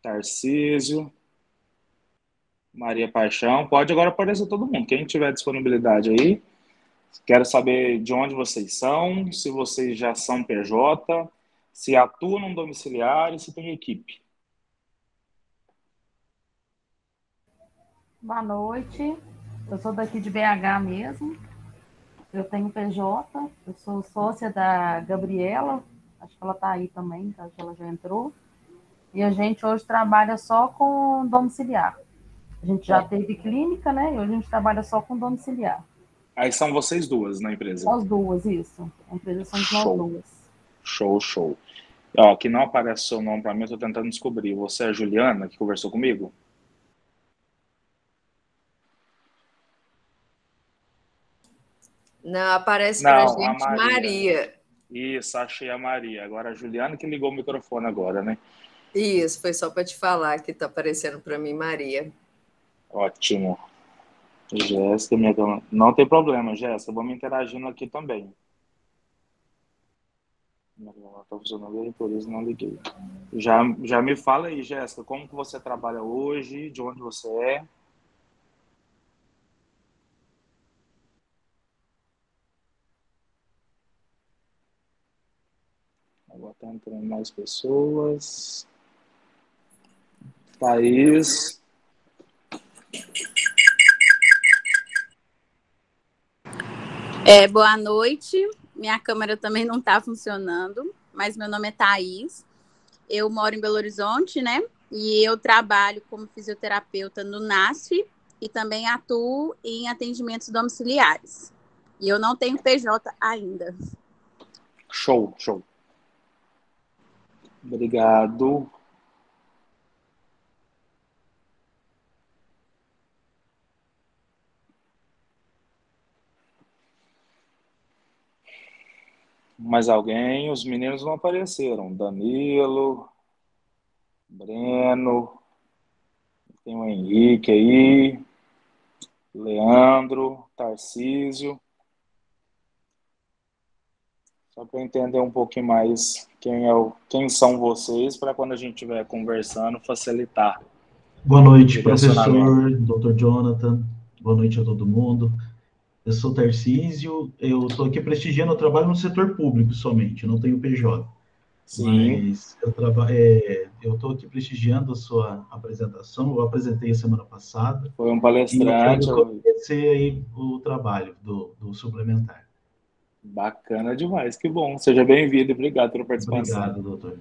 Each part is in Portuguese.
Tarcísio, Maria Paixão. Pode agora aparecer todo mundo. Quem tiver disponibilidade aí. Quero saber de onde vocês são, se vocês já são PJ, se atuam no domiciliar e se tem equipe. Boa noite, eu sou daqui de BH mesmo, eu tenho PJ, eu sou sócia da Gabriela, acho que ela está aí também, acho que ela já entrou, e a gente hoje trabalha só com domiciliar. A gente já Bom, teve clínica, né, e hoje a gente trabalha só com domiciliar. aí são vocês duas na empresa. Nós duas, isso, a empresa somos nós Show, duas. show, show. Ó, que não aparece seu nome para mim, eu estou tentando descobrir. Você é a Juliana, que conversou comigo? Não, aparece pra Não, a gente Maria. Maria. Isso, achei a Maria. Agora a Juliana que ligou o microfone agora, né? Isso, foi só para te falar que tá aparecendo para mim Maria. Ótimo. Jéssica, minha dona. Não tem problema, Jéssica. Vamos interagindo aqui também. Está funcionando aí, por isso não liguei. Já me fala aí, Jéssica, como que você trabalha hoje, de onde você é? Agora tá entrando mais pessoas. Thaís. Boa noite. Minha câmera também não está funcionando, mas meu nome é Thaís. Eu moro em Belo Horizonte, né? E eu trabalho como fisioterapeuta no NASF e também atuo em atendimentos domiciliares. E eu não tenho PJ ainda. Show, show. Obrigado. Mais alguém? Os meninos não apareceram. Danilo, Breno, tem o Henrique aí, Leandro, Tarcísio. Só para entender um pouquinho mais quem são vocês, para quando a gente estiver conversando, facilitar Boa o noite, direcionamento. professor, Dr. Jonathan. Boa noite a todo mundo. Eu sou Tarcísio, eu estou aqui prestigiando, eu trabalho no setor público somente, eu não tenho PJ. Sim, Mas eu estou aqui prestigiando a sua apresentação, eu apresentei a semana passada, foi um e eu palestrante. quero conhecer aí o trabalho do suplementar. Bacana demais, que bom. Seja bem-vindo e obrigado pela participação. Obrigado, doutor.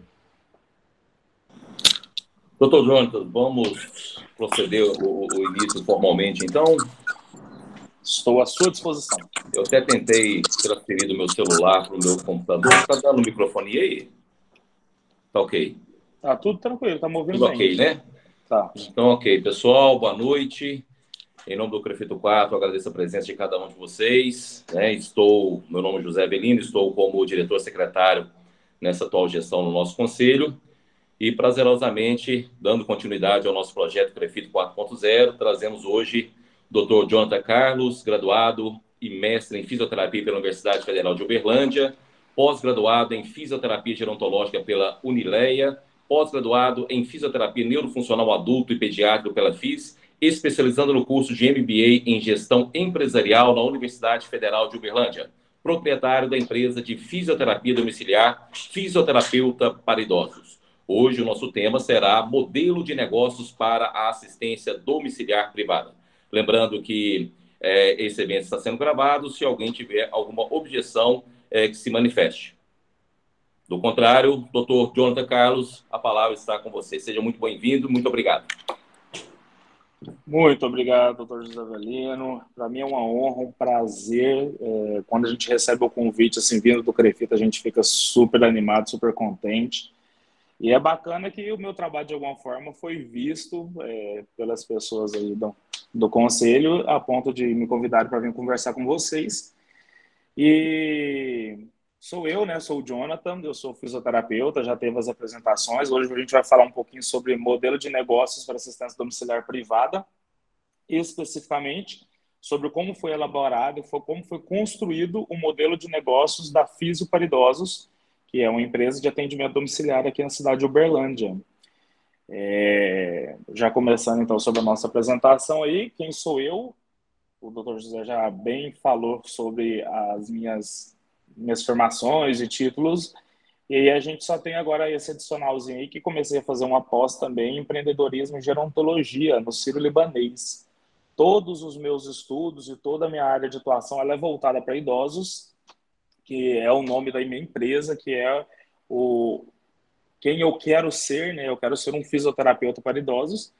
Doutor Jonathan, vamos proceder o início formalmente, então. Estou à sua disposição. Eu até tentei transferir do meu celular para o meu computador. Está dando o microfone aí? Tá ok. Tá tudo tranquilo, tá me ouvindo Tudo bem. ok, né? Tá. Então, ok. Pessoal, boa noite. Em nome do Crefito 4, agradeço a presença de cada um de vocês. Né? Meu nome é José Avelino, estou como diretor-secretário nessa atual gestão no nosso conselho. E, prazerosamente, dando continuidade ao nosso projeto Crefito 4.0, trazemos hoje o Dr. Jonathan Carlos, graduado e mestre em fisioterapia pela Universidade Federal de Uberlândia, pós-graduado em fisioterapia gerontológica pela Unileia, pós-graduado em fisioterapia neurofuncional adulto e pediátrico pela FIS, especializando no curso de MBA em gestão empresarial na Universidade Federal de Uberlândia, proprietário da empresa de fisioterapia domiciliar, fisioterapeuta para idosos. Hoje o nosso tema será modelo de negócios para a assistência domiciliar privada. Lembrando que esse evento está sendo gravado, se alguém tiver alguma objeção, que se manifeste. Do contrário, doutor Jonathan Carlos, a palavra está com você. Seja muito bem-vindo, muito obrigado. Muito obrigado, doutor José Avelino. Para mim é uma honra, um prazer. Quando a gente recebe o convite assim, vindo do Crefito, a gente fica super animado, super contente. E é bacana que o meu trabalho, de alguma forma, foi visto pelas pessoas aí do conselho, a ponto de me convidar para vir conversar com vocês. E sou eu, né? Sou o Jonathan, eu sou fisioterapeuta, já teve as apresentações. Hoje a gente vai falar um pouquinho sobre modelo de negócios para assistência domiciliar privada, especificamente sobre como foi elaborado, como foi construído o modelo de negócios da Fisio para Idosos, que é uma empresa de atendimento domiciliar aqui na cidade de Uberlândia. Já começando, então, sobre a nossa apresentação aí, quem sou eu? O Dr. José já bem falou sobre as minhas formações e títulos, e aí a gente só tem agora esse adicionalzinho aí que comecei a fazer uma pós também em empreendedorismo e gerontologia no Sírio-Libanês. Todos os meus estudos e toda a minha área de atuação ela é voltada para idosos, que é o nome da minha empresa, que é quem eu quero ser, né? Eu quero ser um fisioterapeuta para idosos.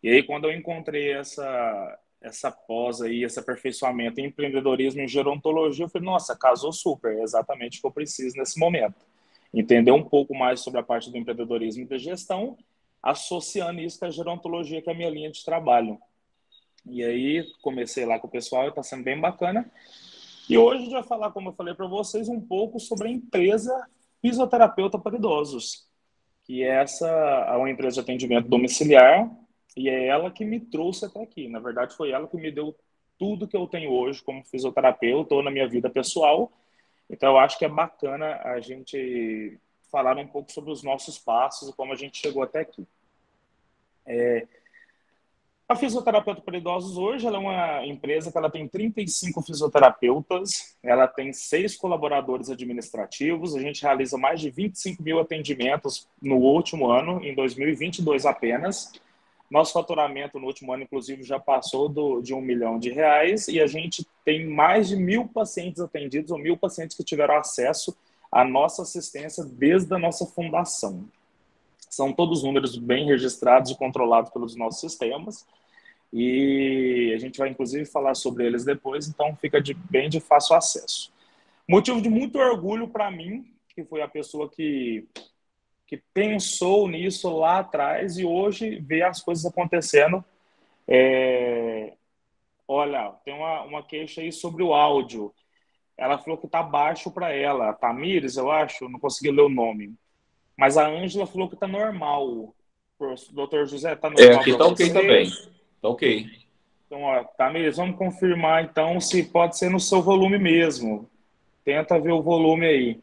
E aí, quando eu encontrei essa pós aí, esse aperfeiçoamento em empreendedorismo e gerontologia, eu falei, nossa, casou super, é exatamente o que eu preciso nesse momento. Entender um pouco mais sobre a parte do empreendedorismo e da gestão, associando isso com a gerontologia, que é a minha linha de trabalho. E aí, comecei lá com o pessoal, está sendo bem bacana. E hoje a gente vai falar, como eu falei para vocês, um pouco sobre a empresa Fisioterapeuta para Idosos, que é uma empresa de atendimento domiciliar, e é ela que me trouxe até aqui. Na verdade, foi ela que me deu tudo que eu tenho hoje como fisioterapeuta ou na minha vida pessoal. Então, eu acho que é bacana a gente falar um pouco sobre os nossos passos e como a gente chegou até aqui. A Fisioterapeuta para Idosos hoje ela é uma empresa que ela tem 35 fisioterapeutas, ela tem 6 colaboradores administrativos, a gente realiza mais de 25 mil atendimentos no último ano, em 2022 apenas. Nosso faturamento no último ano, inclusive, já passou de R$1 milhão, e a gente tem mais de 1.000 pacientes atendidos, ou 1.000 pacientes que tiveram acesso à nossa assistência desde a nossa fundação. São todos números bem registrados e controlados pelos nossos sistemas. E a gente vai, inclusive, falar sobre eles depois, então fica bem de fácil acesso. Motivo de muito orgulho para mim, que foi a pessoa que pensou nisso lá atrás e hoje vê as coisas acontecendo. Olha, tem uma queixa aí sobre o áudio. Ela falou que está baixo para ela. Tamires, eu acho, não consegui ler o nome. Mas a Ângela falou que está normal. Doutor José, está normal? Aqui está ok também. Está ok. Então, ó, Tamires, vamos confirmar então se pode ser no seu volume mesmo. Tenta ver o volume aí.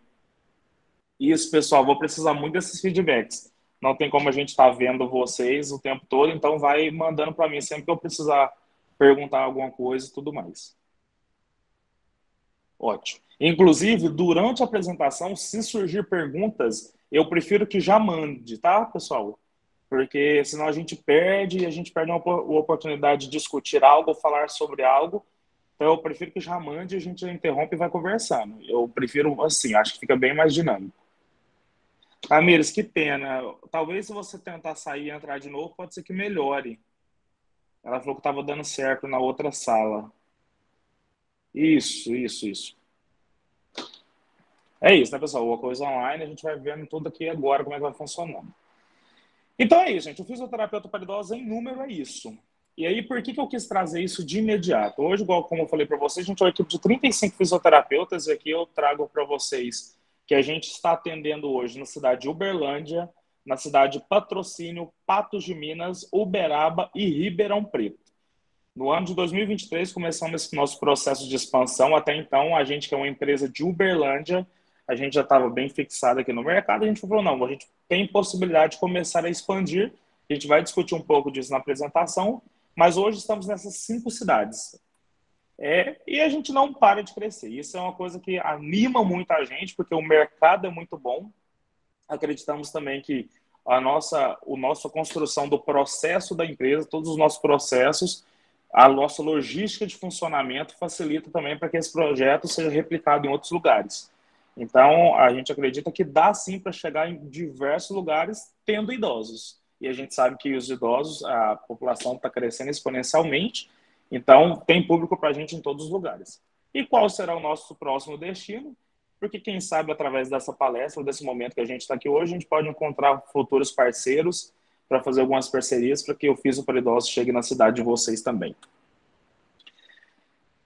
Isso, pessoal, vou precisar muito desses feedbacks. Não tem como a gente estar vendo vocês o tempo todo, então vai mandando para mim sempre que eu precisar perguntar alguma coisa e tudo mais. Ótimo. Inclusive, durante a apresentação, se surgir perguntas, eu prefiro que já mande, tá, pessoal? Porque senão a gente perde uma oportunidade de discutir algo, falar sobre algo. Então, eu prefiro que já mande, a gente interrompe e vai conversando. Eu prefiro assim, acho que fica bem mais dinâmico. Tamires, que pena. Talvez se você tentar sair e entrar de novo, pode ser que melhore. Ela falou que estava dando certo na outra sala. Isso. É isso, né, pessoal? Uma coisa online, a gente vai vendo tudo aqui agora, como é que vai funcionando. Então é isso, gente. O fisioterapeuta para idosos em número é isso. E aí, por que eu quis trazer isso de imediato? Hoje, igual como eu falei para vocês, a gente é uma equipe de 35 fisioterapeutas e aqui eu trago para vocês que a gente está atendendo hoje na cidade de Uberlândia, na cidade de Patrocínio, Patos de Minas, Uberaba e Ribeirão Preto. No ano de 2023, começamos esse nosso processo de expansão. Até então, a gente que é uma empresa de Uberlândia, a gente já estava bem fixado aqui no mercado, a gente falou, não, a gente tem possibilidade de começar a expandir, a gente vai discutir um pouco disso na apresentação, mas hoje estamos nessas 5 cidades. E a gente não para de crescer. Isso é uma coisa que anima muito a gente, porque o mercado é muito bom. Acreditamos também que a nossa construção do processo da empresa, todos os nossos processos, a nossa logística de funcionamento facilita também para que esse projeto seja replicado em outros lugares. Então, a gente acredita que dá sim para chegar em diversos lugares tendo idosos. E a gente sabe que os idosos, a população está crescendo exponencialmente, então tem público para a gente em todos os lugares. E qual será o nosso próximo destino? Porque quem sabe através dessa palestra, desse momento que a gente está aqui hoje, a gente pode encontrar futuros parceiros para fazer algumas parcerias para que o Fisio para Idosos chegue na cidade de vocês também.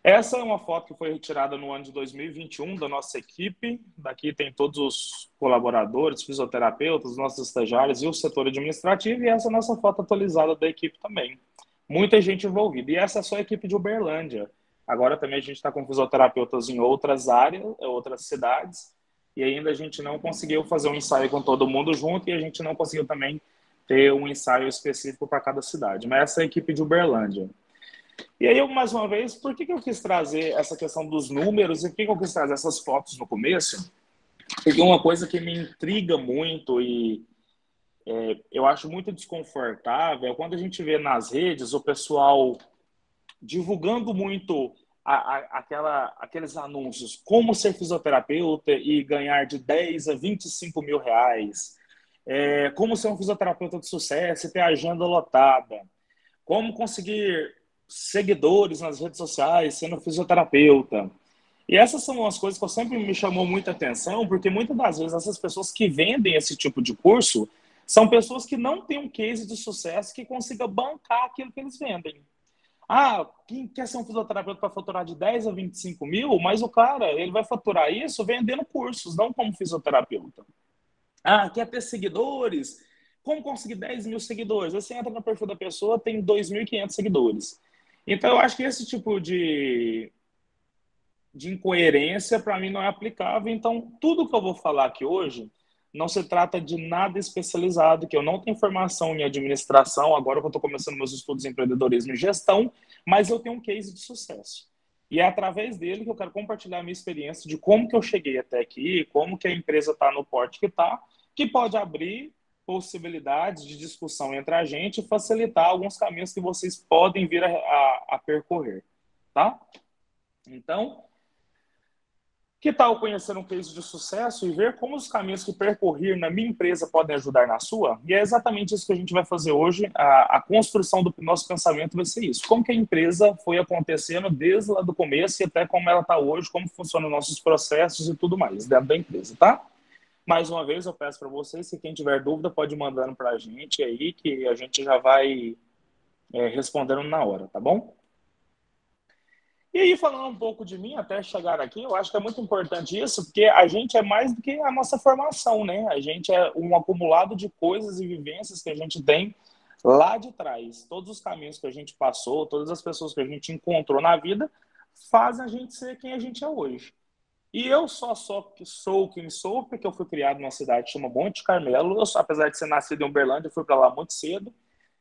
Essa é uma foto que foi retirada no ano de 2021 da nossa equipe. Daqui tem todos os colaboradores, fisioterapeutas, nossos estagiários e o setor administrativo. E essa é a nossa foto atualizada da equipe também. Muita gente envolvida. E essa é só a equipe de Uberlândia. Agora também a gente está com fisioterapeutas em outras áreas, outras cidades. E ainda a gente não conseguiu fazer um ensaio com todo mundo junto e a gente não conseguiu também ter um ensaio específico para cada cidade. Mas essa é a equipe de Uberlândia. E aí, mais uma vez, por que eu quis trazer essa questão dos números e por que eu quis trazer essas fotos no começo? Porque uma coisa que me intriga muito e eu acho muito desconfortável é quando a gente vê nas redes o pessoal divulgando muito aqueles anúncios, como ser fisioterapeuta e ganhar de 10 a 25 mil reais, como ser um fisioterapeuta de sucesso e ter a agenda lotada, como conseguir seguidores nas redes sociais sendo fisioterapeuta. E essas são umas coisas que eu sempre me chamou muita atenção, porque muitas das vezes essas pessoas que vendem esse tipo de curso são pessoas que não têm um case de sucesso que consiga bancar aquilo que eles vendem. Quem quer ser um fisioterapeuta para faturar de 10 a 25 mil, mas o cara ele vai faturar isso vendendo cursos, não como fisioterapeuta. Quer ter seguidores? Como conseguir 10 mil seguidores? Aí você entra no perfil da pessoa, tem 2.500 seguidores. Então, eu acho que esse tipo de incoerência, para mim, não é aplicável. Então, tudo que eu vou falar aqui hoje não se trata de nada especializado, que eu não tenho formação em administração, agora que eu estou começando meus estudos em empreendedorismo e gestão, mas eu tenho um case de sucesso. E é através dele que eu quero compartilhar a minha experiência de como que eu cheguei até aqui, como que a empresa está no porte que está, que pode abrir possibilidades de discussão entre a gente e facilitar alguns caminhos que vocês podem vir a percorrer, tá? Então, que tal conhecer um case de sucesso e ver como os caminhos que percorrer na minha empresa podem ajudar na sua? E é exatamente isso que a gente vai fazer hoje. A construção do nosso pensamento vai ser isso. Como que a empresa foi acontecendo desde lá do começo e até como ela está hoje, como funcionam nossos processos e tudo mais dentro da empresa, tá? Mais uma vez, eu peço para vocês que quem tiver dúvida pode ir mandando para a gente aí, que a gente já vai respondendo na hora, tá bom? E aí, falando um pouco de mim, até chegar aqui, eu acho que é muito importante isso, porque a gente é mais do que a nossa formação, né? A gente é um acumulado de coisas e vivências que a gente tem lá de trás. Todos os caminhos que a gente passou, todas as pessoas que a gente encontrou na vida, fazem a gente ser quem a gente é hoje. E eu sou quem sou, porque eu fui criado numa cidade que chama Monte Carmelo. Apesar de ser nascido em Uberlândia, eu fui para lá muito cedo.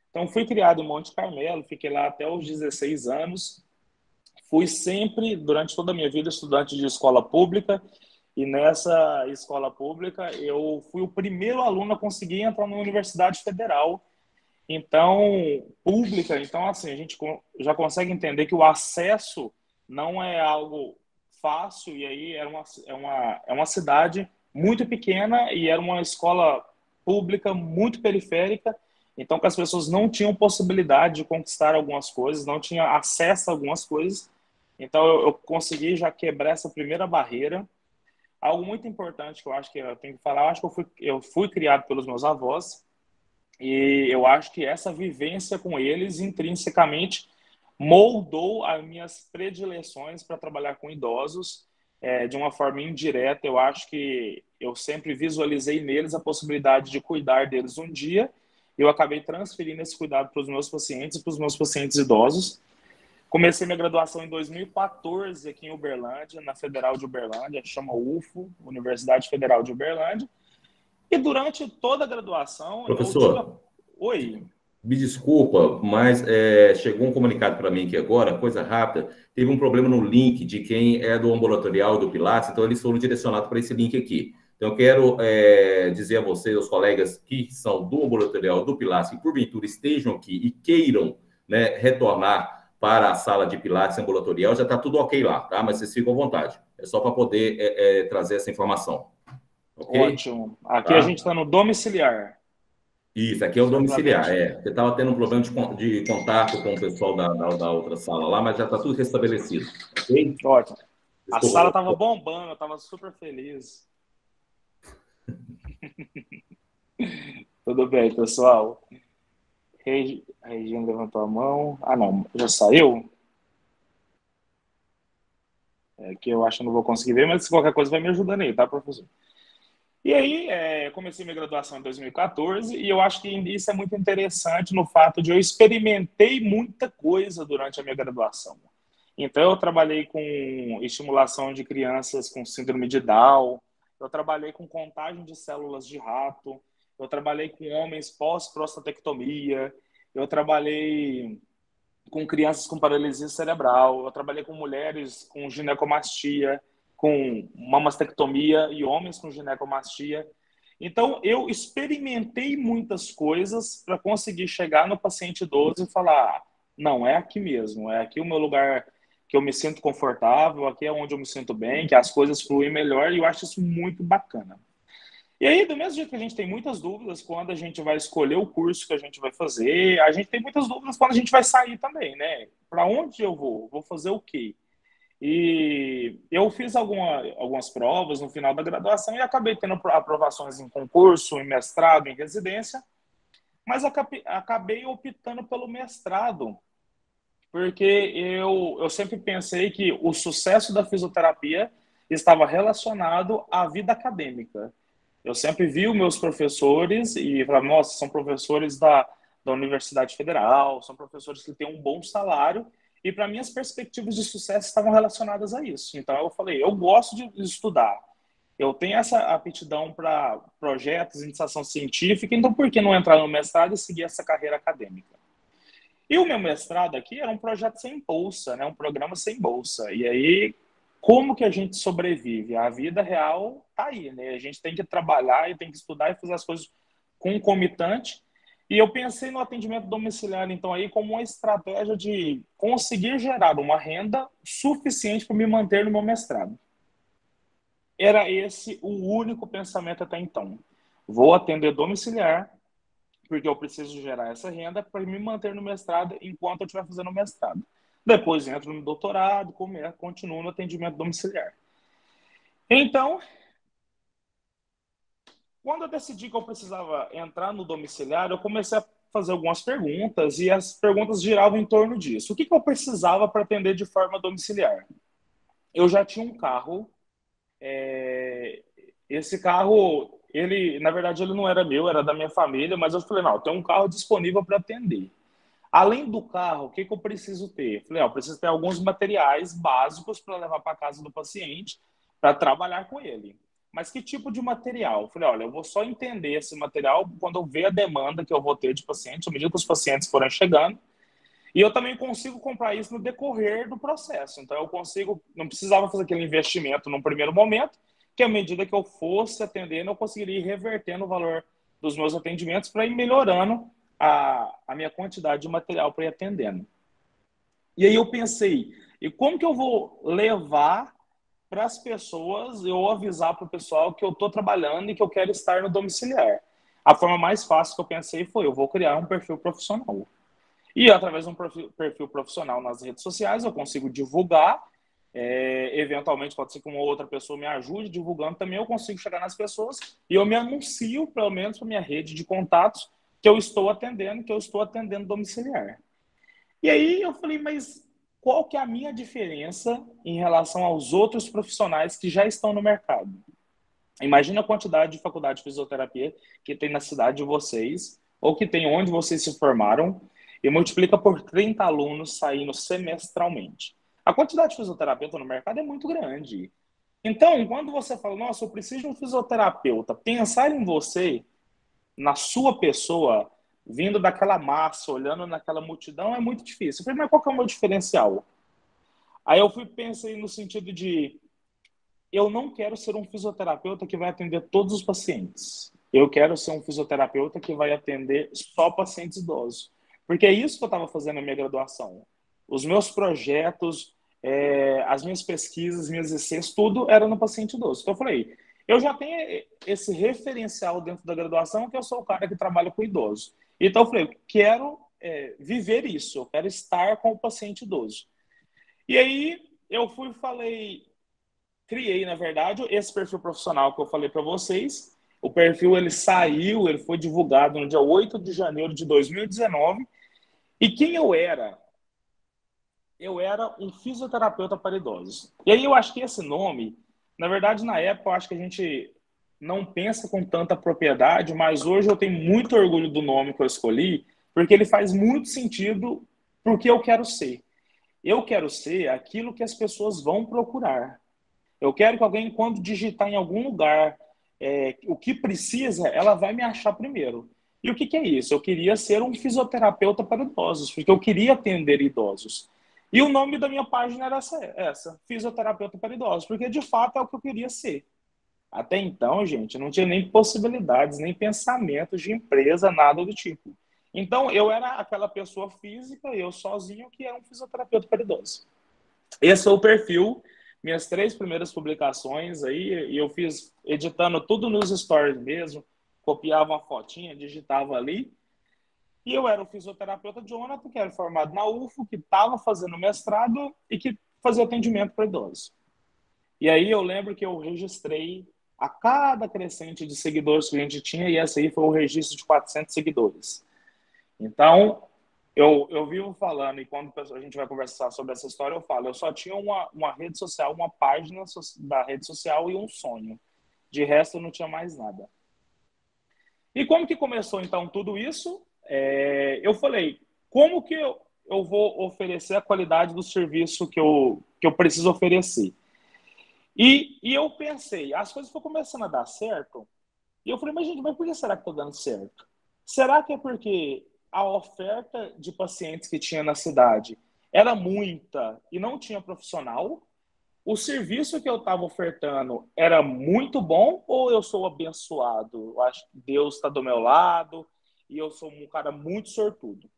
Então, fui criado em Monte Carmelo, fiquei lá até os 16 anos. Fui sempre, durante toda a minha vida, estudante de escola pública, e nessa escola pública eu fui o primeiro aluno a conseguir entrar na Universidade Federal, pública. Então, assim, a gente já consegue entender que o acesso não é algo fácil, e aí é uma cidade muito pequena e era uma escola pública muito periférica, então que as pessoas não tinham possibilidade de conquistar algumas coisas, não tinham acesso a algumas coisas. Então, eu consegui já quebrar essa primeira barreira. Algo muito importante que eu acho que eu tenho que falar, eu acho que eu fui criado pelos meus avós, e eu acho que essa vivência com eles, intrinsecamente, moldou as minhas predileções para trabalhar com idosos de uma forma indireta. Eu acho que eu sempre visualizei neles a possibilidade de cuidar deles um dia, e eu acabei transferindo esse cuidado para os meus pacientes e para os meus pacientes idosos. Comecei minha graduação em 2014 aqui em Uberlândia, na Federal de Uberlândia, chama UFO, Universidade Federal de Uberlândia. E durante toda a graduação... Professor, Oi. Me desculpa, mas chegou um comunicado para mim aqui agora, coisa rápida. Teve um problema no link de quem é do ambulatorial do Pilates, então eles foram direcionados para esse link aqui. Então, eu quero dizer a vocês, aos colegas que são do ambulatorial do Pilates, que porventura estejam aqui e queiram, né, retornar para a sala de Pilates ambulatorial, já está tudo ok lá, tá? Mas vocês ficam à vontade. É só para poder trazer essa informação. Okay? Ótimo. Aqui a gente está no domiciliar. Isso, aqui é o domiciliar. Você estava tendo um problema de contato com o pessoal da outra sala lá, mas já está tudo restabelecido. Ok? Ótimo. A sala estava bombando, eu estava super feliz. Tudo bem, pessoal. A Regina levantou a mão. Não, já saiu? Que eu acho que não vou conseguir ver, mas se qualquer coisa vai me ajudando aí, tá, professor? E aí, comecei minha graduação em 2014 e eu acho que isso é muito interessante no fato de eu experimentei muita coisa durante a minha graduação. Então, eu trabalhei com estimulação de crianças com síndrome de Down, eu trabalhei com contagem de células de rato, eu trabalhei com homens pós-prostatectomia, eu trabalhei com crianças com paralisia cerebral, eu trabalhei com mulheres com ginecomastia, com uma mastectomia e homens com ginecomastia. Então, eu experimentei muitas coisas para conseguir chegar no paciente idoso e falar, não, é aqui mesmo, é aqui o meu lugar que eu me sinto confortável, aqui é onde eu me sinto bem, que as coisas fluem melhor, e eu acho isso muito bacana. E aí, do mesmo jeito que a gente tem muitas dúvidas quando a gente vai escolher o curso que a gente vai fazer, a gente tem muitas dúvidas quando a gente vai sair também, né? Para onde eu vou? Vou fazer o quê? E eu fiz algumas provas no final da graduação e acabei tendo aprovações em concurso, em mestrado, em residência, mas acabei optando pelo mestrado, porque eu sempre pensei que o sucesso da fisioterapia estava relacionado à vida acadêmica. Eu sempre vi os meus professores e falava, nossa, são professores da Universidade Federal, são professores que têm um bom salário, e para mim as perspectivas de sucesso estavam relacionadas a isso. Então eu falei, eu gosto de estudar, eu tenho essa aptidão para projetos, iniciação científica, então por que não entrar no mestrado e seguir essa carreira acadêmica? E o meu mestrado aqui era um projeto sem bolsa, né? Um programa sem bolsa. E aí, como que a gente sobrevive? A vida real tá aí, né? A gente tem que trabalhar e tem que estudar e fazer as coisas concomitante. E eu pensei no atendimento domiciliar, então, aí como uma estratégia de conseguir gerar uma renda suficiente para me manter no meu mestrado. Era esse o único pensamento até então. Vou atender domiciliar, porque eu preciso gerar essa renda para me manter no mestrado enquanto eu estiver fazendo o mestrado. Depois entro no doutorado, continuo no atendimento domiciliar. Então, quando eu decidi que eu precisava entrar no domiciliar, eu comecei a fazer algumas perguntas e as perguntas giravam em torno disso. O que eu precisava para atender de forma domiciliar? Eu já tinha um carro. Esse carro, na verdade, ele não era meu, era da minha família, mas eu falei, não, eu tenho um carro disponível para atender. Além do carro, o que eu preciso ter? Eu falei, eu preciso ter alguns materiais básicos para levar para casa do paciente, para trabalhar com ele. Mas que tipo de material? Eu falei, olha, eu vou só entender esse material quando eu ver a demanda que eu vou ter de pacientes, à medida que os pacientes forem chegando. E eu também consigo comprar isso no decorrer do processo. Então, eu consigo, não precisava fazer aquele investimento num primeiro momento, que à medida que eu fosse atendendo, eu conseguiria ir revertendo o valor dos meus atendimentos para ir melhorando a minha quantidade de material para ir atendendo. E aí eu pensei, e como que eu vou levar para as pessoas, eu avisar para o pessoal que eu estou trabalhando e que eu quero estar no domiciliar? A forma mais fácil que eu pensei foi, eu vou criar um perfil profissional. E através de um perfil profissional nas redes sociais, eu consigo divulgar. Eventualmente, pode ser que uma outra pessoa me ajude divulgando também. Eu consigo chegar nas pessoas e eu me anuncio, pelo menos, para minha rede de contatos, que eu estou atendendo domiciliar. E aí eu falei, mas qual que é a minha diferença em relação aos outros profissionais que já estão no mercado? Imagina a quantidade de faculdade de fisioterapia que tem na cidade de vocês, ou que tem onde vocês se formaram, e multiplica por 30 alunos saindo semestralmente. A quantidade de fisioterapeuta no mercado é muito grande. Então, quando você fala, nossa, eu preciso de um fisioterapeuta, pensar em você, na sua pessoa, vindo daquela massa, olhando naquela multidão, é muito difícil. Eu falei, mas qual que é o meu diferencial? Aí eu pensei no sentido de, eu não quero ser um fisioterapeuta que vai atender todos os pacientes. Eu quero ser um fisioterapeuta que vai atender só pacientes idosos. Porque é isso que eu estava fazendo na minha graduação. Os meus projetos, as minhas pesquisas, minhas essências, tudo era no paciente idoso. Então eu falei, eu já tenho esse referencial dentro da graduação que eu sou o cara que trabalha com idoso. Então eu falei, eu quero viver isso, eu quero estar com o paciente idoso. E aí eu criei, na verdade, esse perfil profissional que eu falei para vocês. O perfil, ele foi divulgado no dia 8 de janeiro de 2019. E quem eu era? Eu era um fisioterapeuta para idosos. E aí eu acho que esse nome, na verdade, na época, eu acho que a gente não pensa com tanta propriedade, mas hoje eu tenho muito orgulho do nome que eu escolhi, porque ele faz muito sentido para o que eu quero ser. Eu quero ser aquilo que as pessoas vão procurar. Eu quero que alguém, quando digitar em algum lugar o que precisa, ela vai me achar primeiro. E o que é isso? Eu queria ser um fisioterapeuta para idosos, porque eu queria atender idosos. E o nome da minha página era essa, fisioterapeuta para idosos, porque de fato é o que eu queria ser. Até então, gente, não tinha nem possibilidades, nem pensamentos de empresa, nada do tipo. Então, eu era aquela pessoa física, eu sozinho, que era um fisioterapeuta para idosos. Esse é o perfil, minhas 3 primeiras publicações aí, e eu fiz editando tudo nos stories mesmo, copiava uma fotinha, digitava ali, e eu era o fisioterapeuta Jonathan, que era formado na UFO, que estava fazendo mestrado e que fazia atendimento para idosos. E aí eu lembro que eu registrei a cada crescente de seguidores que a gente tinha, e esse aí foi o registro de 400 seguidores. Então, eu vivo falando, e quando a gente vai conversar sobre essa história, eu falo, eu só tinha uma rede social, uma página da rede social e um sonho. De resto, eu não tinha mais nada. E como que começou, então, tudo isso? Eu falei, como que eu vou oferecer a qualidade do serviço que eu preciso oferecer? E eu pensei, as coisas foram começando a dar certo, e eu falei, mas gente, por que será que está dando certo? Será que é porque a oferta de pacientes que tinha na cidade era muita e não tinha profissional? O serviço que eu estava ofertando era muito bom ou eu sou abençoado? Eu acho que Deus está do meu lado e eu sou um cara muito sortudo.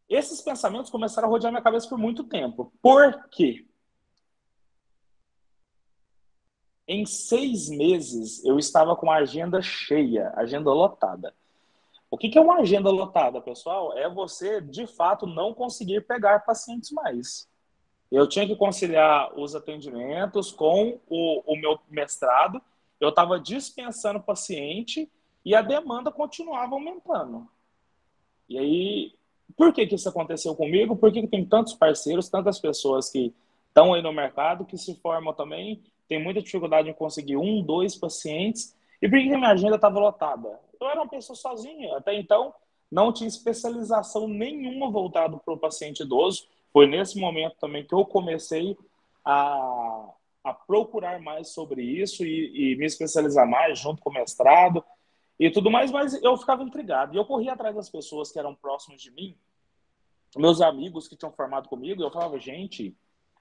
Esses pensamentos começaram a rodear minha cabeça por muito tempo. Por quê? Em 6 meses, eu estava com a agenda cheia, agenda lotada. O que é uma agenda lotada, pessoal? É você, de fato, não conseguir pegar pacientes mais. Eu tinha que conciliar os atendimentos com o meu mestrado. Eu estava dispensando paciente e a demanda continuava aumentando. E aí, por que isso aconteceu comigo? Por que tem tantos parceiros, tantas pessoas que estão aí no mercado, que se formam também, tem muita dificuldade em conseguir 1, 2 pacientes. E por que minha agenda estava lotada? Eu era uma pessoa sozinha. Até então, não tinha especialização nenhuma voltada para o paciente idoso. Foi nesse momento também que eu comecei a procurar mais sobre isso e me especializar mais junto com o mestrado e tudo mais, mas eu ficava intrigado. E eu corria atrás das pessoas que eram próximas de mim, meus amigos que tinham formado comigo, e eu falava, gente,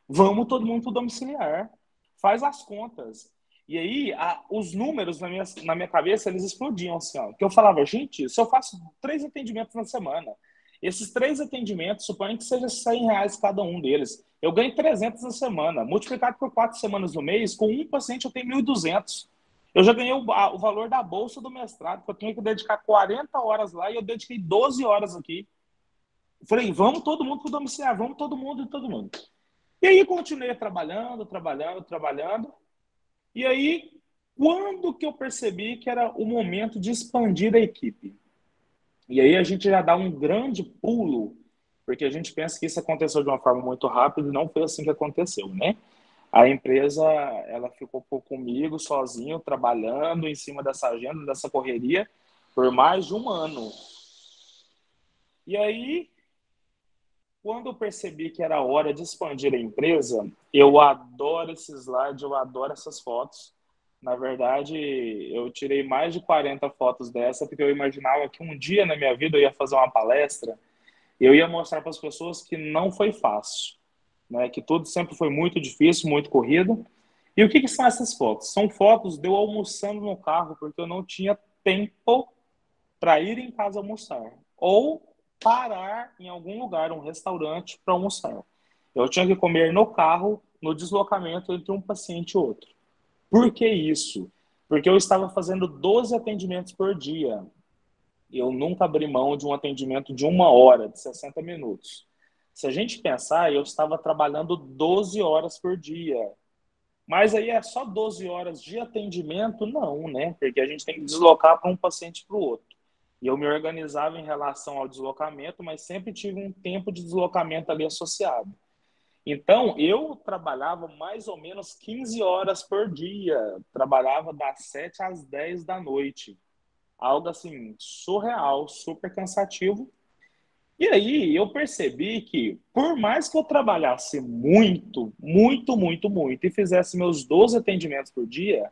vamos todo mundo para o domiciliar, faz as contas. E aí, os números na minha cabeça, eles explodiam, assim, ó. Porque eu falava, gente, se eu faço 3 atendimentos na semana, esses 3 atendimentos, suponho que seja R$100 cada um deles. Eu ganho 300 na semana. Multiplicado por 4 semanas no mês, com um paciente eu tenho 1.200. Eu já ganhei o valor da bolsa do mestrado, que eu tinha que dedicar 40 horas lá e eu dediquei 12 horas aqui. Falei, vamos todo mundo para o domiciliar, vamos todo mundo. E aí continuei trabalhando. E aí, quando que eu percebi que era o momento de expandir a equipe? E aí a gente já dá um grande pulo, porque a gente pensa que isso aconteceu de uma forma muito rápida e não foi assim que aconteceu, né? A empresa, ela ficou comigo sozinho, trabalhando em cima dessa agenda, dessa correria, por mais de 1 ano. E aí, quando eu percebi que era hora de expandir a empresa, eu adoro esse slide, eu adoro essas fotos. Na verdade, eu tirei mais de 40 fotos dessa, porque eu imaginava que um dia na minha vida eu ia fazer uma palestra e eu ia mostrar para as pessoas que não foi fácil, né? Que tudo sempre foi muito difícil, muito corrido. E o que são essas fotos? São fotos de eu almoçando no carro, porque eu não tinha tempo para ir em casa almoçar. Ou parar em algum lugar, um restaurante, para almoçar. Eu tinha que comer no carro, no deslocamento entre um paciente e outro. Por que isso? Porque eu estava fazendo 12 atendimentos por dia. Eu nunca abri mão de um atendimento de 1 hora, de 60 minutos. Se a gente pensar, eu estava trabalhando 12 horas por dia. Mas aí é só 12 horas de atendimento? Não, né? Porque a gente tem que deslocar para um paciente para o outro. E eu me organizava em relação ao deslocamento, mas sempre tive um tempo de deslocamento ali associado. Então, eu trabalhava mais ou menos 15 horas por dia. Trabalhava das 7 às 10 da noite. Algo assim, surreal, super cansativo. E aí, eu percebi que, por mais que eu trabalhasse muito, e fizesse meus 12 atendimentos por dia,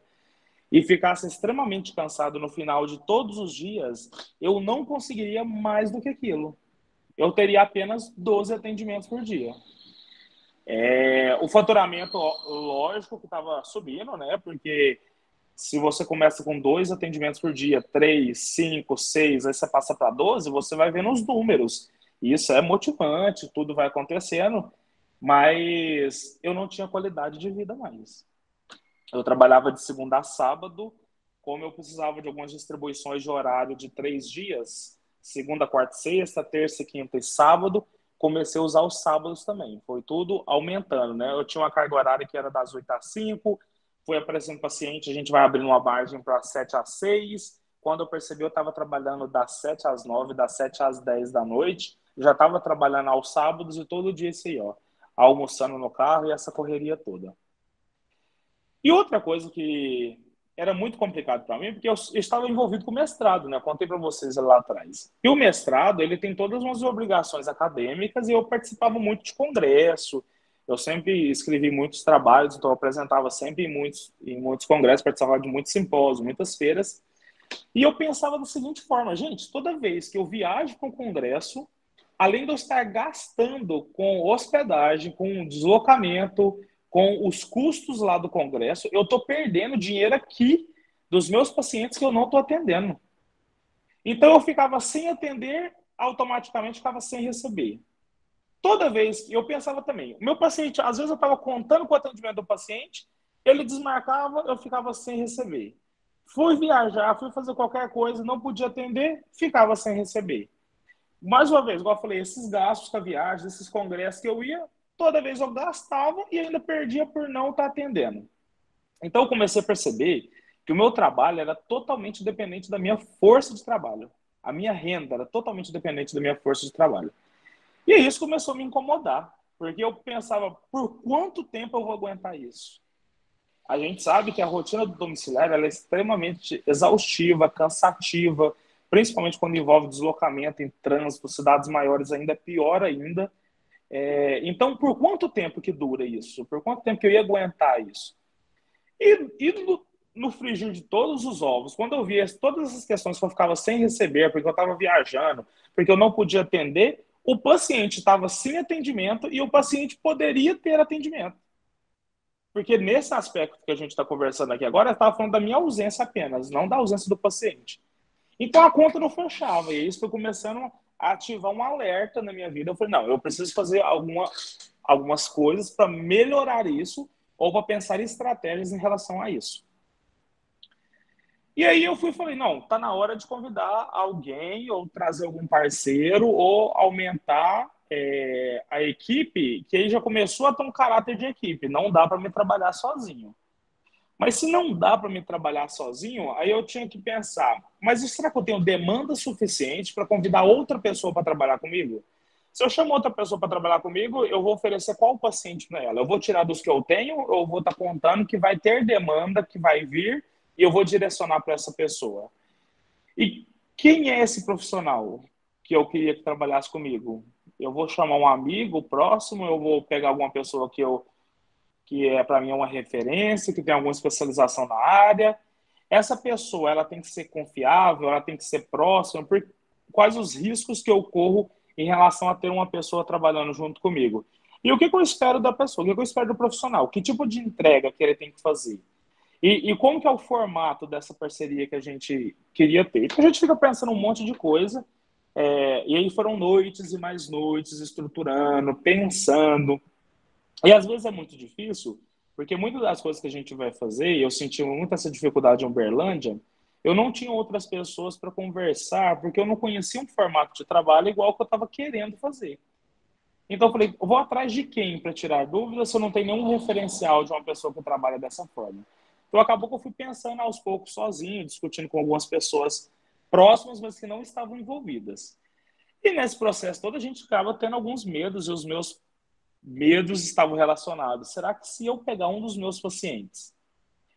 e ficasse extremamente cansado no final de todos os dias, eu não conseguiria mais do que aquilo. Eu teria apenas 12 atendimentos por dia. O faturamento, lógico que estava subindo, né? Porque se você começa com 2 atendimentos por dia, 3, 5, 6, aí você passa para 12, você vai vendo os números. Isso é motivante, tudo vai acontecendo, mas eu não tinha qualidade de vida mais. Eu trabalhava de segunda a sábado, como eu precisava de algumas distribuições de horário de 3 dias, segunda, quarta, sexta, terça, quinta e sábado, comecei a usar os sábados também. Foi tudo aumentando, né? Eu tinha uma carga horária que era das 8 às 5, fui aparecendo paciente, a gente vai abrindo uma margem para 7 às 6. Quando eu percebi, eu estava trabalhando das 7 às 9, das 7 às 10 da noite. Já estava trabalhando aos sábados e todo dia isso aí, ó, almoçando no carro e essa correria toda. E outra coisa que era muito complicado para mim, porque eu estava envolvido com o mestrado, né? Eu contei para vocês lá atrás. E o mestrado, ele tem todas as obrigações acadêmicas e eu participava muito de congresso. Eu sempre escrevi muitos trabalhos, então eu apresentava sempre em muitos congressos, participava de muitos simpósios, muitas feiras. E eu pensava da seguinte forma, gente, toda vez que eu viajo para um congresso, além de eu estar gastando com hospedagem, com deslocamento, com os custos lá do congresso, eu estou perdendo dinheiro aqui dos meus pacientes que eu não estou atendendo. Então, eu ficava sem atender, automaticamente ficava sem receber. Toda vez que eu pensava também, o meu paciente, às vezes eu estava contando com o atendimento do paciente, ele desmarcava, eu ficava sem receber. Fui viajar, fui fazer qualquer coisa, não podia atender, ficava sem receber. Mais uma vez, igual eu falei, esses gastos com a viagem, esses congressos que eu ia, toda vez eu gastava e ainda perdia por não estar atendendo. Então eu comecei a perceber que o meu trabalho era totalmente dependente da minha força de trabalho. A minha renda era totalmente dependente da minha força de trabalho. E aí isso começou a me incomodar, porque eu pensava, por quanto tempo eu vou aguentar isso? A gente sabe que a rotina do domiciliário ela é extremamente exaustiva, cansativa, principalmente quando envolve deslocamento em trânsito, cidades maiores ainda é pior ainda. Então, por quanto tempo que dura isso? Por quanto tempo que eu ia aguentar isso? E no frigir de todos os ovos, quando eu via todas essas questões que eu ficava sem receber, porque eu estava viajando, porque eu não podia atender, o paciente estava sem atendimento e o paciente poderia ter atendimento. Porque nesse aspecto que a gente está conversando aqui agora, eu estava falando da minha ausência apenas, não da ausência do paciente. Então a conta não fechava, e isso foi começando a ativar um alerta na minha vida. Eu falei, não, eu preciso fazer algumas coisas para melhorar isso, ou para pensar em estratégias em relação a isso. E aí eu falei, não, tá na hora de convidar alguém, ou trazer algum parceiro, ou aumentar a equipe, que aí já começou a ter um caráter de equipe. Não dá para me trabalhar sozinho. Mas se não dá para me trabalhar sozinho, aí eu tinha que pensar, mas será que eu tenho demanda suficiente para convidar outra pessoa para trabalhar comigo? Se eu chamo outra pessoa para trabalhar comigo, eu vou oferecer qual paciente para ela? Eu vou tirar dos que eu tenho ou eu vou estar contando que vai ter demanda, que vai vir, e eu vou direcionar para essa pessoa? E quem é esse profissional que eu queria que trabalhasse comigo? Eu vou chamar um amigo próximo, eu vou pegar alguma pessoa que para mim é uma referência, que tem alguma especialização na área. Essa pessoa ela tem que ser confiável, ela tem que ser próxima, porque quais os riscos que eu corro em relação a ter uma pessoa trabalhando junto comigo. E o que eu espero da pessoa, o que eu espero do profissional, que tipo de entrega que ele tem que fazer. E como que é o formato dessa parceria que a gente queria ter. Porque a gente fica pensando um monte de coisa, e aí foram noites e mais noites estruturando, pensando. E às vezes é muito difícil, porque muitas das coisas que a gente vai fazer, e eu senti muito essa dificuldade em Uberlândia, eu não tinha outras pessoas para conversar, porque eu não conhecia um formato de trabalho igual que eu estava querendo fazer. Então eu falei, eu vou atrás de quem para tirar dúvidas se eu não tenho nenhum referencial de uma pessoa que trabalha dessa forma? Então acabou que eu fui pensando aos poucos sozinho, discutindo com algumas pessoas próximas, mas que não estavam envolvidas. E nesse processo todo a gente acaba tendo alguns medos, e os meus medos estavam relacionados. Será que se eu pegar um dos meus pacientes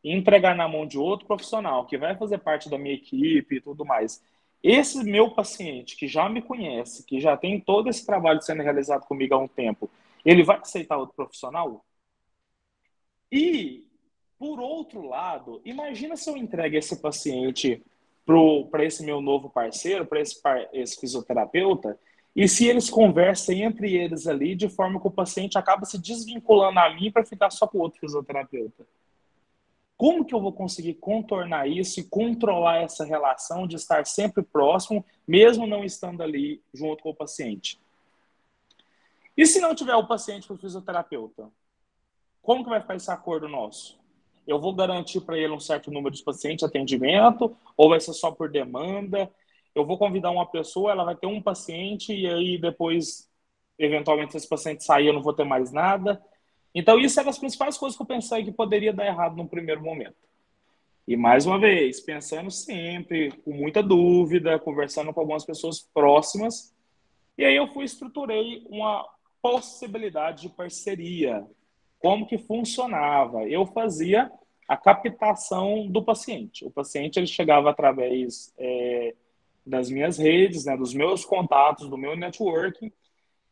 e entregar na mão de outro profissional, que vai fazer parte da minha equipe e tudo mais, esse meu paciente, que já me conhece, que já tem todo esse trabalho sendo realizado comigo há um tempo, ele vai aceitar outro profissional? E Por outro lado, imagina se eu entrego esse paciente para esse meu novo parceiro, para esse fisioterapeuta, e se eles conversam entre eles ali, de forma que o paciente acaba se desvinculando a mim para ficar só com o outro fisioterapeuta. Como que eu vou conseguir contornar isso e controlar essa relação de estar sempre próximo, mesmo não estando ali junto com o paciente? E se não tiver o paciente para o fisioterapeuta? Como que vai ficar esse acordo nosso? Eu vou garantir para ele um certo número de pacientes atendimento, ou vai ser só por demanda? Eu vou convidar uma pessoa, ela vai ter um paciente, e aí depois, eventualmente, se esse paciente sair, eu não vou ter mais nada. Então, isso é uma das principais coisas que eu pensei que poderia dar errado no primeiro momento. E, mais uma vez, pensando sempre, com muita dúvida, conversando com algumas pessoas próximas, e aí eu estruturei uma possibilidade de parceria. Como que funcionava? Eu fazia a captação do paciente. O paciente ele chegava através das minhas redes, né, dos meus contatos, do meu networking,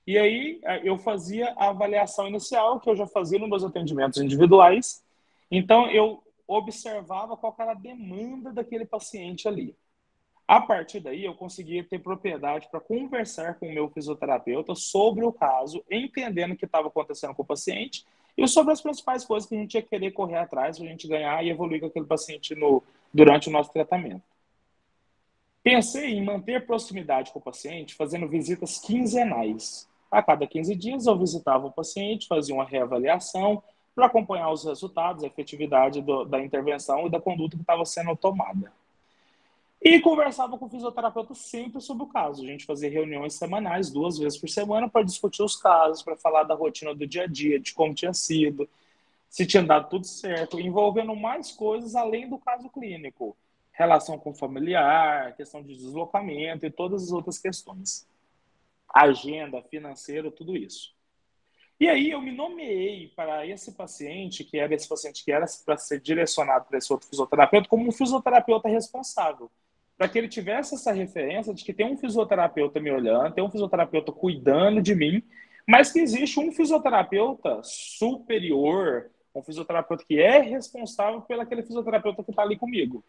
e aí eu fazia a avaliação inicial, que eu já fazia nos meus atendimentos individuais. Então, eu observava qual era a demanda daquele paciente ali. A partir daí, eu conseguia ter propriedade para conversar com o meu fisioterapeuta sobre o caso, entendendo o que estava acontecendo com o paciente e sobre as principais coisas que a gente ia querer correr atrás para a gente ganhar e evoluir com aquele paciente durante o nosso tratamento. Pensei em manter proximidade com o paciente, fazendo visitas quinzenais. A cada 15 dias, eu visitava o paciente, fazia uma reavaliação para acompanhar os resultados, a efetividade da intervenção e da conduta que estava sendo tomada. E conversava com o fisioterapeuta sempre sobre o caso. A gente fazia reuniões semanais, 2 vezes por semana, para discutir os casos, para falar da rotina do dia a dia, de como tinha sido, se tinha dado tudo certo, envolvendo mais coisas além do caso clínico. Relação com o familiar, questão de deslocamento e todas as outras questões. Agenda, financeiro, tudo isso. E aí eu me nomeei para esse paciente, que era para ser direcionado para esse outro fisioterapeuta, como um fisioterapeuta responsável. Para que ele tivesse essa referência de que tem um fisioterapeuta me olhando, tem um fisioterapeuta cuidando de mim, mas que existe um fisioterapeuta superior, um fisioterapeuta que é responsável pelo aquele fisioterapeuta que está ali comigo.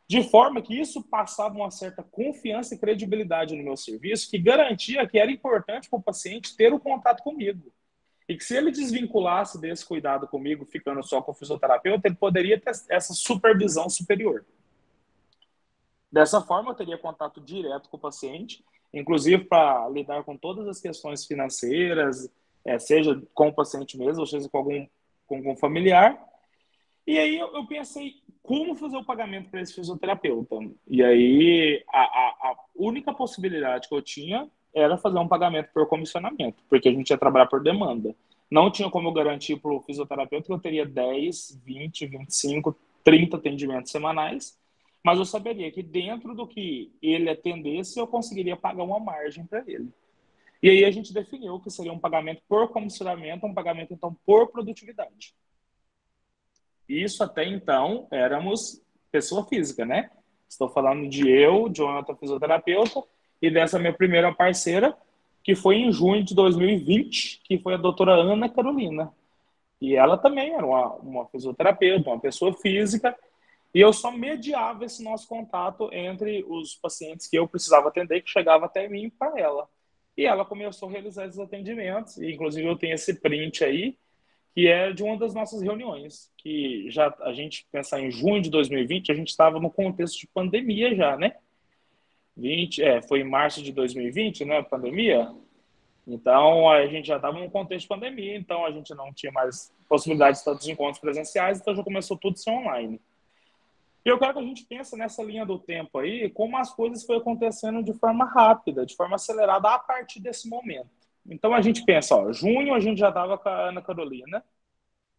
De forma que isso passava uma certa confiança e credibilidade no meu serviço, que garantia que era importante para o paciente ter o contato comigo. E que se ele desvinculasse desse cuidado comigo, ficando só com o fisioterapeuta, ele poderia ter essa supervisão superior. Dessa forma, eu teria contato direto com o paciente, inclusive para lidar com todas as questões financeiras, seja com o paciente mesmo, ou seja com algum familiar. E aí eu pensei como fazer o pagamento para esse fisioterapeuta. E aí a única possibilidade que eu tinha era fazer um pagamento por comissionamento, porque a gente ia trabalhar por demanda. Não tinha como eu garantir para o fisioterapeuta que eu teria 10, 20, 25, 30 atendimentos semanais, mas eu saberia que dentro do que ele atendesse, eu conseguiria pagar uma margem para ele. E aí a gente definiu que seria um pagamento por comissionamento, um pagamento, então, por produtividade. Isso até então éramos pessoa física, né? Estou falando de eu, Jonathan, fisioterapeuta, e dessa minha primeira parceira, que foi em junho de 2020, que foi a doutora Ana Carolina. E ela também era uma fisioterapeuta, uma pessoa física, e eu só mediava esse nosso contato entre os pacientes que eu precisava atender, que chegava até mim, para ela. E ela começou a realizar esses atendimentos, e inclusive eu tenho esse print aí, que é de uma das nossas reuniões, que já a gente pensar em junho de 2020, a gente estava no contexto de pandemia já, né? Foi em março de 2020, né, a pandemia. Então, a gente já estava num contexto de pandemia, então a gente não tinha mais possibilidade de tantos encontros presenciais, então já começou tudo a ser online. E eu quero que a gente pense nessa linha do tempo aí, como as coisas foram acontecendo de forma rápida, de forma acelerada a partir desse momento. Então, a gente pensa, junho a gente já estava com a Ana Carolina.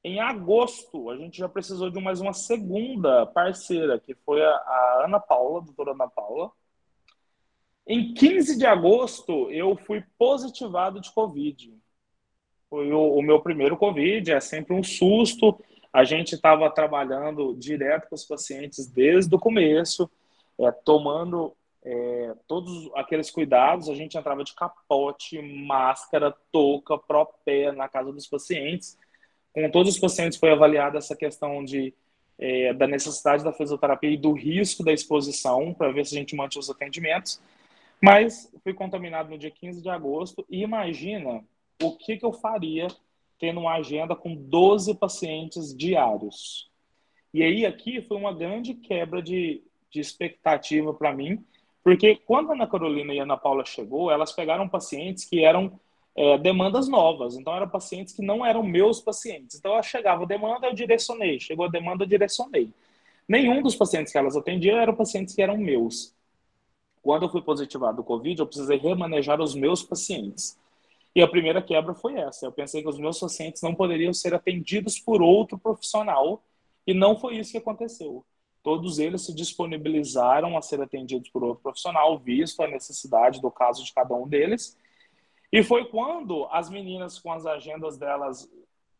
Em agosto, a gente já precisou de mais uma segunda parceira, que foi a Ana Paula, a doutora Ana Paula. Em 15 de agosto, eu fui positivado de Covid. Foi o meu primeiro Covid, é sempre um susto. A gente estava trabalhando direto com os pacientes desde o começo, tomando todos aqueles cuidados. A gente entrava de capote, máscara, touca, propé na casa dos pacientes, Com todos os pacientes foi avaliada essa questão da necessidade da fisioterapia e do risco da exposição, para ver se a gente mantinha os atendimentos. Mas fui contaminado no dia 15 de agosto e imagina o que eu faria tendo uma agenda com 12 pacientes diários. E aí aqui foi uma grande quebra de expectativa para mim, porque quando a Ana Carolina e a Ana Paula chegou, elas pegaram pacientes que eram demandas novas, então eram pacientes que não eram meus pacientes. Então eu chegava a demanda, eu direcionei, chegou a demanda, eu direcionei. Nenhum dos pacientes que elas atendiam eram pacientes que eram meus. Quando eu fui positivado do Covid, eu precisei remanejar os meus pacientes. E a primeira quebra foi essa. Eu pensei que os meus pacientes não poderiam ser atendidos por outro profissional, e não foi isso que aconteceu. Todos eles se disponibilizaram a ser atendidos por outro profissional, visto a necessidade do caso de cada um deles. E foi quando as meninas, com as agendas delas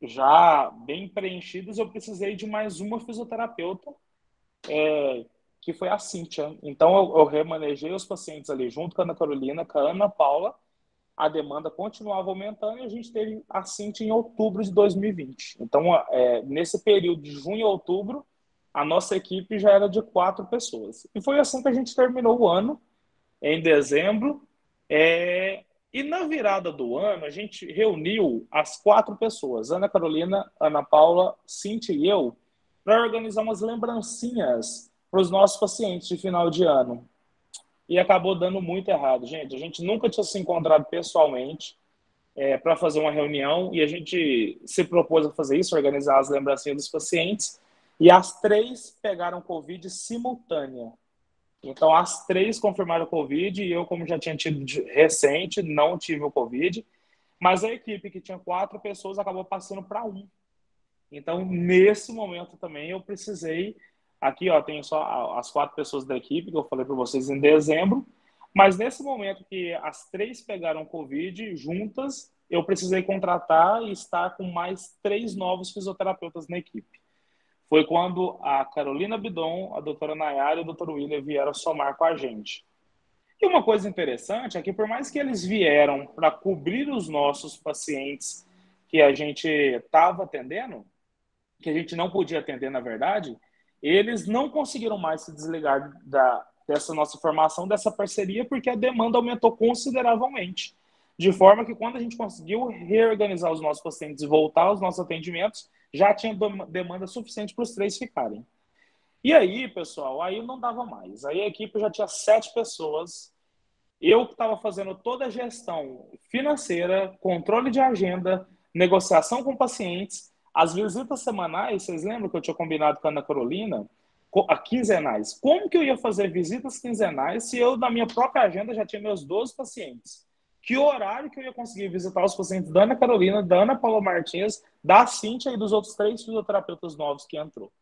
já bem preenchidas, eu precisei de mais uma fisioterapeuta, que foi a Cíntia. Então, eu remanejei os pacientes ali junto com a Ana Carolina, com a Ana Paula. A demanda continuava aumentando e a gente teve a Cíntia em outubro de 2020. Então, nesse período de junho a outubro, a nossa equipe já era de 4 pessoas. E foi assim que a gente terminou o ano, em dezembro. E na virada do ano, a gente reuniu as 4 pessoas, Ana Carolina, Ana Paula, Cíntia e eu, para organizar umas lembrancinhas para os nossos pacientes de final de ano. E acabou dando muito errado, gente. A gente nunca tinha se encontrado pessoalmente para fazer uma reunião, e a gente se propôs a fazer isso, organizar as lembrancinhas dos pacientes, e as 3 pegaram Covid simultânea. Então, as 3 confirmaram Covid, e eu, como já tinha tido recente, não tive o Covid, mas a equipe, que tinha 4 pessoas, acabou passando para 1. Então, nesse momento também, eu precisei... Aqui, tenho só as 4 pessoas da equipe, que eu falei para vocês em dezembro, mas nesse momento que as 3 pegaram Covid juntas, eu precisei contratar e estar com mais 3 novos fisioterapeutas na equipe. Foi quando a Carolina Bidon, a doutora Nayara e o doutor William vieram somar com a gente. E uma coisa interessante é que, por mais que eles vieram para cobrir os nossos pacientes que a gente estava atendendo, que a gente não podia atender, na verdade, eles não conseguiram mais se desligar dessa nossa formação, dessa parceria, porque a demanda aumentou consideravelmente. De forma que, quando a gente conseguiu reorganizar os nossos pacientes e voltar aos nossos atendimentos, já tinha demanda suficiente para os 3 ficarem. E aí, pessoal, aí não dava mais. Aí a equipe já tinha 7 pessoas. Eu que estava fazendo toda a gestão financeira, controle de agenda, negociação com pacientes, as visitas semanais. Vocês lembram que eu tinha combinado com a Ana Carolina? Quinzenais. Como que eu ia fazer visitas quinzenais se eu, na minha própria agenda, já tinha meus 12 pacientes? Que horário que eu ia conseguir visitar os pacientes da Ana Carolina, da Ana Paula Martins, da Cíntia e dos outros 3 fisioterapeutas novos que entrou?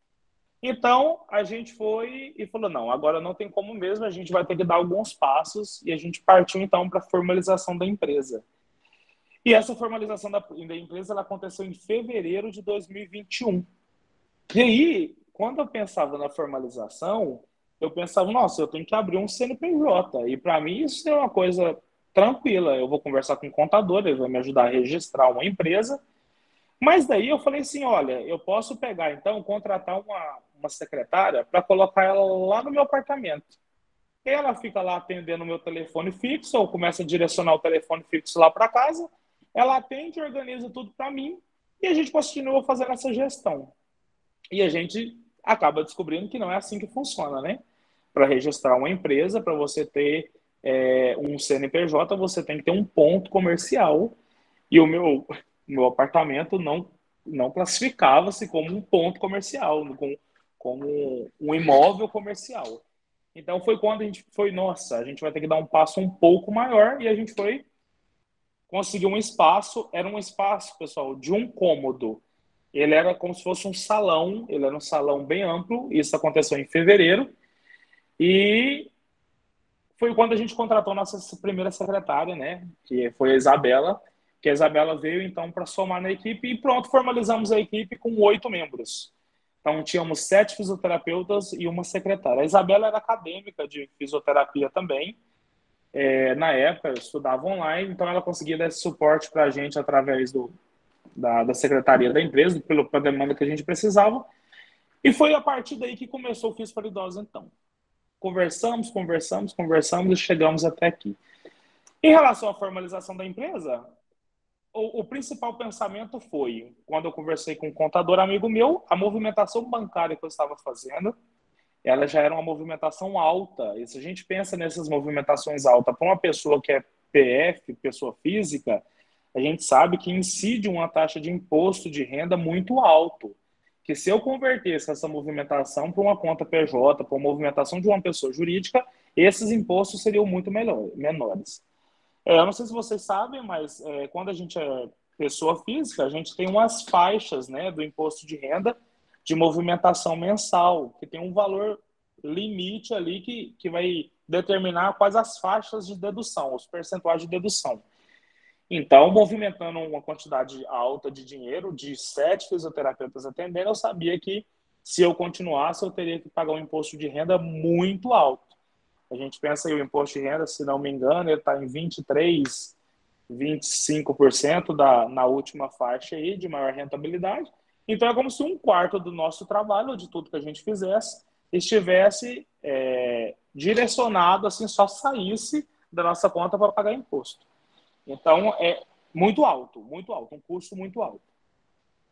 Então, a gente foi e falou, não, agora não tem como mesmo, a gente vai ter que dar alguns passos, e a gente partiu, então, para a formalização da empresa. E essa formalização da empresa, ela aconteceu em fevereiro de 2021. E aí, quando eu pensava na formalização, eu pensava, nossa, eu tenho que abrir um CNPJ. E para mim isso é uma coisa tranquila. Eu vou conversar com o contador, ele vai me ajudar a registrar uma empresa. Mas daí eu falei assim, olha, eu posso pegar, então, contratar uma secretária para colocar ela lá no meu apartamento. E ela fica lá atendendo o meu telefone fixo, eu começo a direcionar o telefone fixo lá para casa, ela atende e organiza tudo para mim, e a gente continua fazendo essa gestão. E a gente acaba descobrindo que não é assim que funciona, né? Para registrar uma empresa, para você ter um CNPJ, você tem que ter um ponto comercial. E o meu apartamento não classificava-se como um ponto comercial, como um imóvel comercial. Então foi quando a gente foi, nossa, a gente vai ter que dar um passo um pouco maior, e a gente foi conseguir um espaço. Era um espaço, pessoal, de um cômodo. Ele era como se fosse um salão, ele era um salão bem amplo. Isso aconteceu em fevereiro. E foi quando a gente contratou a nossa primeira secretária, né? Que foi a Isabela. Que a Isabela veio, então, para somar na equipe. E pronto, formalizamos a equipe com 8 membros. Então, tínhamos 7 fisioterapeutas e uma secretária. A Isabela era acadêmica de fisioterapia também. Na época, eu estudava online. Então, ela conseguia dar esse suporte para a gente através da secretaria da empresa, pela demanda que a gente precisava. E foi a partir daí que começou o Fiz para Idosos, então. Conversamos e chegamos até aqui. Em relação à formalização da empresa, o principal pensamento foi, quando eu conversei com um contador amigo meu, a movimentação bancária que eu estava fazendo, ela já era uma movimentação alta. E se a gente pensa nessas movimentações altas para uma pessoa que é PF, pessoa física, a gente sabe que incide uma taxa de imposto de renda muito alto. Que se eu convertesse essa movimentação para uma conta PJ, para uma movimentação de uma pessoa jurídica, esses impostos seriam muito menores. Eu não sei se vocês sabem, mas quando a gente é pessoa física, a gente tem umas faixas, né, do imposto de renda de movimentação mensal, que tem um valor limite ali que vai determinar quais as faixas de dedução, os percentuais de dedução. Então, movimentando uma quantidade alta de dinheiro, de 7 fisioterapeutas atendendo, eu sabia que se eu continuasse, eu teria que pagar um imposto de renda muito alto. A gente pensa aí, o imposto de renda, se não me engano, ele está em 23%, 25% na última faixa aí, de maior rentabilidade. Então, é como se um quarto do nosso trabalho, ou de tudo que a gente fizesse, estivesse direcionado, assim, só saísse da nossa conta para pagar imposto. Então, é muito alto, um custo muito alto.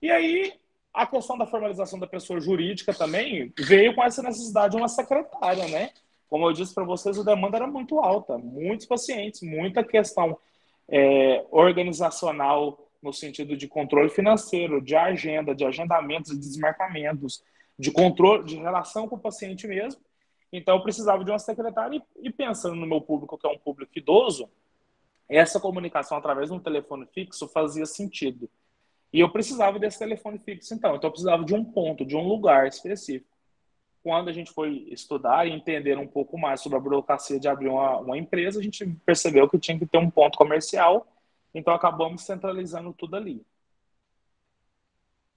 E aí, a questão da formalização da pessoa jurídica também veio com essa necessidade de uma secretária, né? Como eu disse para vocês, a demanda era muito alta, muitos pacientes, muita questão organizacional no sentido de controle financeiro, de agenda, de agendamentos e desmarcamentos, de controle, de relação com o paciente mesmo. Então, eu precisava de uma secretária e pensando no meu público, que é um público idoso, essa comunicação através de um telefone fixo fazia sentido. E eu precisava desse telefone fixo, então. Então, eu precisava de um ponto, de um lugar específico. Quando a gente foi estudar e entender um pouco mais sobre a burocracia de abrir uma empresa, a gente percebeu que tinha que ter um ponto comercial, então acabamos centralizando tudo ali.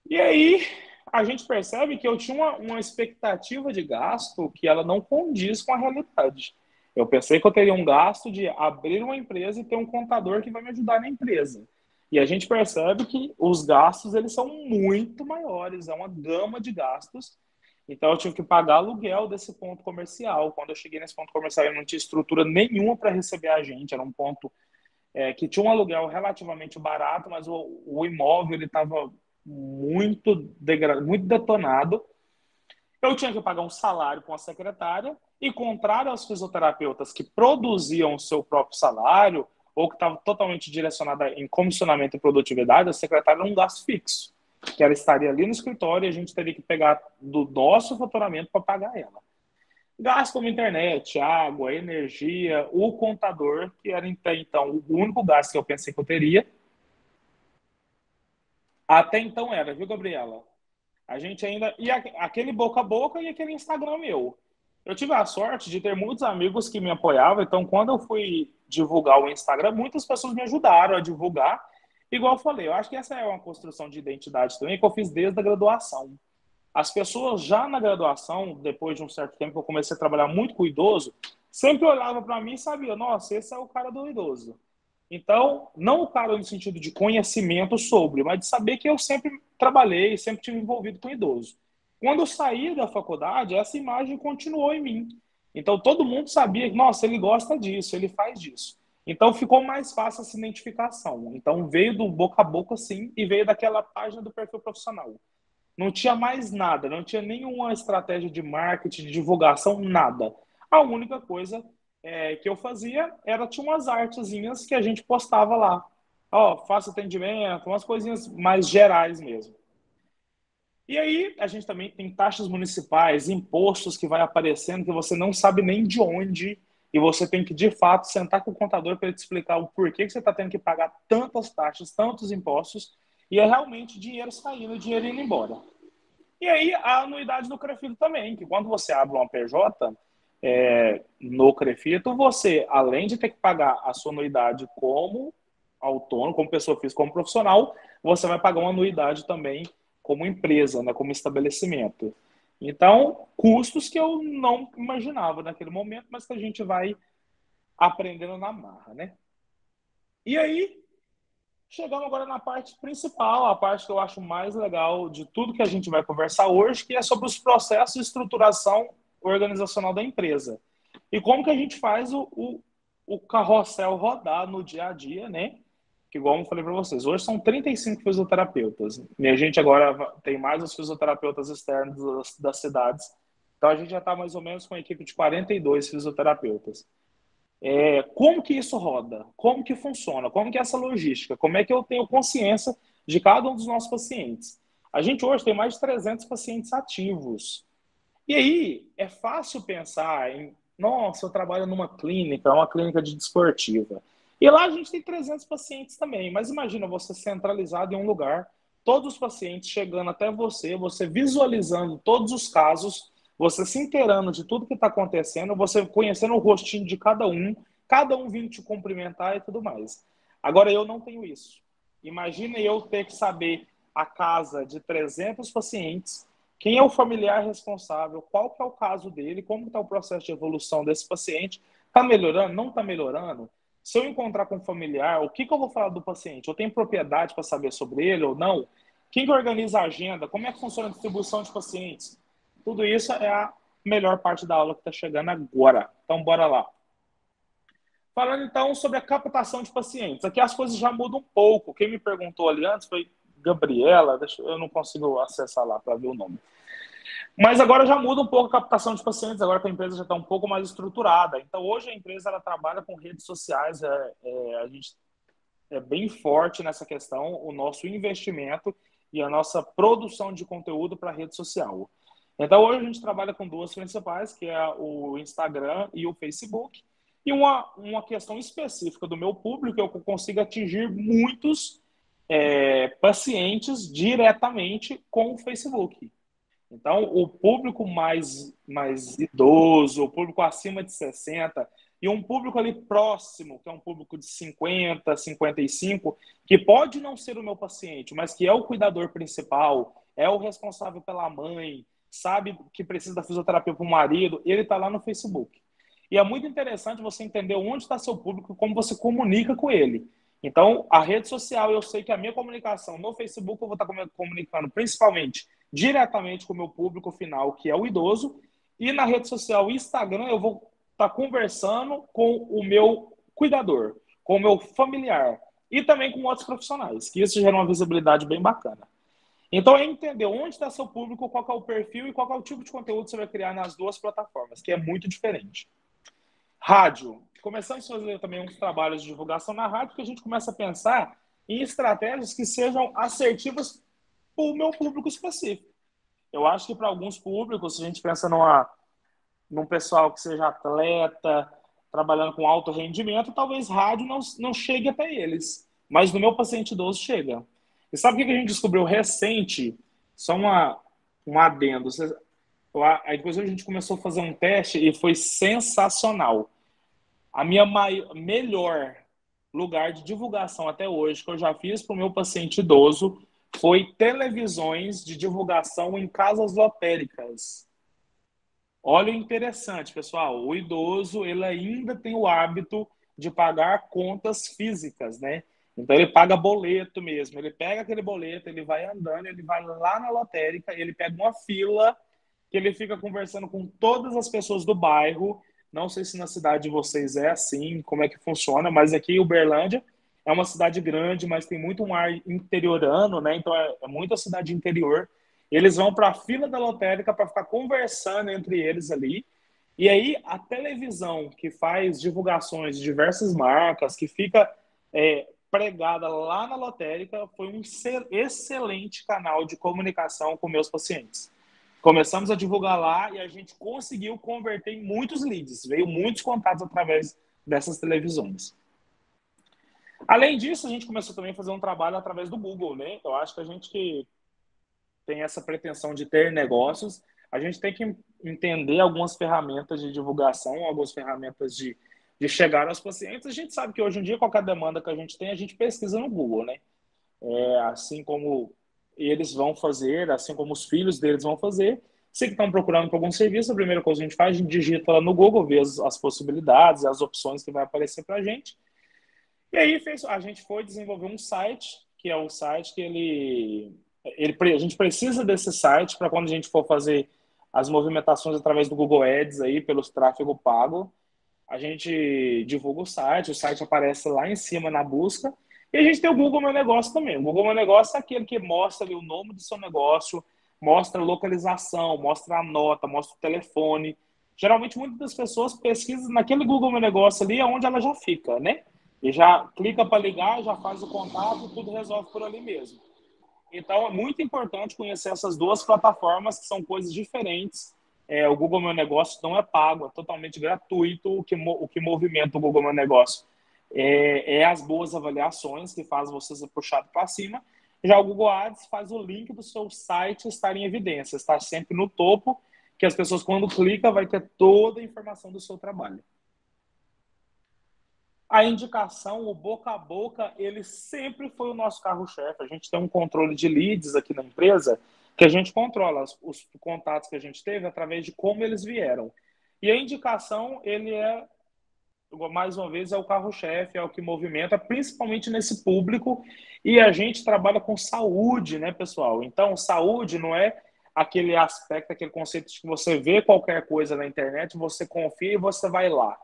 E aí, a gente percebe que eu tinha uma expectativa de gasto que ela não condiz com a realidade. Eu pensei que eu teria um gasto de abrir uma empresa e ter um contador que vai me ajudar na empresa. E a gente percebe que os gastos eles são muito maiores, é uma gama de gastos. Então, eu tive que pagar aluguel desse ponto comercial. Quando eu cheguei nesse ponto comercial, eu não tinha estrutura nenhuma para receber a gente. Era um ponto que tinha um aluguel relativamente barato, mas o imóvel estava muito detonado. Eu tinha que pagar um salário com a secretária e, contrário aos fisioterapeutas que produziam o seu próprio salário ou que estavam totalmente direcionada em comissionamento e produtividade, a secretária era um gasto fixo, que ela estaria ali no escritório e a gente teria que pegar do nosso faturamento para pagar ela. Gasto como internet, água, energia, o contador, que era então o único gasto que eu pensei que eu teria. Até então era, viu, Gabriela? A gente ainda... E aquele boca a boca e aquele Instagram meu. Eu tive a sorte de ter muitos amigos que me apoiavam, então quando eu fui divulgar o Instagram, muitas pessoas me ajudaram a divulgar. Igual eu falei, eu acho que essa é uma construção de identidade também que eu fiz desde a graduação. As pessoas já na graduação, depois de um certo tempo que eu comecei a trabalhar muito com o idoso, sempre olhavam para mim e sabiam, nossa, esse é o cara do idoso. Então, não o cara no sentido de conhecimento sobre, mas de saber que eu sempre trabalhei, sempre tive envolvido com idoso. Quando eu saí da faculdade, essa imagem continuou em mim. Então, todo mundo sabia que, nossa, ele gosta disso, ele faz disso. Então, ficou mais fácil essa identificação. Então, veio do boca a boca, sim, e veio daquela página do perfil profissional. Não tinha mais nada, não tinha nenhuma estratégia de marketing, de divulgação, nada. A única coisa que eu fazia tinha umas artezinhas que a gente postava lá. Faço atendimento, umas coisinhas mais gerais mesmo. E aí, a gente também tem taxas municipais, impostos que vai aparecendo que você não sabe nem de onde, e você tem que, de fato, sentar com o contador para ele te explicar o porquê que você está tendo que pagar tantas taxas, tantos impostos, e é realmente dinheiro saindo, dinheiro indo embora. E aí, a anuidade do Crefito também, que quando você abre uma PJ no Crefito, você, além de ter que pagar a sua anuidade como autônomo, como pessoa física, como profissional, você vai pagar uma anuidade também como empresa, né, como estabelecimento. Então, custos que eu não imaginava naquele momento, mas que a gente vai aprendendo na marra, né? E aí, Chegamos agora na parte principal, a parte que eu acho mais legal de tudo que a gente vai conversar hoje, que é sobre os processos de estruturação organizacional da empresa. E como que a gente faz o carrossel rodar no dia a dia, né? Que igual eu falei para vocês, hoje são 35 fisioterapeutas. E a gente agora tem mais os fisioterapeutas externos das cidades. Então a gente já está mais ou menos com uma equipe de 42 fisioterapeutas. Como que isso roda? Como que funciona? Como que é essa logística? Como é que eu tenho consciência de cada um dos nossos pacientes? A gente hoje tem mais de 300 pacientes ativos. E aí, é fácil pensar em, nossa, eu trabalho numa clínica, uma clínica de desportiva. E lá a gente tem 300 pacientes também. Mas imagina você centralizado em um lugar, todos os pacientes chegando até você, você visualizando todos os casos, você se inteirando de tudo que está acontecendo, você conhecendo o rostinho de cada um vindo te cumprimentar e tudo mais. Agora, eu não tenho isso. Imagina eu ter que saber a casa de 300 pacientes, quem é o familiar responsável, qual que é o caso dele, como está o processo de evolução desse paciente, está melhorando, não está melhorando? Se eu encontrar com um familiar, o que eu vou falar do paciente? Eu tenho propriedade para saber sobre ele ou não? Quem que organiza a agenda? Como é que funciona a distribuição de pacientes? Tudo isso é a melhor parte da aula que está chegando agora. Então, bora lá. Falando, então, sobre a captação de pacientes. Aqui as coisas já mudam um pouco. Quem me perguntou ali antes foi Gabriela. Eu não consigo acessar lá para ver o nome. Mas agora já muda um pouco a captação de pacientes, agora que a empresa já está um pouco mais estruturada. Então, hoje a empresa ela trabalha com redes sociais. A gente é bem forte nessa questão, o nosso investimento e a nossa produção de conteúdo para a rede social. Então, hoje a gente trabalha com duas principais, que é o Instagram e o Facebook. E uma questão específica do meu público, eu consigo atingir muitos pacientes diretamente com o Facebook. Então, o público mais idoso, o público acima de 60, e um público ali próximo, que é um público de 50, 55, que pode não ser o meu paciente, mas que é o cuidador principal, é o responsável pela mãe, sabe que precisa da fisioterapia para o marido, ele está lá no Facebook. E é muito interessante você entender onde está seu público, como você comunica com ele. Então, a rede social, eu sei que a minha comunicação no Facebook, eu vou estar comunicando principalmente diretamente com o meu público final, que é o idoso, e na rede social Instagram, eu vou estar conversando com o meu cuidador, com o meu familiar, e também com outros profissionais, que isso gera uma visibilidade bem bacana. Então, é entender onde está seu público, qual é o perfil e qual é o tipo de conteúdo que você vai criar nas duas plataformas, que é muito diferente. Rádio. Começamos a fazer também uns trabalhos de divulgação na rádio, que a gente começa a pensar em estratégias que sejam assertivas para o meu público específico. Eu acho que para alguns públicos, se a gente pensa num pessoal que seja atleta, trabalhando com alto rendimento, talvez rádio não chegue até eles. Mas no meu paciente idoso chega. E sabe o que a gente descobriu recente? Só um adendo. Inclusive, a gente começou a fazer um teste e foi sensacional. A minha melhor lugar de divulgação até hoje, que eu já fiz para o meu paciente idoso, foi televisões de divulgação em casas lotéricas. Olha o interessante, pessoal. O idoso, ele ainda tem o hábito de pagar contas físicas, né? Então, ele paga boleto mesmo. Ele pega aquele boleto, ele vai andando, ele vai lá na lotérica, ele pega uma fila, que ele fica conversando com todas as pessoas do bairro. Não sei se na cidade de vocês é assim, como é que funciona, mas aqui em Uberlândia é uma cidade grande, mas tem muito um ar interiorano, né? Então é muita cidade interior. Eles vão para a fila da lotérica para ficar conversando entre eles ali. E aí a televisão que faz divulgações de diversas marcas, que fica pregada lá na lotérica, foi um excelente canal de comunicação com meus pacientes. Começamos a divulgar lá e a gente conseguiu converter em muitos leads. Veio muitos contatos através dessas televisões. Além disso, a gente começou também a fazer um trabalho através do Google, né? Eu acho que a gente que tem essa pretensão de ter negócios, a gente tem que entender algumas ferramentas de divulgação, algumas ferramentas de chegar aos pacientes. A gente sabe que hoje em dia, qualquer demanda que a gente tem, a gente pesquisa no Google, né? Assim como eles vão fazer, assim como os filhos deles vão fazer. Se estão procurando por algum serviço, a primeira coisa que a gente faz, a gente digita lá no Google, vê as possibilidades, as opções que vai aparecer para a gente. E aí a gente foi desenvolver um site, que é o site que a gente precisa desse site para quando a gente for fazer as movimentações através do Google Ads aí, pelos tráfego pago, a gente divulga o site aparece lá em cima na busca, e a gente tem o Google Meu Negócio também. O Google Meu Negócio é aquele que mostra ali o nome do seu negócio, mostra a localização, mostra a nota, mostra o telefone. Geralmente, muitas das pessoas pesquisam naquele Google Meu Negócio ali, é onde ela já fica, né? E já clica para ligar, já faz o contato e tudo resolve por ali mesmo. Então, é muito importante conhecer essas duas plataformas, que são coisas diferentes. O Google Meu Negócio não é pago, é totalmente gratuito. O que movimenta o Google Meu Negócio é as boas avaliações, que faz você ser puxado para cima. Já o Google Ads faz o link do seu site estar em evidência, estar sempre no topo, que as pessoas, quando clicam, vai ter toda a informação do seu trabalho. A indicação, o boca a boca, ele sempre foi o nosso carro-chefe. A gente tem um controle de leads aqui na empresa, que a gente controla os contatos que a gente teve através de como eles vieram. E a indicação, ele mais uma vez, é o carro-chefe, é o que movimenta, principalmente nesse público. E a gente trabalha com saúde, né, pessoal? Então, saúde não é aquele aspecto, aquele conceito de que você vê qualquer coisa na internet, você confia e você vai lá.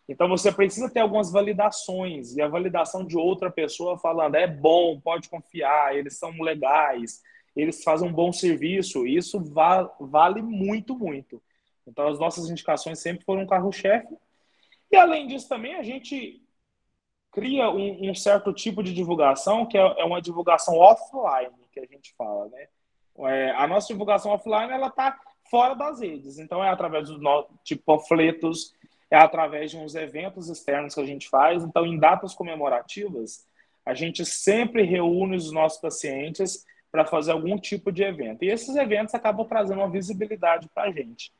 Então, você precisa ter algumas validações, e a validação de outra pessoa falando, é bom, pode confiar, eles são legais, eles fazem um bom serviço, isso vale muito, muito. Então, as nossas indicações sempre foram um carro-chefe. E, além disso, também a gente cria um certo tipo de divulgação, que é uma divulgação offline, que a gente fala, né? A nossa divulgação offline, ela está fora das redes. Então, é através dos tipo panfletos, é através de uns eventos externos que a gente faz. Então, em datas comemorativas, a gente sempre reúne os nossos pacientes para fazer algum tipo de evento. E esses eventos acabam trazendo uma visibilidade para a gente.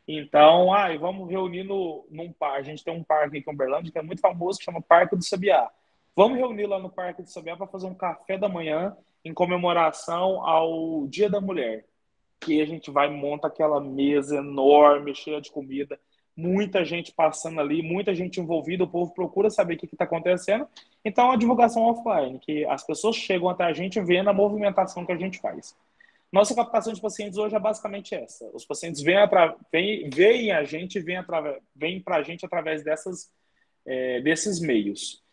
Então, vamos reunir num parque. A gente tem um parque aqui em Uberlândia que é muito famoso, que chama Parque do Sabiá. Vamos reunir lá no Parque do Sabiá para fazer um café da manhã em comemoração ao Dia da Mulher. Que a gente vai e monta aquela mesa enorme, cheia de comida, muita gente passando ali, muita gente envolvida, o povo procura saber o que está acontecendo. Então, a divulgação offline, que as pessoas chegam até a gente vendo a movimentação que a gente faz. Nossa captação de pacientes hoje é basicamente essa. Os pacientes veem a gente, vêm para a gente através desses meios.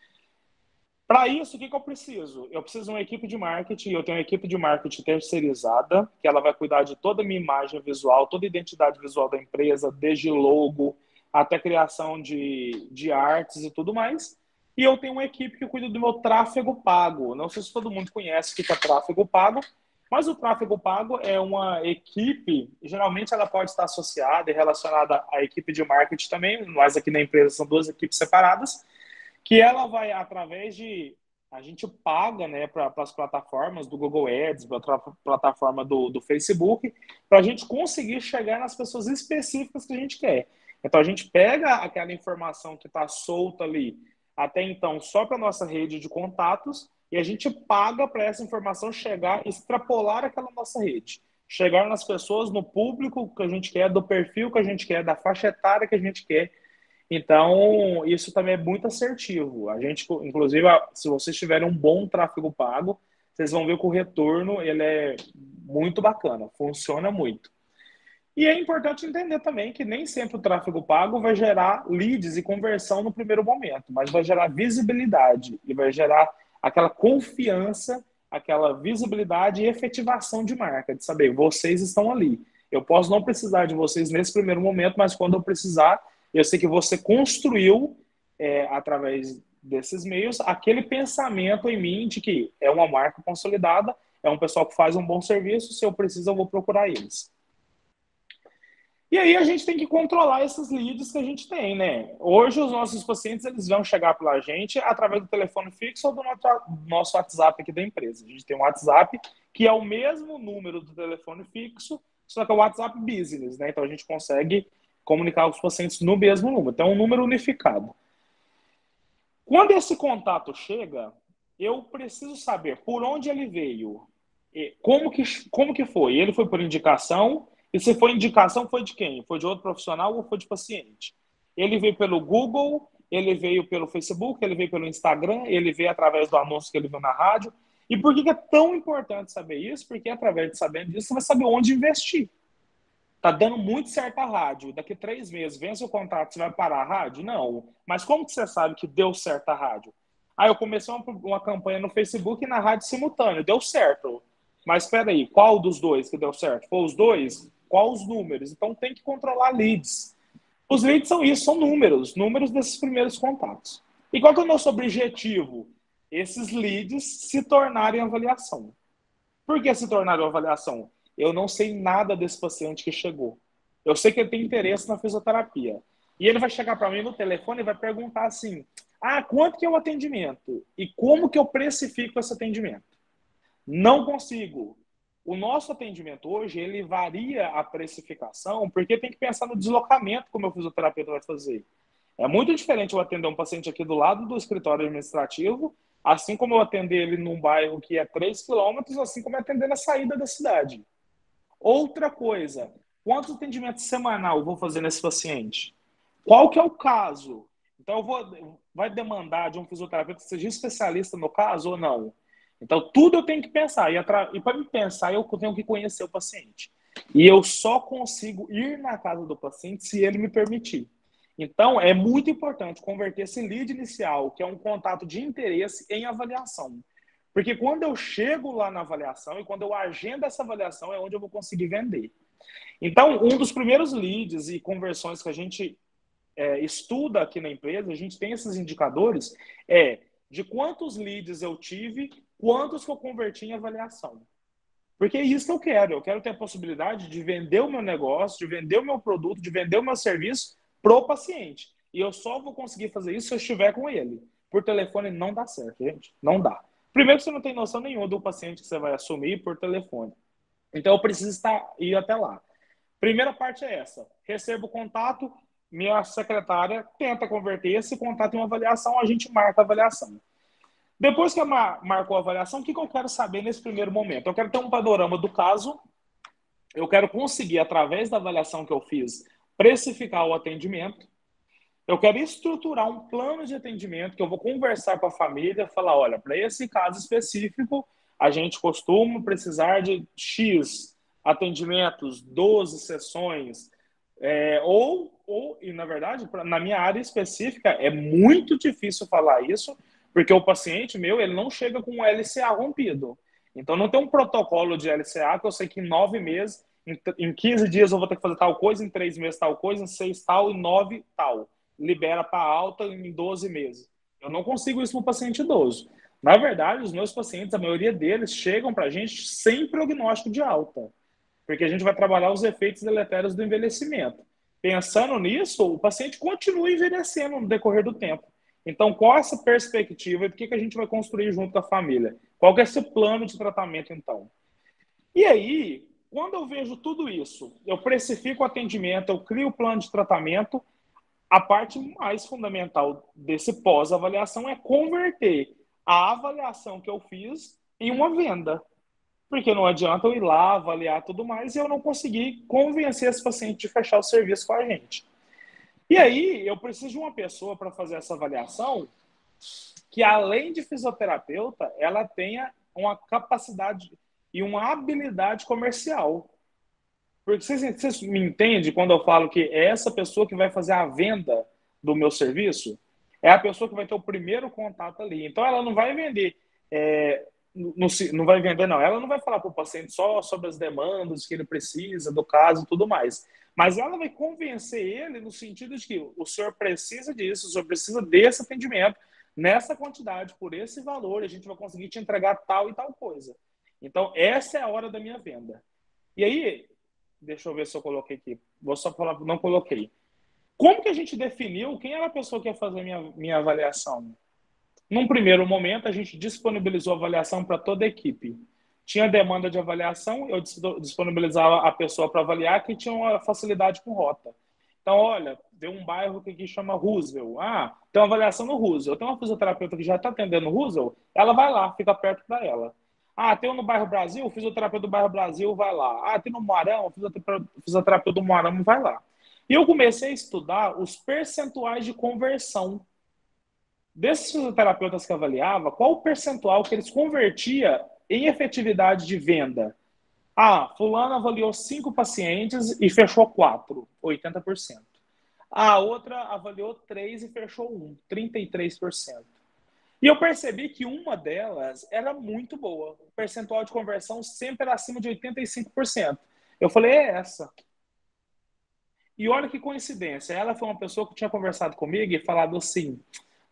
Para isso, o que eu preciso? Eu preciso de uma equipe de marketing. Eu tenho uma equipe de marketing terceirizada, que ela vai cuidar de toda a minha imagem visual, toda a identidade visual da empresa, desde logo até criação de artes e tudo mais. E eu tenho uma equipe que cuida do meu tráfego pago. Não sei se todo mundo conhece o que é tráfego pago, mas o tráfego pago é uma equipe, geralmente ela pode estar associada e relacionada à equipe de marketing também, mas aqui na empresa são duas equipes separadas, que ela vai, através de... A gente paga, né, para as plataformas do Google Ads, para a plataforma do Facebook, para a gente conseguir chegar nas pessoas específicas que a gente quer. Então, a gente pega aquela informação que está solta ali, até então, só para a nossa rede de contatos, e a gente paga para essa informação chegar, extrapolar aquela nossa rede. Chegar nas pessoas, no público que a gente quer, do perfil que a gente quer, da faixa etária que a gente quer. Então, isso também é muito assertivo. A gente, inclusive, se vocês tiverem um bom tráfego pago, vocês vão ver que o retorno ele é muito bacana, funciona muito. E é importante entender também que nem sempre o tráfego pago vai gerar leads e conversão no primeiro momento, mas vai gerar visibilidade e vai gerar aquela confiança, aquela visibilidade e efetivação de marca, de saber, vocês estão ali. Eu posso não precisar de vocês nesse primeiro momento, mas quando eu precisar, eu sei que você construiu, através desses meios, aquele pensamento em mim de que é uma marca consolidada, é um pessoal que faz um bom serviço, se eu preciso, eu vou procurar eles. E aí a gente tem que controlar esses leads que a gente tem, né? Hoje os nossos pacientes eles vão chegar para a gente através do telefone fixo ou do nosso WhatsApp aqui da empresa. A gente tem um WhatsApp que é o mesmo número do telefone fixo, só que é o WhatsApp Business, né? Então a gente consegue comunicar com os pacientes no mesmo número. Então é um número unificado. Quando esse contato chega, eu preciso saber por onde ele veio, como que foi. Ele foi por indicação. E se foi indicação, foi de quem? Foi de outro profissional ou foi de paciente? Ele veio pelo Google, ele veio pelo Facebook, ele veio pelo Instagram, ele veio através do anúncio que ele viu na rádio. E por que é tão importante saber isso? Porque através de sabendo disso, você vai saber onde investir. Tá dando muito certo a rádio. Daqui 3 meses, vence o contrato, você vai parar a rádio? Não. Mas como que você sabe que deu certo a rádio? Aí eu comecei uma campanha no Facebook e na rádio simultâneo. Deu certo. Mas espera aí, qual dos dois que deu certo? Foi os dois? Qual os números? Então tem que controlar leads. Os leads são isso, são números desses primeiros contatos. E qual que é o nosso objetivo? Esses leads se tornarem avaliação. Por que se tornaram avaliação? Eu não sei nada desse paciente que chegou. Eu sei que ele tem interesse na fisioterapia. E ele vai chegar para mim no telefone e vai perguntar assim, quanto que é o atendimento? E como que eu precifico esse atendimento? Não consigo. O nosso atendimento hoje, ele varia a precificação, porque tem que pensar no deslocamento que o meu fisioterapeuta vai fazer. É muito diferente eu atender um paciente aqui do lado do escritório administrativo, assim como eu atender ele num bairro que é 3 quilômetros, assim como eu atender na saída da cidade. Outra coisa, quantos atendimentos semanal eu vou fazer nesse paciente? Qual que é o caso? Então, vai demandar de um fisioterapeuta que seja especialista no caso ou não? Então, tudo eu tenho que pensar. E para me pensar, eu tenho que conhecer o paciente. E eu só consigo ir na casa do paciente se ele me permitir. Então, é muito importante converter esse lead inicial, que é um contato de interesse, em avaliação. Porque quando eu chego lá na avaliação e quando eu agendo essa avaliação é onde eu vou conseguir vender. Então, um dos primeiros leads e conversões que a gente estuda aqui na empresa, a gente tem esses indicadores, de quantos leads eu tive, quantos que eu converti em avaliação. Porque é isso que eu quero. Eu quero ter a possibilidade de vender o meu negócio, de vender o meu produto, de vender o meu serviço pro paciente. E eu só vou conseguir fazer isso se eu estiver com ele. Por telefone não dá certo, gente. Não dá. Primeiro, você não tem noção nenhuma do paciente que você vai assumir por telefone. Então, eu preciso ir até lá. Primeira parte é essa. Recebo o contato, minha secretária tenta converter esse contato em uma avaliação, a gente marca a avaliação. Depois que marcou a avaliação, o que eu quero saber nesse primeiro momento? Eu quero ter um panorama do caso, eu quero conseguir, através da avaliação que eu fiz, precificar o atendimento. Eu quero estruturar um plano de atendimento que eu vou conversar com a família, falar, olha, para esse caso específico, a gente costuma precisar de X atendimentos, 12 sessões, e na verdade, na minha área específica, é muito difícil falar isso, porque o paciente meu, ele não chega com um LCA rompido. Então, não tem um protocolo de LCA que eu sei que em 9 meses, em 15 dias eu vou ter que fazer tal coisa, em 3 meses tal coisa, em 6 tal, em 9 tal. Libera para alta em 12 meses. Eu não consigo isso no paciente idoso. Na verdade, os meus pacientes, a maioria deles, chegam para a gente sem prognóstico de alta. Porque a gente vai trabalhar os efeitos deletérios do envelhecimento. Pensando nisso, o paciente continua envelhecendo no decorrer do tempo. Então, qual é essa perspectiva e o que a gente vai construir junto com a família? Qual que é esse plano de tratamento, então? E aí, quando eu vejo tudo isso, eu precifico o atendimento, eu crio o plano de tratamento, a parte mais fundamental desse pós-avaliação é converter a avaliação que eu fiz em uma venda. Porque não adianta eu ir lá, avaliar tudo mais e eu não conseguir convencer esse paciente de fechar o serviço com a gente. E aí, eu preciso de uma pessoa para fazer essa avaliação que, além de fisioterapeuta, ela tenha uma capacidade e uma habilidade comercial. Porque vocês me entendem quando eu falo que é essa pessoa que vai fazer a venda do meu serviço? É a pessoa que vai ter o primeiro contato ali. Então, ela não vai vender... não vai vender, não. Ela não vai falar para o paciente só sobre as demandas que ele precisa, do caso e tudo mais. Mas ela vai convencer ele no sentido de que o senhor precisa disso, o senhor precisa desse atendimento, nessa quantidade, por esse valor, a gente vai conseguir te entregar tal e tal coisa. Então, essa é a hora da minha venda. E aí, deixa eu ver se eu coloquei aqui. Vou só falar, não coloquei. Como que a gente definiu quem era a pessoa que ia fazer minha avaliação? Num primeiro momento, a gente disponibilizou a avaliação para toda a equipe. Tinha demanda de avaliação, eu disponibilizava a pessoa para avaliar que tinha uma facilidade com rota. Então, olha, tem um bairro que aqui chama Roosevelt. Tem uma avaliação no Roosevelt. Tem uma fisioterapeuta que já está atendendo no Roosevelt, ela vai lá, fica perto para ela. Tem um no bairro Brasil, o fisioterapeuta do bairro Brasil vai lá. Tem no Moarama, o fisioterapeuta do Moarama vai lá. E eu comecei a estudar os percentuais de conversão Desses fisioterapeutas que avaliava, qual o percentual que eles convertia em efetividade de venda? Ah, fulano avaliou 5 pacientes e fechou 4, 80%. A outra avaliou 3 e fechou 1, 33%. E eu percebi que uma delas era muito boa. O percentual de conversão sempre era acima de 85%. Eu falei, é essa. E olha que coincidência. Ela foi uma pessoa que tinha conversado comigo e falado assim,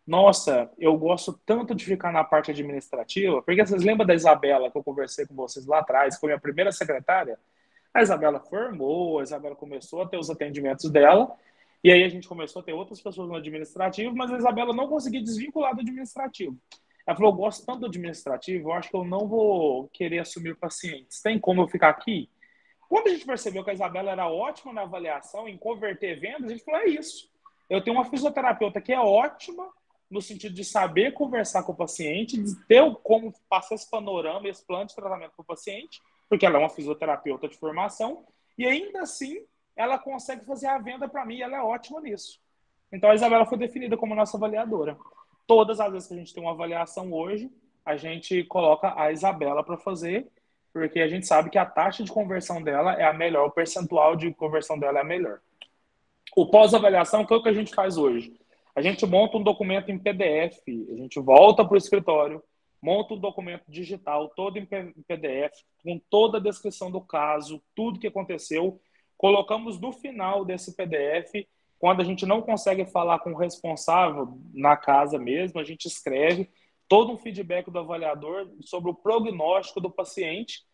nossa, eu gosto tanto de ficar na parte administrativa, porque vocês lembram da Isabela que eu conversei com vocês lá atrás, que foi minha primeira secretária? A Isabela formou, a Isabela começou a ter os atendimentos dela, e aí a gente começou a ter outras pessoas no administrativo, mas a Isabela não conseguia desvincular do administrativo. Ela falou, eu gosto tanto do administrativo, eu acho que eu não vou querer assumir pacientes. Tem como eu ficar aqui? Quando a gente percebeu que a Isabela era ótima na avaliação, em converter vendas, a gente falou, é isso. Eu tenho uma fisioterapeuta que é ótima, no sentido de saber conversar com o paciente, de ter como passar esse panorama, esse plano de tratamento para o paciente, porque ela é uma fisioterapeuta de formação, e ainda assim ela consegue fazer a venda para mim, e ela é ótima nisso. Então a Isabela foi definida como nossa avaliadora. Todas as vezes que a gente tem uma avaliação hoje, a gente coloca a Isabela para fazer, porque a gente sabe que a taxa de conversão dela é a melhor, o percentual de conversão dela é a melhor. O pós-avaliação, que é o que a gente faz hoje? A gente monta um documento em PDF, a gente volta para o escritório, monta um documento digital, todo em PDF, com toda a descrição do caso, tudo que aconteceu. Colocamos no final desse PDF, quando a gente não consegue falar com o responsável na casa mesmo, a gente escreve todo um feedback do avaliador sobre o prognóstico do paciente.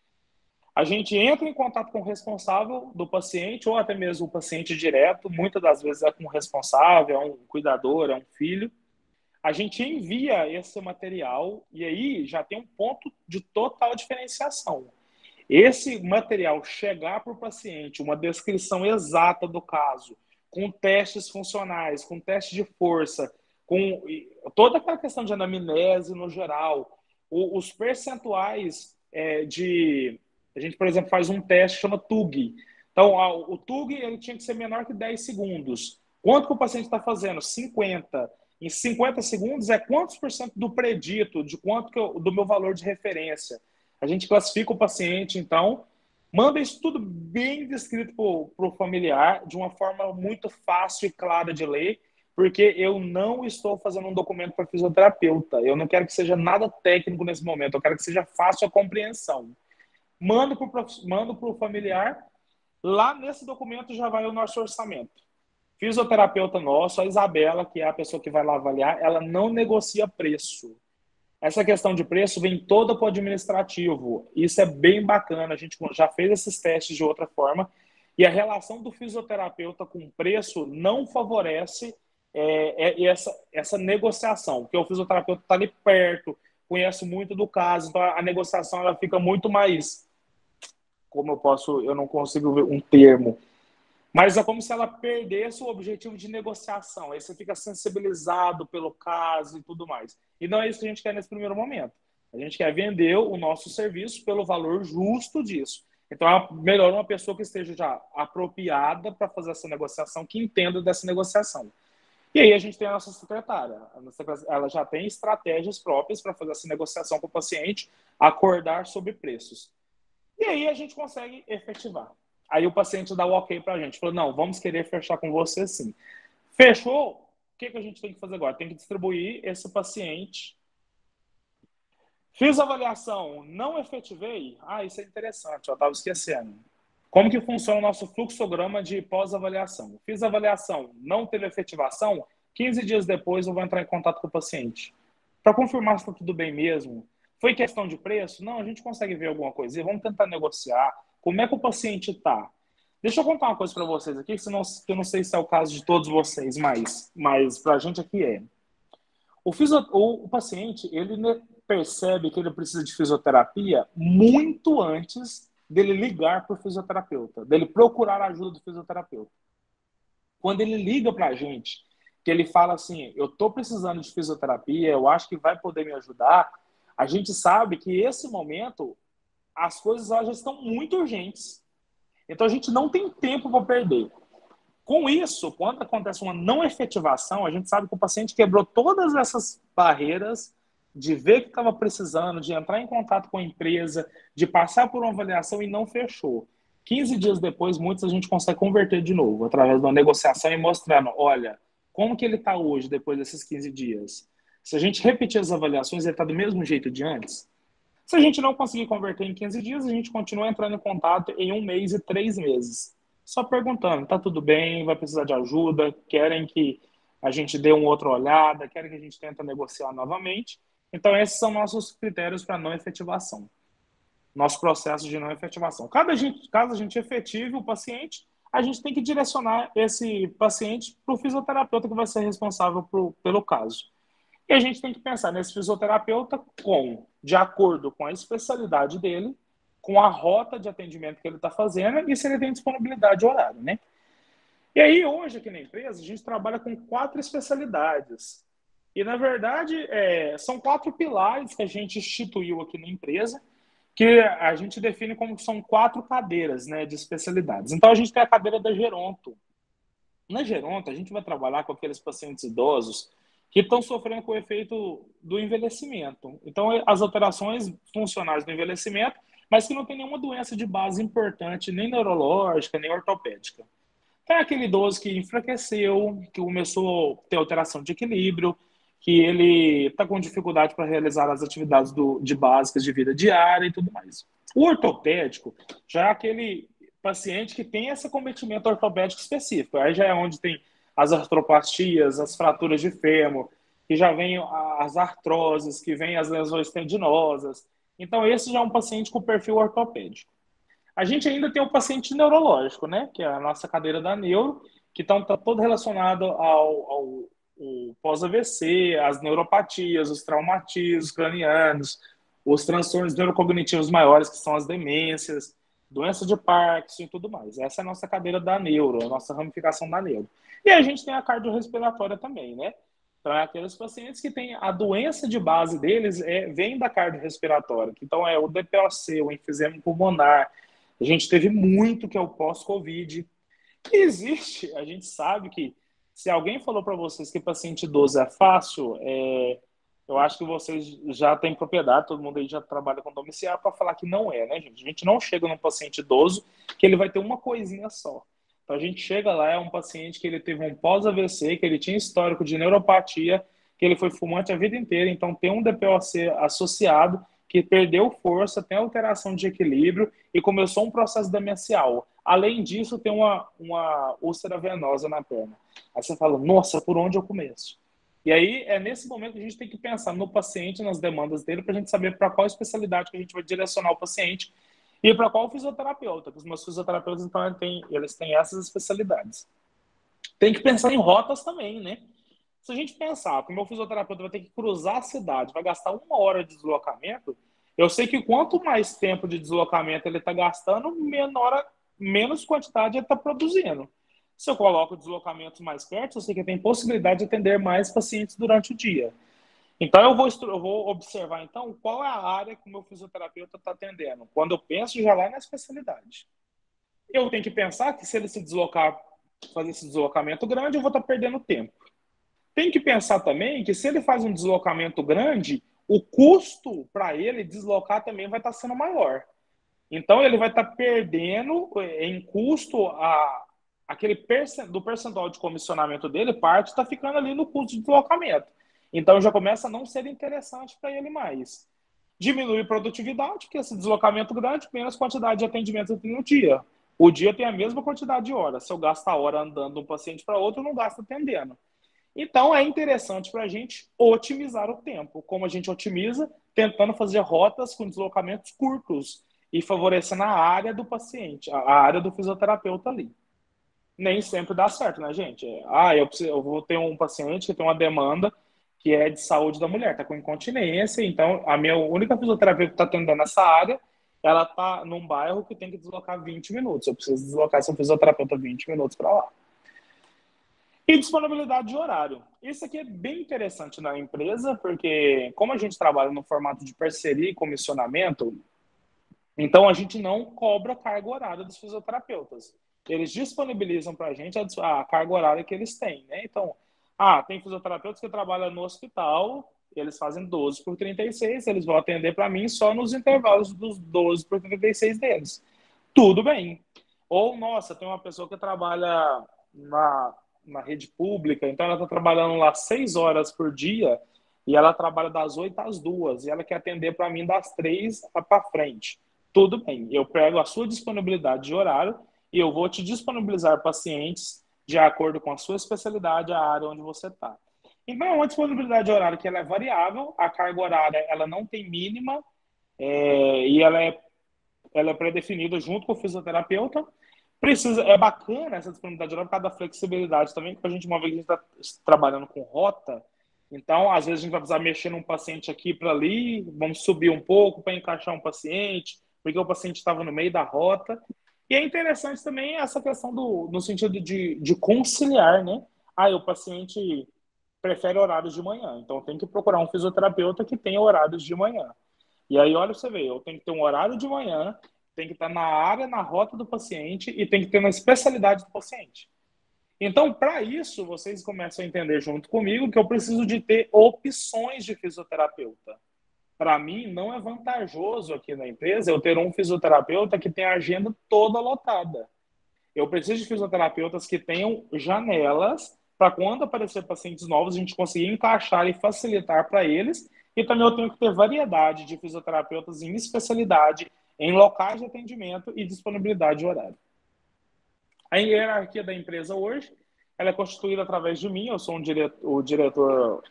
A gente entra em contato com o responsável do paciente, ou até mesmo o paciente direto, muitas das vezes é com o responsável, é um cuidador, é um filho. A gente envia esse material e aí já tem um ponto de total diferenciação. Esse material chegar para o paciente, uma descrição exata do caso, com testes funcionais, com teste de força, com toda aquela questão de anamnese no geral, os percentuais de... A gente, por exemplo, faz um teste que chama TUG. Então, o TUG ele tinha que ser menor que 10 segundos. Quanto que o paciente está fazendo? 50. Em 50 segundos é quantos por cento do predito, de quanto do meu valor de referência. A gente classifica o paciente, então, manda isso tudo bem descrito para o familiar, de uma forma muito fácil e clara de ler, porque eu não estou fazendo um documento para fisioterapeuta. Eu não quero que seja nada técnico nesse momento, eu quero que seja fácil a compreensão. Mando para o familiar, lá nesse documento já vai o nosso orçamento. Fisioterapeuta nosso, a Isabela, que é a pessoa que vai lá avaliar, ela não negocia preço. Essa questão de preço vem toda para o administrativo. Isso é bem bacana, a gente já fez esses testes de outra forma, e a relação do fisioterapeuta com o preço não favorece essa negociação, porque o fisioterapeuta está ali perto, conhece muito do caso, então a negociação ela fica muito mais... eu não consigo ver um termo, mas é como se ela perdesse o objetivo de negociação. Aí você fica sensibilizado pelo caso e tudo mais. E não é isso que a gente quer nesse primeiro momento. A gente quer vender o nosso serviço pelo valor justo disso. Então é melhor uma pessoa que esteja já apropriada para fazer essa negociação, que entenda dessa negociação. E aí a gente tem a nossa secretária. Ela já tem estratégias próprias para fazer essa negociação com o paciente, acordar sobre preços. E aí a gente consegue efetivar. Aí o paciente dá o ok para a gente. Falou, não, vamos querer fechar com você sim. Fechou? O que a gente tem que fazer agora? Tem que distribuir esse paciente. Fiz a avaliação, não efetivei? Ah, isso é interessante, eu estava esquecendo. Como que funciona o nosso fluxograma de pós-avaliação? Fiz a avaliação, não teve efetivação, 15 dias depois eu vou entrar em contato com o paciente. Para confirmar se está tudo bem mesmo. Foi questão de preço? Não, a gente consegue ver alguma coisa. Vamos tentar negociar. Como é que o paciente está? Deixa eu contar uma coisa para vocês aqui, que eu não sei se é o caso de todos vocês, mas para a gente aqui é. O paciente, ele percebe que ele precisa de fisioterapia muito antes dele ligar para o fisioterapeuta, dele procurar a ajuda do fisioterapeuta. Quando ele liga para a gente, que ele fala assim, eu estou precisando de fisioterapia, eu acho que vai poder me ajudar, a gente sabe que esse momento as coisas já estão muito urgentes. Então a gente não tem tempo para perder. Com isso, quando acontece uma não efetivação, a gente sabe que o paciente quebrou todas essas barreiras de ver que estava precisando, de entrar em contato com a empresa, de passar por uma avaliação e não fechou. 15 dias depois, muitos a gente consegue converter de novo, através de uma negociação e mostrando, olha, como que ele está hoje, depois desses 15 dias? Se a gente repetir as avaliações, ele está do mesmo jeito de antes? Se a gente não conseguir converter em 15 dias, a gente continua entrando em contato em 1 mês e 3 meses. Só perguntando, tá tudo bem, vai precisar de ajuda, querem que a gente dê uma outra olhada, querem que a gente tente negociar novamente. Então, esses são nossos critérios para não efetivação. Nosso processo de não efetivação. Caso a gente efetive o paciente, a gente tem que direcionar esse paciente para o fisioterapeuta que vai ser responsável pelo caso. E a gente tem que pensar nesse fisioterapeuta de acordo com a especialidade dele, com a rota de atendimento que ele está fazendo e se ele tem disponibilidade de horário, né? E aí, hoje, aqui na empresa, a gente trabalha com 4 especialidades. E, na verdade, são 4 pilares que a gente instituiu aqui na empresa, que a gente define como que são 4 cadeiras, né, de especialidades. Então, a gente tem a cadeira da geronto. Na geronto, a gente vai trabalhar com aqueles pacientes idosos que estão sofrendo com o efeito do envelhecimento. Então, as alterações funcionais do envelhecimento, mas que não tem nenhuma doença de base importante, nem neurológica, nem ortopédica. Então, é aquele idoso que enfraqueceu, que começou a ter alteração de equilíbrio, que ele está com dificuldade para realizar as atividades de básicas de vida diária e tudo mais. O ortopédico já é aquele paciente que tem esse acometimento ortopédico específico. Aí já é onde tem as artroplastias, as fraturas de fêmur, que já vem as artroses, que vem as lesões tendinosas. Então, esse já é um paciente com perfil ortopédico. A gente ainda tem o paciente neurológico, né? Que é a nossa cadeira da neuro, que está todo relacionado ao pós-AVC, as neuropatias, os traumatismos cranianos, os transtornos neurocognitivos maiores, que são as demências, doença de Parkinson e tudo mais. Essa é a nossa cadeira da neuro, a nossa ramificação da neuro. E a gente tem a cardiorrespiratória também, né? Então, é aqueles pacientes que têm a doença de base deles vem da cardiorrespiratória. Então, é o DPOC, o enfisema pulmonar. A gente teve muito que é o pós-Covid. Que existe, a gente sabe que se alguém falou para vocês que paciente idoso é fácil, eu acho que vocês já têm propriedade, todo mundo aí já trabalha com domiciliar para falar que não é, né, gente? A gente não chega num paciente idoso que ele vai ter uma coisinha só. Então, a gente chega lá, é um paciente que ele teve um pós-AVC, que ele tinha histórico de neuropatia, que ele foi fumante a vida inteira, então tem um DPOC associado, que perdeu força, tem alteração de equilíbrio e começou um processo demencial. Além disso, tem uma úlcera venosa na perna. Aí você fala, nossa, por onde eu começo? E aí, é nesse momento que a gente tem que pensar no paciente, nas demandas dele, para a gente saber para qual especialidade que a gente vai direcionar o paciente e para qual fisioterapeuta. Os meus fisioterapeutas, então, eles têm essas especialidades. Tem que pensar em rotas também, né? Se a gente pensar que o meu fisioterapeuta vai ter que cruzar a cidade, vai gastar 1 hora de deslocamento, eu sei que quanto mais tempo de deslocamento ele está gastando, menos quantidade ele está produzindo. Se eu coloco deslocamentos mais perto, eu sei que tem possibilidade de atender mais pacientes durante o dia. Então, eu vou observar, então, qual é a área que o meu fisioterapeuta está atendendo. Quando eu penso já lá na especialidade. Eu tenho que pensar que se ele se deslocar, fazer esse deslocamento grande, eu vou estar perdendo tempo. Tem que pensar também que se ele faz um deslocamento grande, o custo para ele deslocar também vai estar sendo maior. Então, ele vai estar perdendo em custo aquele do percentual de comissionamento dele, parte está ficando ali no custo de deslocamento. Então, já começa a não ser interessante para ele mais. Diminui produtividade, porque esse deslocamento grande, menos quantidade de atendimento tem no dia. O dia tem a mesma quantidade de horas. Se eu gasto a hora andando de um paciente para outro, eu não gasto atendendo. Então, é interessante para a gente otimizar o tempo. Como a gente otimiza? Tentando fazer rotas com deslocamentos curtos e favorecendo a área do paciente, a área do fisioterapeuta ali. Nem sempre dá certo, né, gente? Eu vou ter um paciente que tem uma demanda que é de saúde da mulher, está com incontinência, então a minha única fisioterapeuta que está atendendo essa área, ela está num bairro que tem que deslocar 20 minutos. Eu preciso deslocar esse fisioterapeuta 20 minutos para lá. E disponibilidade de horário. Isso aqui é bem interessante na empresa, porque como a gente trabalha no formato de parceria e comissionamento, então a gente não cobra carga horária dos fisioterapeutas. eles disponibilizam para a gente a carga horária que eles têm, né? Então, tem fisioterapeutas que trabalham no hospital, eles fazem 12 por 36, eles vão atender para mim só nos intervalos dos 12 por 36 deles. Tudo bem. Ou, nossa, tem uma pessoa que trabalha na rede pública, então ela está trabalhando lá 6 horas por dia e ela trabalha das 8 às 2 e ela quer atender para mim das 3 para frente. Tudo bem, eu pego a sua disponibilidade de horário e eu vou te disponibilizar pacientes de acordo com a sua especialidade, a área onde você está. Então, é uma disponibilidade de horário que ela é variável, a carga horária ela não tem mínima e ela é pré-definida junto com o fisioterapeuta. É bacana essa disponibilidade de horário por causa da flexibilidade também, porque a gente, uma vez que a gente está trabalhando com rota, então, às vezes a gente vai precisar mexer num paciente aqui para ali, vamos subir um pouco para encaixar um paciente, porque o paciente estava no meio da rota. E é interessante também essa questão no sentido de conciliar, né? O paciente prefere horários de manhã, então tem que procurar um fisioterapeuta que tenha horários de manhã. E aí, olha, você vê, eu tenho que ter um horário de manhã, tem que estar na área, na rota do paciente e tem que ter na especialidade do paciente. Então, para isso, vocês começam a entender junto comigo que eu preciso de ter opções de fisioterapeuta. Para mim, não é vantajoso aqui na empresa eu ter um fisioterapeuta que tem a agenda toda lotada. Eu preciso de fisioterapeutas que tenham janelas para quando aparecer pacientes novos, a gente conseguir encaixar e facilitar para eles. E também eu tenho que ter variedade de fisioterapeutas em especialidade, em locais de atendimento e disponibilidade de horário. A hierarquia da empresa hoje, ela é constituída através de mim, eu sou o diretor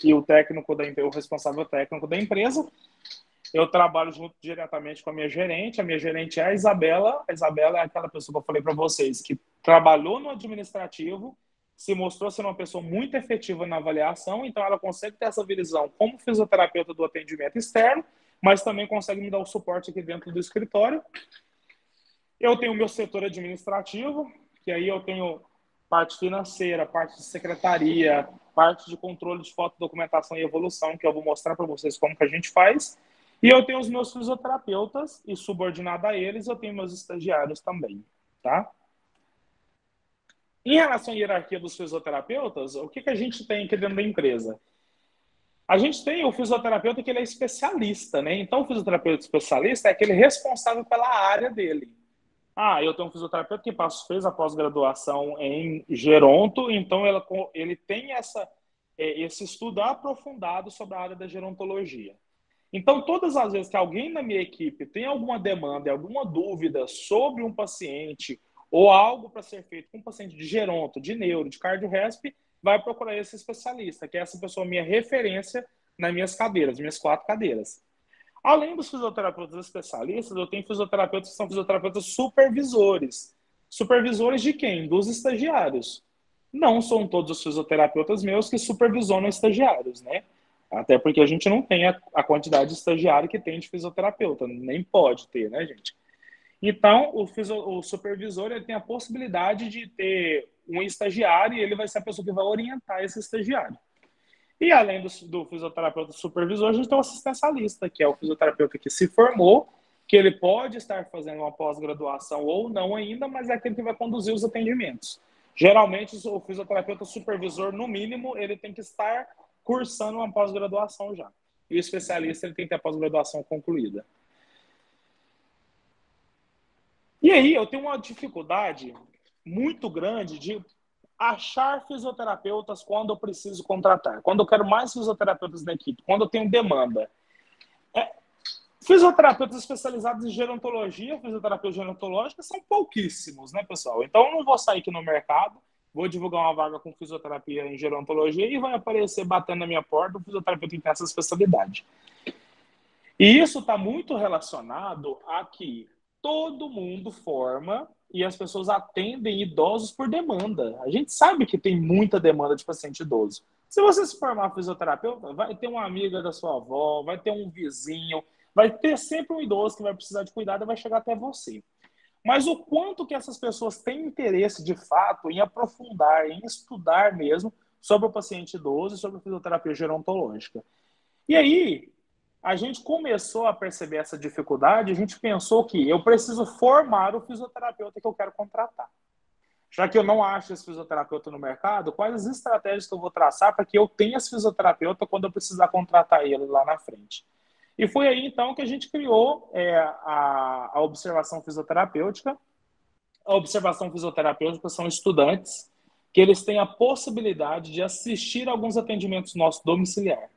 e o técnico o responsável técnico da empresa. Eu trabalho junto diretamente com a minha gerente é a Isabela. A Isabela é aquela pessoa que eu falei para vocês, que trabalhou no administrativo, se mostrou ser uma pessoa muito efetiva na avaliação, então ela consegue ter essa visão como fisioterapeuta do atendimento externo, mas também consegue me dar o suporte aqui dentro do escritório. Eu tenho o meu setor administrativo, que aí eu tenho parte financeira, parte de secretaria, parte de controle de fotodocumentação e evolução, que eu vou mostrar para vocês como que a gente faz. E eu tenho os meus fisioterapeutas e, subordinado a eles, eu tenho meus estagiários também, tá? Em relação à hierarquia dos fisioterapeutas, o que a gente tem aqui dentro da empresa? A gente tem o fisioterapeuta que ele é especialista, né? Então, o fisioterapeuta especialista é aquele responsável pela área dele. Eu tenho um fisioterapeuta que fez a pós-graduação em geronto, então ele tem esse estudo aprofundado sobre a área da gerontologia. Então, todas as vezes que alguém na minha equipe tem alguma demanda, alguma dúvida sobre um paciente ou algo para ser feito com um paciente de geronto, de neuro, de cardio-resp, vai procurar esse especialista, que é essa pessoa minha referência nas minhas 4 cadeiras. Além dos fisioterapeutas especialistas, eu tenho fisioterapeutas que são fisioterapeutas supervisores. Supervisores de quem? Dos estagiários. Não são todos os fisioterapeutas meus que supervisionam estagiários, né? Até porque a gente não tem a quantidade de estagiário que tem de fisioterapeuta. Nem pode ter, né, gente? Então, o supervisor ele tem a possibilidade de ter um estagiário e ele vai ser a pessoa que vai orientar esse estagiário. E além do fisioterapeuta supervisor, a gente tem o assistencialista, que é o fisioterapeuta que se formou, que ele pode estar fazendo uma pós-graduação ou não ainda, mas é aquele que vai conduzir os atendimentos. Geralmente, o fisioterapeuta supervisor, no mínimo, ele tem que estar cursando uma pós-graduação já. E o especialista ele tem que ter a pós-graduação concluída. E aí, eu tenho uma dificuldade muito grande de achar fisioterapeutas quando eu preciso contratar, quando eu quero mais fisioterapeutas na equipe, quando eu tenho demanda. Fisioterapeutas especializados em gerontologia, fisioterapeuta gerontológica, são pouquíssimos, né, pessoal? Então, eu não vou sair aqui no mercado, vou divulgar uma vaga com fisioterapia em gerontologia e vai aparecer batendo na minha porta um fisioterapeuta que tem essa especialidade. E isso está muito relacionado a que todo mundo forma e as pessoas atendem idosos por demanda. A gente sabe que tem muita demanda de paciente idoso. Se você se formar fisioterapeuta, vai ter uma amiga da sua avó, vai ter um vizinho, vai ter sempre um idoso que vai precisar de cuidado e vai chegar até você. Mas o quanto que essas pessoas têm interesse, de fato, em aprofundar, em estudar mesmo sobre o paciente idoso e sobre a fisioterapia gerontológica. E aí, a gente começou a perceber essa dificuldade, a gente pensou que eu preciso formar o fisioterapeuta que eu quero contratar. Já que eu não acho esse fisioterapeuta no mercado, quais as estratégias que eu vou traçar para que eu tenha esse fisioterapeuta quando eu precisar contratar ele lá na frente? E foi aí, então, que a gente criou a observação fisioterapêutica. A observação fisioterapêutica são estudantes que eles têm a possibilidade de assistir a alguns atendimentos nossos domiciliar.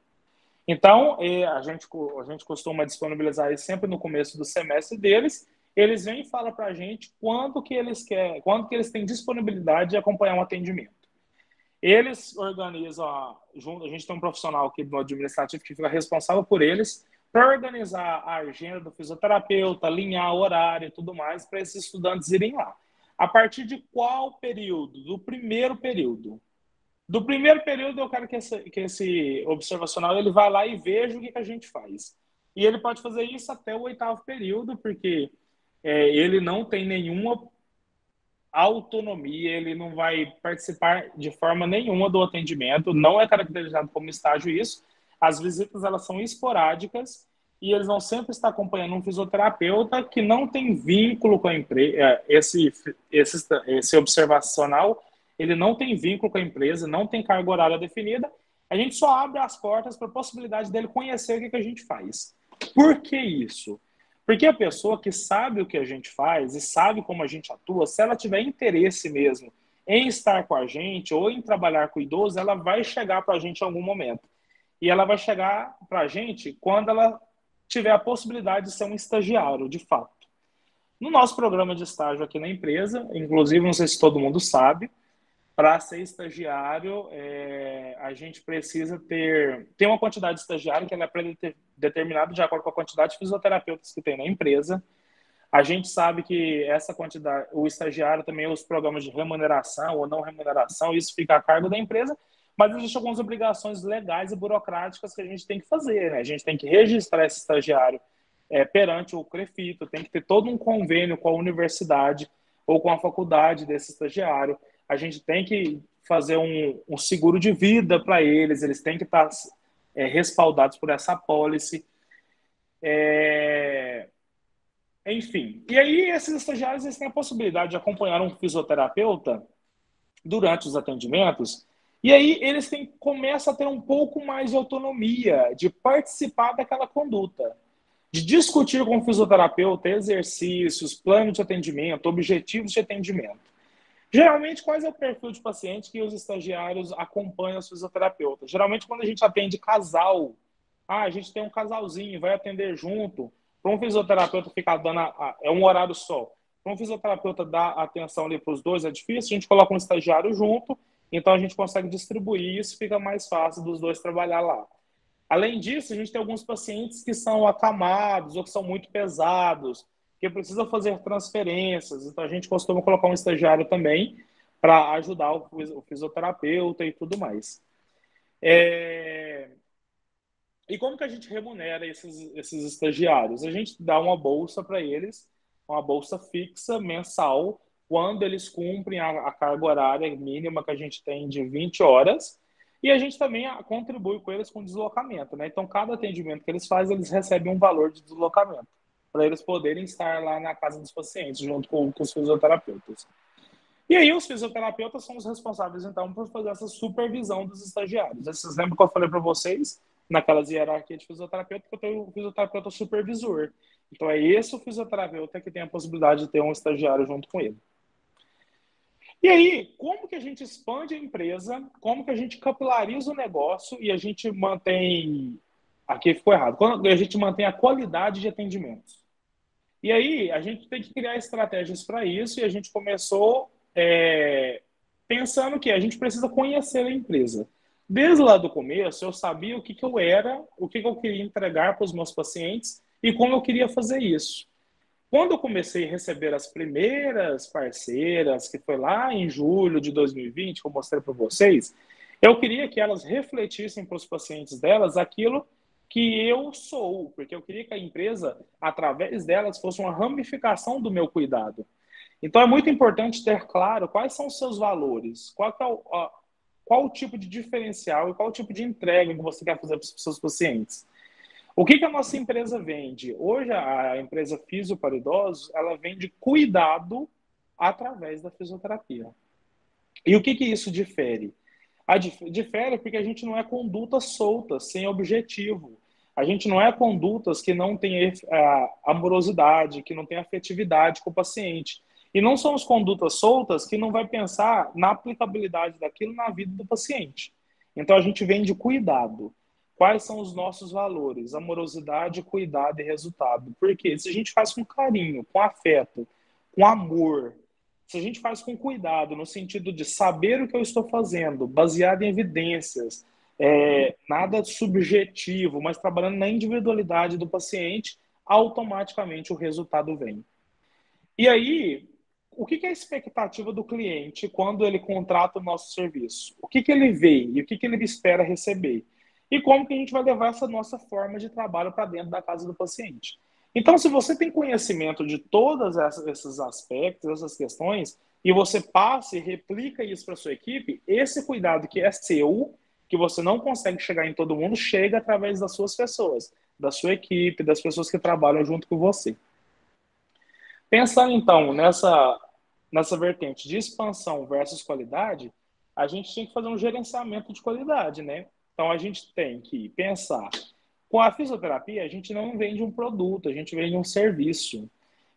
Então, a gente costuma disponibilizar isso sempre no começo do semestre deles. Eles vêm e falam para a gente quando que eles têm disponibilidade de acompanhar um atendimento. Eles organizam, a gente tem um profissional aqui do administrativo que fica responsável por eles, para organizar a agenda do fisioterapeuta, alinhar o horário e tudo mais, para esses estudantes irem lá. A partir de qual período? Do primeiro período. Do primeiro período, eu quero que esse observacional ele vá lá e veja o que a gente faz. E ele pode fazer isso até o 8º período, porque ele não tem nenhuma autonomia, ele não vai participar de forma nenhuma do atendimento, não é caracterizado como estágio isso. As visitas elas são esporádicas e eles vão sempre estar acompanhando um fisioterapeuta que não tem vínculo com a empresa. Esse observacional ele não tem vínculo com a empresa, não tem carga horária definida. A gente só abre as portas para a possibilidade dele conhecer o que a gente faz. Por que isso? Porque a pessoa que sabe o que a gente faz e sabe como a gente atua, se ela tiver interesse mesmo em estar com a gente ou em trabalhar com o idoso, ela vai chegar para a gente em algum momento. E ela vai chegar para a gente quando ela tiver a possibilidade de ser um estagiário, de fato. No nosso programa de estágio aqui na empresa, inclusive, não sei se todo mundo sabe, para ser estagiário, a gente precisa ter uma quantidade de estagiário que ela é determinada de acordo com a quantidade de fisioterapeutas que tem na empresa. A gente sabe que essa quantidade, o estagiário também, os programas de remuneração ou não remuneração, isso fica a cargo da empresa, mas existem algumas obrigações legais e burocráticas que a gente tem que fazer, né? A gente tem que registrar esse estagiário perante o CREFITO, tem que ter todo um convênio com a universidade ou com a faculdade desse estagiário. A gente tem que fazer um seguro de vida para eles têm que estar respaldados por essa apólice. Enfim, e aí esses estagiários eles têm a possibilidade de acompanhar um fisioterapeuta durante os atendimentos, e aí eles começam a ter um pouco mais de autonomia, de participar daquela conduta, de discutir com o fisioterapeuta exercícios, plano de atendimento, objetivos de atendimento. Geralmente, qual é o perfil de paciente que os estagiários acompanham os fisioterapeutas? Geralmente, quando a gente atende casal, a gente tem um casalzinho, vai atender junto, para um fisioterapeuta ficar dando, é um horário só, para um fisioterapeuta dar atenção ali para os dois é difícil, a gente coloca um estagiário junto, então a gente consegue distribuir isso, fica mais fácil dos dois trabalhar lá. Além disso, a gente tem alguns pacientes que são acamados ou que são muito pesados, que precisa fazer transferências. Então, a gente costuma colocar um estagiário também para ajudar o fisioterapeuta e tudo mais. E como que a gente remunera esses estagiários? A gente dá uma bolsa para eles, uma bolsa fixa mensal, quando eles cumprem a carga horária mínima que a gente tem de 20 horas, e a gente também contribui com eles com deslocamento, né? Então, cada atendimento que eles fazem, eles recebem um valor de deslocamento, para eles poderem estar lá na casa dos pacientes, junto com os fisioterapeutas. E aí os fisioterapeutas são os responsáveis, então, por fazer essa supervisão dos estagiários. Vocês lembram que eu falei para vocês, naquelas hierarquias de fisioterapeuta, que eu tenho o fisioterapeuta supervisor. Então, é esse o fisioterapeuta que tem a possibilidade de ter um estagiário junto com ele. E aí, como que a gente expande a empresa, como que a gente capilariza o negócio e a gente mantém... Aqui ficou errado. Quando a gente mantém a qualidade de atendimentos. E aí, a gente tem que criar estratégias para isso e a gente começou pensando que a gente precisa conhecer a empresa. Desde lá do começo, eu sabia o que eu era, o que eu queria entregar para os meus pacientes e como eu queria fazer isso. Quando eu comecei a receber as primeiras parceiras, que foi lá em julho de 2020, que eu mostrei para vocês, eu queria que elas refletissem para os pacientes delas aquilo que eu sou, porque eu queria que a empresa, através delas, fosse uma ramificação do meu cuidado. Então, é muito importante ter claro quais são os seus valores, qual o tipo de diferencial e qual o tipo de entrega que você quer fazer para os seus pacientes. O que a nossa empresa vende? Hoje, a empresa Físio para Idosos, ela vende cuidado através da fisioterapia. E o que isso difere? Difere porque a gente não é conduta solta, sem objetivo. A gente não é condutas que não tem amorosidade, que não tem afetividade com o paciente. E não somos condutas soltas que não vai pensar na aplicabilidade daquilo na vida do paciente. Então, a gente vende cuidado. Quais são os nossos valores? Amorosidade, cuidado e resultado. Porque se a gente faz com carinho, com afeto, com amor, se a gente faz com cuidado, no sentido de saber o que eu estou fazendo, baseado em evidências, nada subjetivo, mas trabalhando na individualidade do paciente, automaticamente o resultado vem. E aí, o que é a expectativa do cliente quando ele contrata o nosso serviço? O que ele vê e o que ele espera receber? E como que a gente vai levar essa nossa forma de trabalho para dentro da casa do paciente? Então, se você tem conhecimento de todos esses aspectos, essas questões, e você passa e replica isso para a sua equipe, esse cuidado que é seu, que você não consegue chegar em todo mundo, chega através das suas pessoas, da sua equipe, das pessoas que trabalham junto com você. Pensando, então, nessa vertente de expansão versus qualidade, a gente tem que fazer um gerenciamento de qualidade, né? Então, a gente tem que pensar. Com a fisioterapia, a gente não vende um produto, a gente vende um serviço.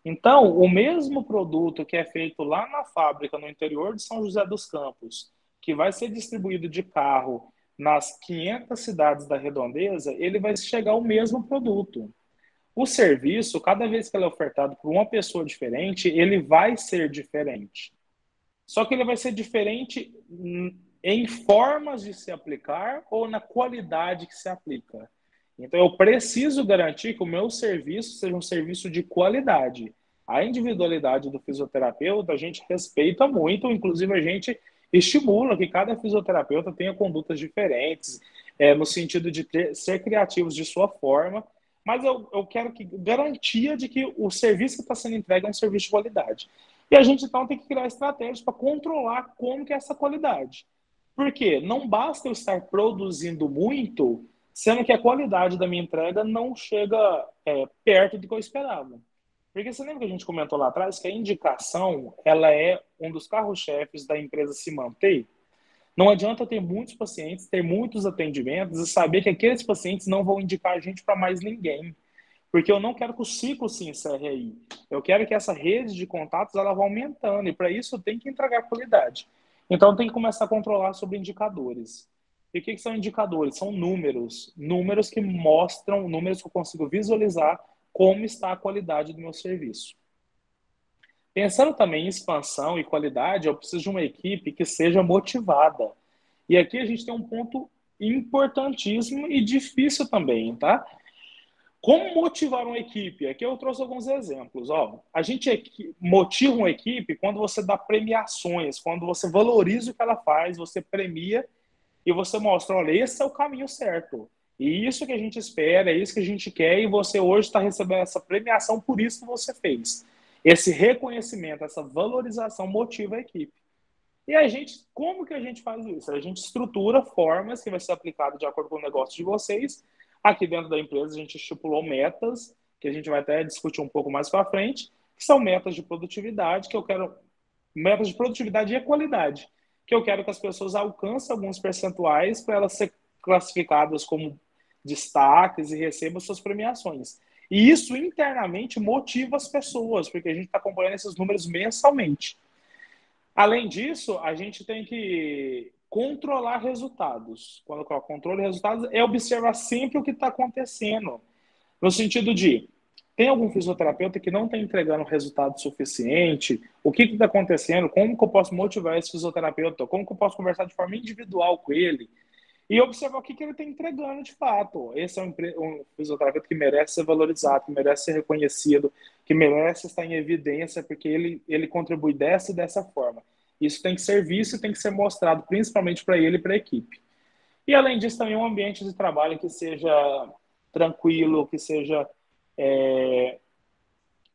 Então, o mesmo produto que é feito lá na fábrica, no interior de São José dos Campos, que vai ser distribuído de carro nas 500 cidades da redondeza, ele vai chegar ao mesmo produto. O serviço, cada vez que ele é ofertado por uma pessoa diferente, ele vai ser diferente. Só que ele vai ser diferente em formas de se aplicar ou na qualidade que se aplica. Então, eu preciso garantir que o meu serviço seja um serviço de qualidade. A individualidade do fisioterapeuta, a gente respeita muito, inclusive a gente estimula que cada fisioterapeuta tenha condutas diferentes, no sentido de ser criativos de sua forma, mas eu quero garantia de que o serviço que está sendo entregue é um serviço de qualidade. E a gente, então, tem que criar estratégias para controlar como que é essa qualidade. Por quê? Não basta eu estar produzindo muito, sendo que a qualidade da minha entrega não chega perto do que eu esperava. Porque você lembra que a gente comentou lá atrás que a indicação ela é um dos carros-chefes da empresa se manter? Não adianta ter muitos pacientes, ter muitos atendimentos e saber que aqueles pacientes não vão indicar a gente para mais ninguém. Porque eu não quero que o ciclo se encerre aí. Eu quero que essa rede de contatos ela vá aumentando. E para isso eu tenho que entregar qualidade. Então tem que começar a controlar sobre indicadores. E o que são indicadores? São números. Números que mostram, números que eu consigo visualizar como está a qualidade do meu serviço. Pensando também em expansão e qualidade, eu preciso de uma equipe que seja motivada. E aqui a gente tem um ponto importantíssimo e difícil também, tá? Como motivar uma equipe? Aqui eu trouxe alguns exemplos. A gente motiva uma equipe quando você dá premiações, quando você valoriza o que ela faz, você premia e você mostra, olha, esse é o caminho certo. E isso que a gente espera, é isso que a gente quer, e você hoje está recebendo essa premiação por isso que você fez. Esse reconhecimento, essa valorização motiva a equipe. E a gente, como que a gente faz isso? A gente estrutura formas que vai ser aplicado de acordo com o negócio de vocês. Aqui dentro da empresa a gente estipulou metas, que a gente vai até discutir um pouco mais para frente, que são metas de produtividade, metas de produtividade e qualidade, que eu quero que as pessoas alcancem alguns percentuais para elas serem classificadas como destaques e recebam suas premiações. E isso internamente motiva as pessoas, porque a gente está acompanhando esses números mensalmente. Além disso, a gente tem que controlar resultados. Quando eu coloco controle de resultados, é observar sempre o que está acontecendo. No sentido de, tem algum fisioterapeuta que não está entregando resultado suficiente? O que está acontecendo? Como que eu posso motivar esse fisioterapeuta? Como que eu posso conversar de forma individual com ele? E observar o que ele está entregando de fato. Esse é um fisioterapeuta que merece ser valorizado, que merece ser reconhecido, que merece estar em evidência, porque ele contribui dessa e dessa forma. Isso tem que ser visto e tem que ser mostrado, principalmente para ele e para a equipe. E, além disso, também um ambiente de trabalho que seja tranquilo, que seja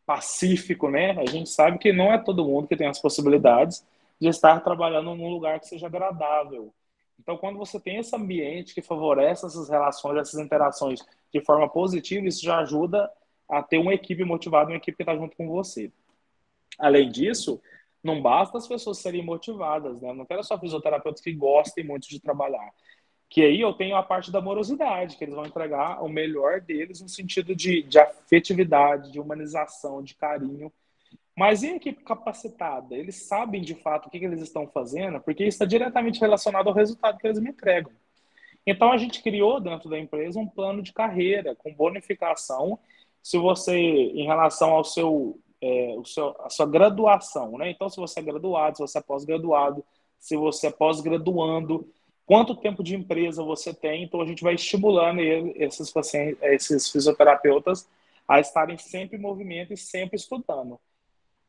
pacífico, né? A gente sabe que não é todo mundo que tem as possibilidades de estar trabalhando num lugar que seja agradável. Então, quando você tem esse ambiente que favorece essas relações, essas interações de forma positiva, isso já ajuda a ter uma equipe motivada, uma equipe que está junto com você. Além disso, não basta as pessoas serem motivadas, né? Eu não quero só fisioterapeutas que gostem muito de trabalhar. Que aí eu tenho a parte da amorosidade, que eles vão entregar o melhor deles no sentido de afetividade, de humanização, de carinho. Mas e a equipe capacitada? Eles sabem de fato o que eles estão fazendo, porque isso está diretamente relacionado ao resultado que eles me entregam. Então a gente criou dentro da empresa um plano de carreira com bonificação. Se você, em relação ao a sua graduação, né? Então, se você é graduado, se você é pós-graduado, se você é pós-graduando, quanto tempo de empresa você tem? Então, a gente vai estimulando esses pacientes, esses fisioterapeutas a estarem sempre em movimento e sempre estudando.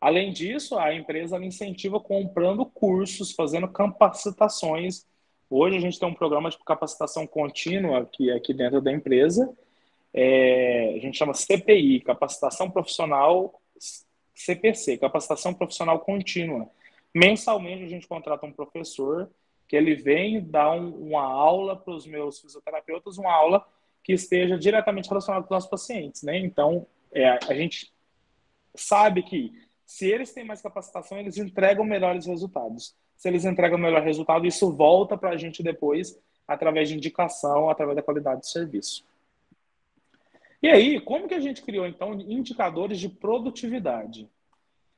Além disso, a empresa incentiva comprando cursos, fazendo capacitações. Hoje a gente tem um programa de capacitação contínua aqui dentro da empresa. A gente chama CPI, Capacitação Profissional, CPC, Capacitação Profissional Contínua. Mensalmente a gente contrata um professor que ele vem dar uma aula para os meus fisioterapeutas, uma aula que esteja diretamente relacionada com os nossos pacientes, né? Então, a gente sabe que se eles têm mais capacitação, eles entregam melhores resultados. Se eles entregam melhor resultado, isso volta para a gente depois, através de indicação, através da qualidade do serviço. E aí, como que a gente criou, então, indicadores de produtividade?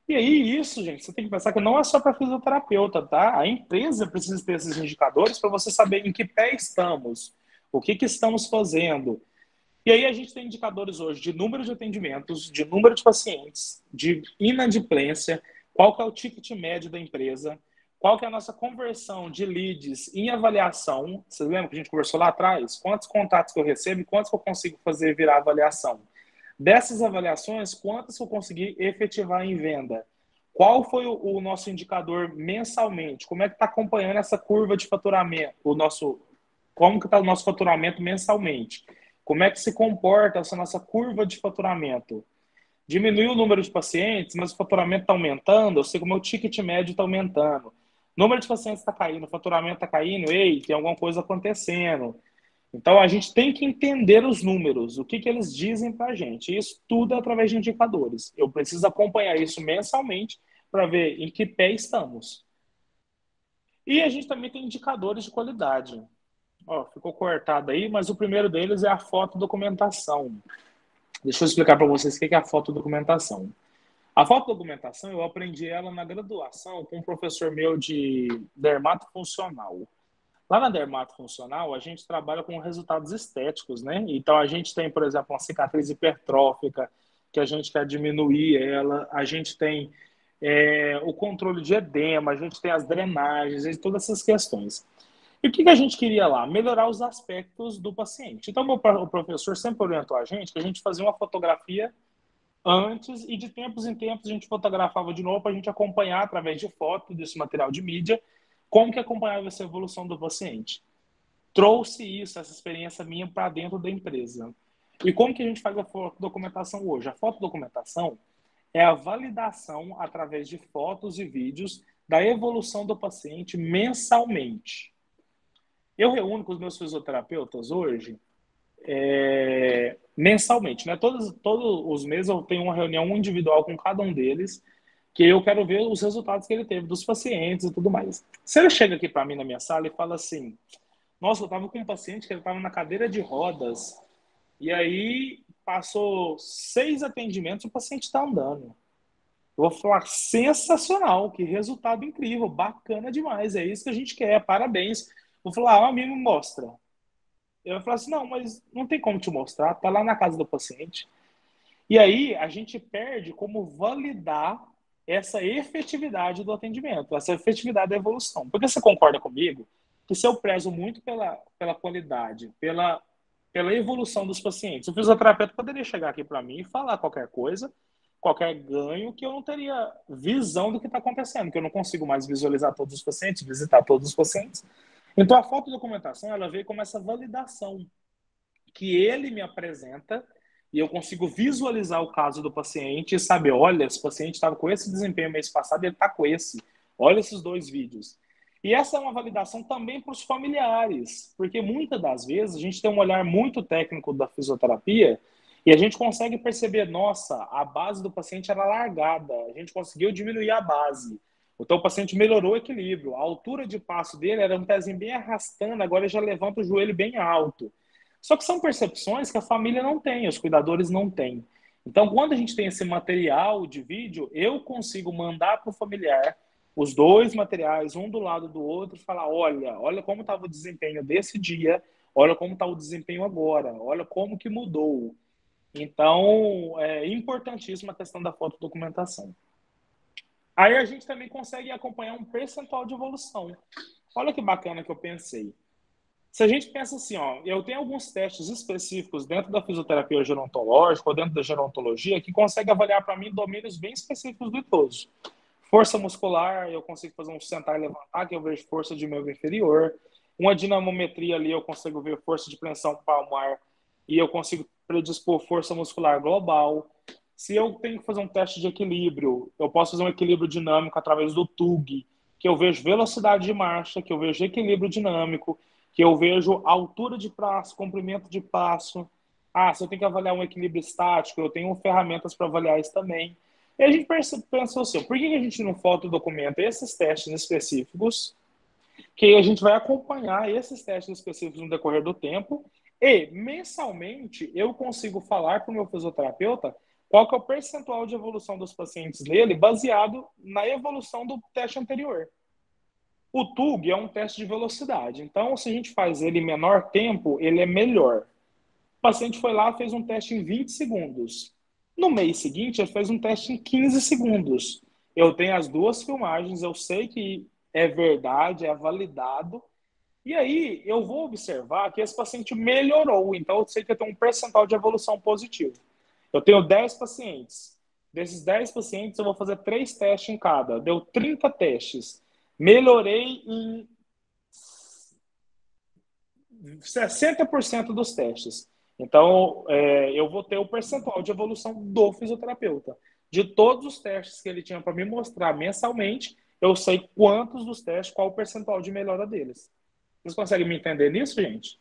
E aí, isso, gente, você tem que pensar que não é só para fisioterapeuta, tá? A empresa precisa ter esses indicadores para você saber em que pé estamos, o que estamos fazendo. E aí a gente tem indicadores hoje de número de atendimentos, de número de pacientes, de inadimplência, qual que é o ticket médio da empresa, qual que é a nossa conversão de leads em avaliação. Vocês lembram que a gente conversou lá atrás? Quantos contatos que eu recebo e quantos que eu consigo fazer virar avaliação? Dessas avaliações, quantas que eu consegui efetivar em venda? Qual foi o nosso indicador mensalmente? Como é que está acompanhando essa curva de faturamento? Como que está o nosso faturamento mensalmente? Como é que se comporta essa nossa curva de faturamento? Diminuiu o número de pacientes, mas o faturamento está aumentando, eu sei que o meu ticket médio está aumentando. O número de pacientes está caindo, o faturamento está caindo, ei, tem alguma coisa acontecendo. Então, a gente tem que entender os números, o que eles dizem para a gente. Isso tudo é através de indicadores. Eu preciso acompanhar isso mensalmente para ver em que pé estamos. E a gente também tem indicadores de qualidade. Ó, ficou cortado aí, mas o primeiro deles é a fotodocumentação. Deixa eu explicar para vocês o que é a fotodocumentação. A fotodocumentação, eu aprendi ela na graduação com um professor meu de dermatofuncional. Lá na dermatofuncional, a gente trabalha com resultados estéticos, né? Então, a gente tem, por exemplo, uma cicatriz hipertrófica, que a gente quer diminuir ela. A gente tem o controle de edema, a gente tem as drenagens e todas essas questões. E o que a gente queria lá? Melhorar os aspectos do paciente. Então, o professor sempre orientou a gente que a gente fazia uma fotografia antes e de tempos em tempos a gente fotografava de novo para a gente acompanhar através de foto desse material de mídia como que acompanhava essa evolução do paciente. Trouxe isso, essa experiência minha para dentro da empresa. E como que a gente faz a fotodocumentação hoje? A fotodocumentação é a validação através de fotos e vídeos da evolução do paciente mensalmente. Eu reúno com os meus fisioterapeutas hoje mensalmente, né? Todos os meses eu tenho uma reunião individual com cada um deles, que eu quero ver os resultados que ele teve dos pacientes e tudo mais. Se ele chega aqui para mim na minha sala e fala assim, nossa, eu estava com um paciente que ele estava na cadeira de rodas e aí passou 6 atendimentos e o paciente está andando. Eu vou falar, sensacional, que resultado incrível, bacana demais, é isso que a gente quer, parabéns. Vou falar, a mim me mostra. Eu vou falar assim, não, mas não tem como te mostrar, tá lá na casa do paciente. E aí a gente perde como validar essa efetividade do atendimento, essa efetividade da evolução. Porque você concorda comigo que se eu prezo muito pela qualidade, pela evolução dos pacientes, o fisioterapeuta poderia chegar aqui para mim e falar qualquer coisa, qualquer ganho, que eu não teria visão do que está acontecendo, que eu não consigo mais visualizar todos os pacientes, visitar todos os pacientes. Então, a fotodocumentação, ela veio como essa validação que ele me apresenta e eu consigo visualizar o caso do paciente e saber, olha, esse paciente estava com esse desempenho mês passado e ele está com esse. Olha esses 2 vídeos. E essa é uma validação também para os familiares, porque muitas das vezes a gente tem um olhar muito técnico da fisioterapia e a gente consegue perceber, nossa, a base do paciente era largada, a gente conseguiu diminuir a base. Então o paciente melhorou o equilíbrio, a altura de passo dele era um pezinho bem arrastando, agora ele já levanta o joelho bem alto. Só que são percepções que a família não tem, os cuidadores não têm. Então, quando a gente tem esse material de vídeo, eu consigo mandar para o familiar os dois materiais, um do lado do outro, e falar, olha como estava o desempenho desse dia, olha como está o desempenho agora, olha como que mudou. Então, é importantíssima a questão da fotodocumentação. Aí a gente também consegue acompanhar um percentual de evolução. Olha que bacana que eu pensei. Se a gente pensa assim, ó, eu tenho alguns testes específicos dentro da fisioterapia gerontológica ou dentro da gerontologia que consegue avaliar para mim domínios bem específicos do idoso. Força muscular, eu consigo fazer um sentar e levantar, que eu vejo força de membro inferior. Uma dinamometria ali, eu consigo ver força de pressão palmar e eu consigo predispor força muscular global. Se eu tenho que fazer um teste de equilíbrio, eu posso fazer um equilíbrio dinâmico através do TUG, que eu vejo velocidade de marcha, que eu vejo equilíbrio dinâmico, que eu vejo altura de passo, comprimento de passo. Se eu tenho que avaliar um equilíbrio estático, eu tenho ferramentas para avaliar isso também. E a gente pensou assim, por que a gente não fotodocumenta esses testes específicos, que a gente vai acompanhar esses testes específicos no decorrer do tempo, e mensalmente eu consigo falar para o meu fisioterapeuta qual que é o percentual de evolução dos pacientes dele, baseado na evolução do teste anterior. O TUG é um teste de velocidade, então se a gente faz ele em menor tempo, ele é melhor. O paciente foi lá, fez um teste em 20 segundos. No mês seguinte, ele fez um teste em 15 segundos. Eu tenho as duas filmagens, eu sei que é verdade, é validado. E aí, eu vou observar que esse paciente melhorou. Então, eu sei que eu tenho um percentual de evolução positivo. Eu tenho 10 pacientes. Desses 10 pacientes, eu vou fazer 3 testes em cada. Deu 30 testes. Melhorei em 60% dos testes. Então, eu vou ter o percentual de evolução do fisioterapeuta. De todos os testes que ele tinha para me mostrar mensalmente, eu sei quantos dos testes, qual o percentual de melhora deles. Vocês conseguem me entender nisso, gente?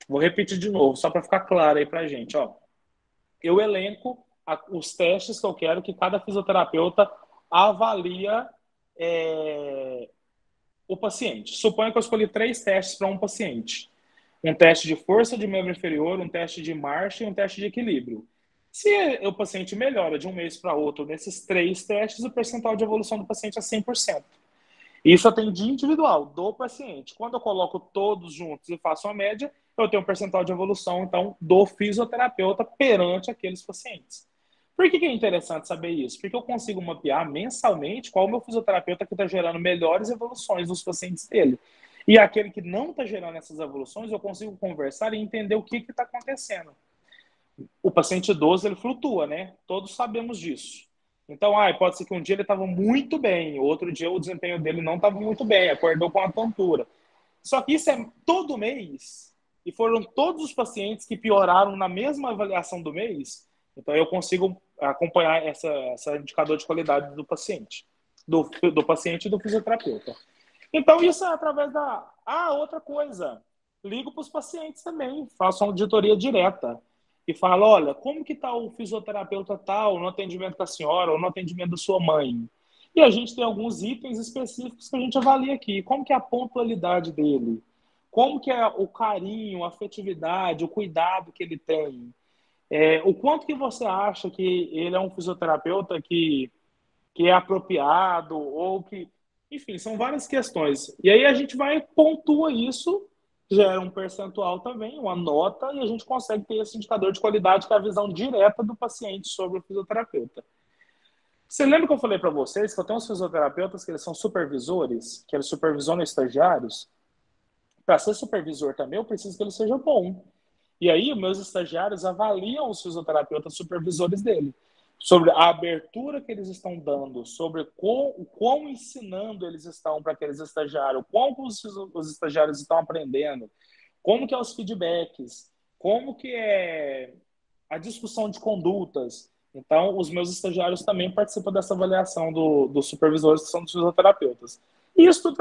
Vou repetir de novo, só para ficar claro aí para a gente. Ó. Eu elenco os testes que eu quero que cada fisioterapeuta avalia o paciente. Suponha que eu escolhi 3 testes para um paciente. Um teste de força de membro inferior, um teste de marcha e um teste de equilíbrio. Se o paciente melhora de um mês para outro nesses 3 testes, o percentual de evolução do paciente é 100%. Isso eu tenho de individual, do paciente. Quando eu coloco todos juntos e faço uma média, eu tenho um percentual de evolução, então, do fisioterapeuta perante aqueles pacientes. Por que é interessante saber isso? Porque eu consigo mapear mensalmente qual é o meu fisioterapeuta que está gerando melhores evoluções dos pacientes dele. E aquele que não está gerando essas evoluções, eu consigo conversar e entender o que está acontecendo. O paciente idoso, ele flutua, né? Todos sabemos disso. Então, pode ser que um dia ele estava muito bem, outro dia o desempenho dele não estava muito bem, acordou com a tontura. Só que isso é todo mês, e foram todos os pacientes que pioraram na mesma avaliação do mês, então eu consigo acompanhar esse indicador de qualidade do paciente, do paciente e do fisioterapeuta. Então, isso é através da... outra coisa, ligo para os pacientes também, faço uma auditoria direta. E fala, olha, como que está o fisioterapeuta tal no atendimento da senhora ou no atendimento da sua mãe? E a gente tem alguns itens específicos que a gente avalia aqui. Como que é a pontualidade dele? Como que é o carinho, a afetividade, o cuidado que ele tem? O quanto que você acha que ele é um fisioterapeuta que é apropriado ou que... Enfim, são várias questões. E aí a gente vai pontua isso, gera um percentual também, uma nota, e a gente consegue ter esse indicador de qualidade, que é a visão direta do paciente sobre o fisioterapeuta. Você lembra que eu falei para vocês que eu tenho uns fisioterapeutas que eles são supervisores, que eles supervisionam estagiários? Para ser supervisor também, eu preciso que ele seja bom. E aí, meus estagiários avaliam os fisioterapeutas supervisores dele, sobre a abertura que eles estão dando, sobre quão ensinando eles estão para aqueles estagiários, como os estagiários estão aprendendo, como que é os feedbacks, como que é a discussão de condutas. Então, os meus estagiários também participam dessa avaliação dos supervisores, que são dos fisioterapeutas. E isso tudo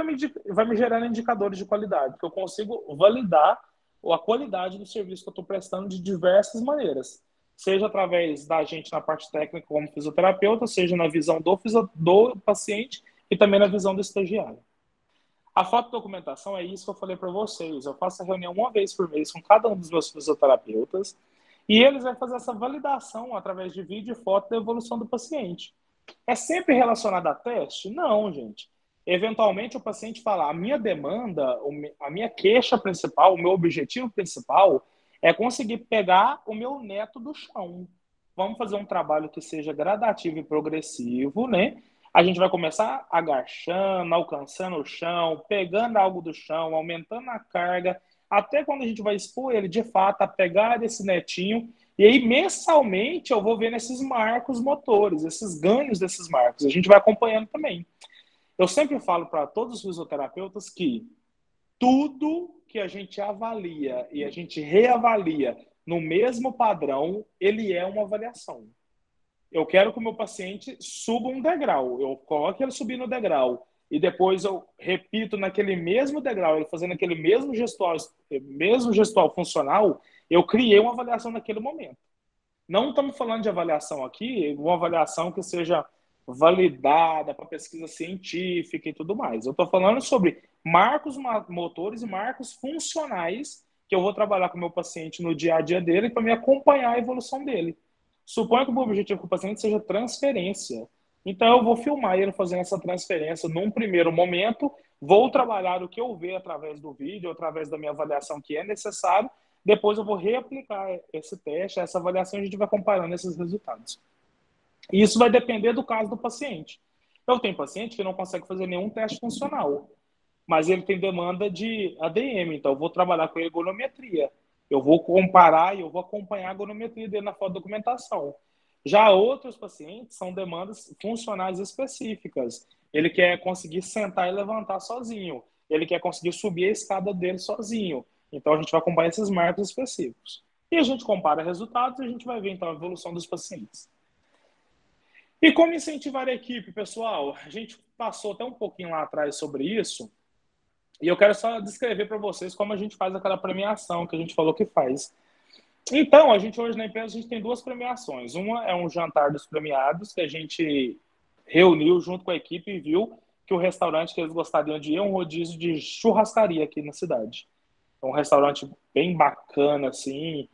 vai me gerando indicadores de qualidade, porque eu consigo validar a qualidade do serviço que eu estou prestando de diversas maneiras. Seja através da gente na parte técnica como fisioterapeuta, seja na visão do paciente e também na visão do estagiário. A fotodocumentação é isso que eu falei para vocês. Eu faço a reunião uma vez por mês com cada um dos meus fisioterapeutas e eles vão fazer essa validação através de vídeo e foto da evolução do paciente. É sempre relacionado a teste? Não, gente. Eventualmente o paciente fala, a minha demanda, a minha queixa principal, o meu objetivo principal é conseguir pegar o meu neto do chão. Vamos fazer um trabalho que seja gradativo e progressivo, né? A gente vai começar agachando, alcançando o chão, pegando algo do chão, aumentando a carga, até quando a gente vai expor ele, de fato, a pegar esse netinho. E aí, mensalmente, eu vou vendo esses marcos motores, esses ganhos desses marcos. A gente vai acompanhando também. Eu sempre falo para todos os fisioterapeutas que tudo que a gente avalia e a gente reavalia no mesmo padrão, ele é uma avaliação. Eu quero que o meu paciente suba um degrau, eu coloco ele subir no degrau e depois eu repito naquele mesmo degrau, ele fazendo aquele mesmo gestual funcional, eu criei uma avaliação naquele momento. Não estamos falando de avaliação aqui, uma avaliação que seja validada para pesquisa científica e tudo mais. Eu estou falando sobre marcos motores e marcos funcionais que eu vou trabalhar com o meu paciente no dia a dia dele para me acompanhar a evolução dele. Suponho que o objetivo do paciente seja transferência. Então, eu vou filmar ele fazendo essa transferência num primeiro momento, vou trabalhar o que eu ver através do vídeo, através da minha avaliação que é necessário, depois eu vou reaplicar esse teste, essa avaliação, e a gente vai comparando esses resultados. E isso vai depender do caso do paciente. Eu tenho paciente que não consegue fazer nenhum teste funcional, mas ele tem demanda de ADM, então eu vou trabalhar com ergonometria. Eu vou comparar e eu vou acompanhar a ergonometria dele na fotodocumentação. Já outros pacientes são demandas funcionais específicas. Ele quer conseguir sentar e levantar sozinho. Ele quer conseguir subir a escada dele sozinho. Então, a gente vai acompanhar esses marcos específicos. E a gente compara resultados e a gente vai ver, então, a evolução dos pacientes. E como incentivar a equipe, pessoal? A gente passou até um pouquinho lá atrás sobre isso. E eu quero só descrever para vocês como a gente faz aquela premiação que a gente falou que faz. Então, a gente hoje na empresa a gente tem duas premiações. Uma é um jantar dos premiados, que a gente reuniu junto com a equipe e viu que o restaurante que eles gostariam de ir é um rodízio de churrascaria aqui na cidade. É um restaurante bem bacana, assim.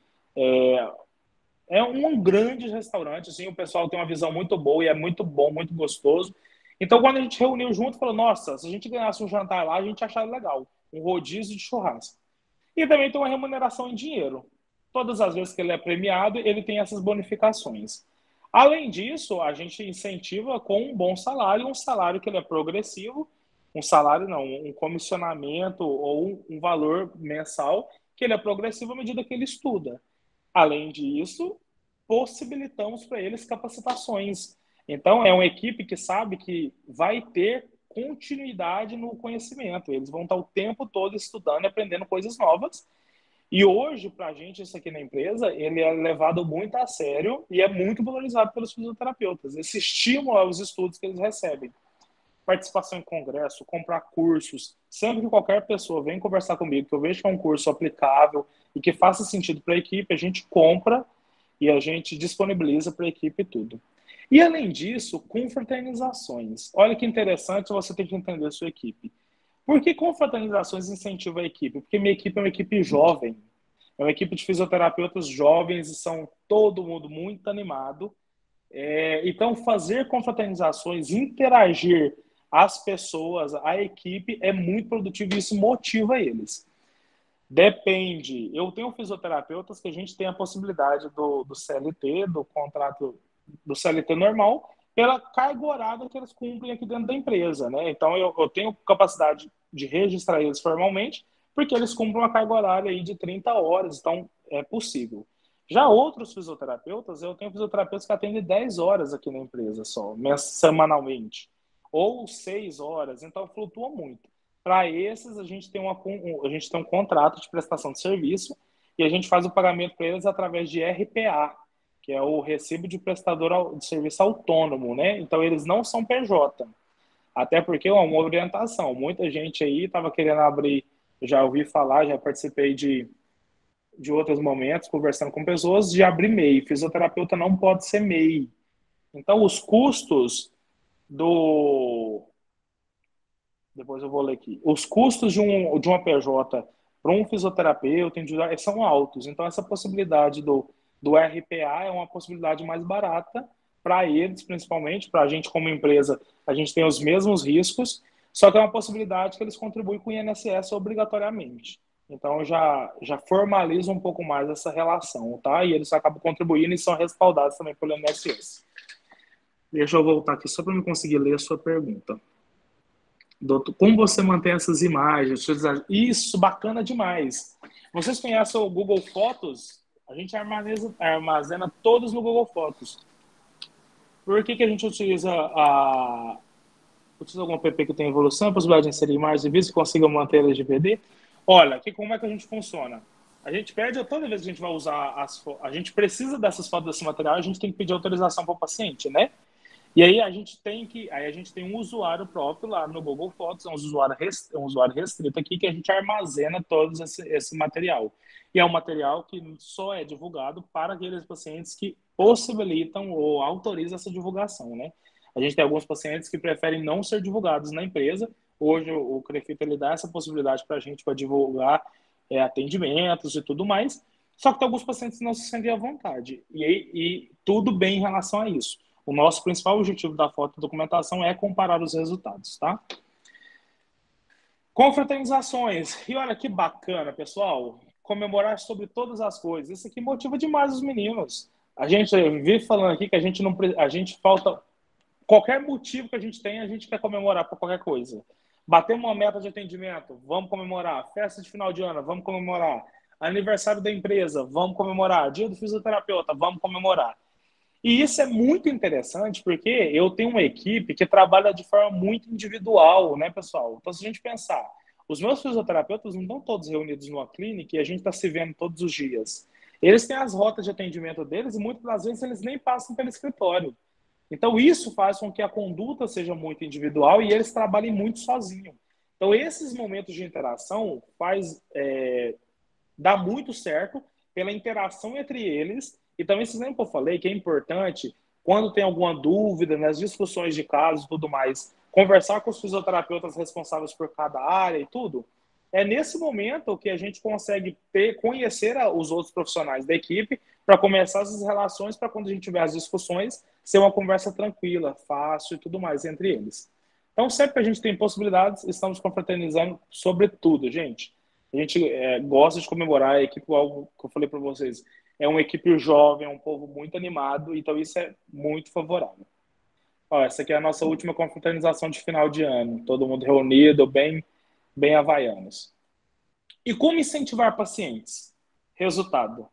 É um grande restaurante, assim, o pessoal tem uma visão muito boa e é muito bom, muito gostoso. Então, quando a gente reuniu junto, falou, nossa, se a gente ganhasse um jantar lá, a gente achava legal. Um rodízio de churrasco. E também tem uma remuneração em dinheiro. Todas as vezes que ele é premiado, ele tem essas bonificações. Além disso, a gente incentiva com um bom salário, um salário que ele é progressivo, um comissionamento ou um valor mensal que ele é progressivo à medida que ele estuda. Além disso, possibilitamos para eles capacitações. Então, é uma equipe que sabe que vai ter continuidade no conhecimento. Eles vão estar o tempo todo estudando e aprendendo coisas novas. E hoje, para a gente, isso aqui na empresa, ele é levado muito a sério e é muito valorizado pelos fisioterapeutas. Esse estímulo aos estudos que eles recebem. Participação em congresso, comprar cursos. Sempre que qualquer pessoa vem conversar comigo, que eu vejo que é um curso aplicável e que faça sentido para a equipe, a gente compra e a gente disponibiliza para a equipe tudo. E, além disso, confraternizações. Olha que interessante, você tem que entender a sua equipe. Por que confraternizações incentivam a equipe? Porque minha equipe é uma equipe jovem. É uma equipe de fisioterapeutas jovens e são todo mundo muito animado. Então, fazer confraternizações, interagir as pessoas, a equipe, é muito produtivo e isso motiva eles. Depende. Eu tenho fisioterapeutas que a gente tem a possibilidade do CLT, do contrato do CLT normal, pela carga horária que eles cumprem aqui dentro da empresa, né? Então, eu tenho capacidade de registrar eles formalmente, porque eles cumprem uma carga horária aí de 30 horas, então é possível. Já outros fisioterapeutas, eu tenho fisioterapeutas que atendem 10 horas aqui na empresa só, semanalmente, ou 6 horas, então flutua muito. Para esses, a gente tem um contrato de prestação de serviço e a gente faz o pagamento para eles através de RPA, que é o recibo de prestador de serviço autônomo, né? Então, eles não são PJ. Até porque é uma orientação. Muita gente aí estava querendo abrir, já ouvi falar, já participei de outros momentos, conversando com pessoas, de abrir MEI. Fisioterapeuta não pode ser MEI. Então, os custos do... Depois eu vou ler aqui. Os custos de uma PJ para um fisioterapeuta individual são altos. Então, essa possibilidade do RPA é uma possibilidade mais barata para eles, principalmente. Para a gente, como empresa, a gente tem os mesmos riscos, só que é uma possibilidade que eles contribuem com o INSS obrigatoriamente. Então, já formaliza um pouco mais essa relação, tá? E eles acabam contribuindo e são respaldados também pelo INSS. Deixa eu voltar aqui só para eu conseguir ler a sua pergunta. Doutor, como você mantém essas imagens? Isso, bacana demais. Vocês conhecem o Google Fotos? A gente armazena todos no Google Fotos. Por que a gente utiliza algum app que tem evolução, a possibilidade de inserir imagens e vídeos que consigam manter elas de PD? Olha, como é que a gente funciona? A gente pede, toda vez que a gente vai usar a gente precisa dessas fotos desse material, a gente tem que pedir autorização para o paciente, né? E aí a gente tem um usuário próprio lá no Google Fotos, um usuário restrito aqui, que a gente armazena todo esse material. E é um material que só é divulgado para aqueles pacientes que possibilitam ou autorizam essa divulgação, né? A gente tem alguns pacientes que preferem não ser divulgados na empresa. Hoje o CREFITA ele dá essa possibilidade para a gente para divulgar atendimentos e tudo mais. Só que tem alguns pacientes que não se sentem à vontade. E tudo bem em relação a isso. O nosso principal objetivo da fotodocumentação é comparar os resultados, tá? Confraternizações. E olha que bacana, pessoal. Comemorar sobre todas as coisas. Isso aqui motiva demais os meninos. A gente vive falando aqui que a gente falta... Qualquer motivo que a gente tem, a gente quer comemorar por qualquer coisa. Bater uma meta de atendimento, vamos comemorar. Festa de final de ano, vamos comemorar. Aniversário da empresa, vamos comemorar. Dia do fisioterapeuta, vamos comemorar. E isso é muito interessante porque eu tenho uma equipe que trabalha de forma muito individual, né, pessoal? Então, se a gente pensar, os meus fisioterapeutas não estão todos reunidos numa clínica e a gente está se vendo todos os dias. Eles têm as rotas de atendimento deles e muitas das vezes eles nem passam pelo escritório. Então, isso faz com que a conduta seja muito individual e eles trabalhem muito sozinhos. Então, esses momentos de interação dá muito certo pela interação entre eles. E também, esse exemplo que eu falei, que é importante, quando tem alguma dúvida, nas discussões de casos e tudo mais, conversar com os fisioterapeutas responsáveis por cada área e tudo. É nesse momento que a gente consegue conhecer os outros profissionais da equipe para começar essas relações, para quando a gente tiver as discussões, ser uma conversa tranquila, fácil e tudo mais entre eles. Então, sempre que a gente tem possibilidades, estamos confraternizando sobre tudo, gente. A gente gosta de comemorar a equipe, algo que eu falei para vocês. É uma equipe jovem, é um povo muito animado, então isso é muito favorável. Ó, essa aqui é a nossa última confraternização de final de ano. Todo mundo reunido, bem havaianos. E como incentivar pacientes? Resultado.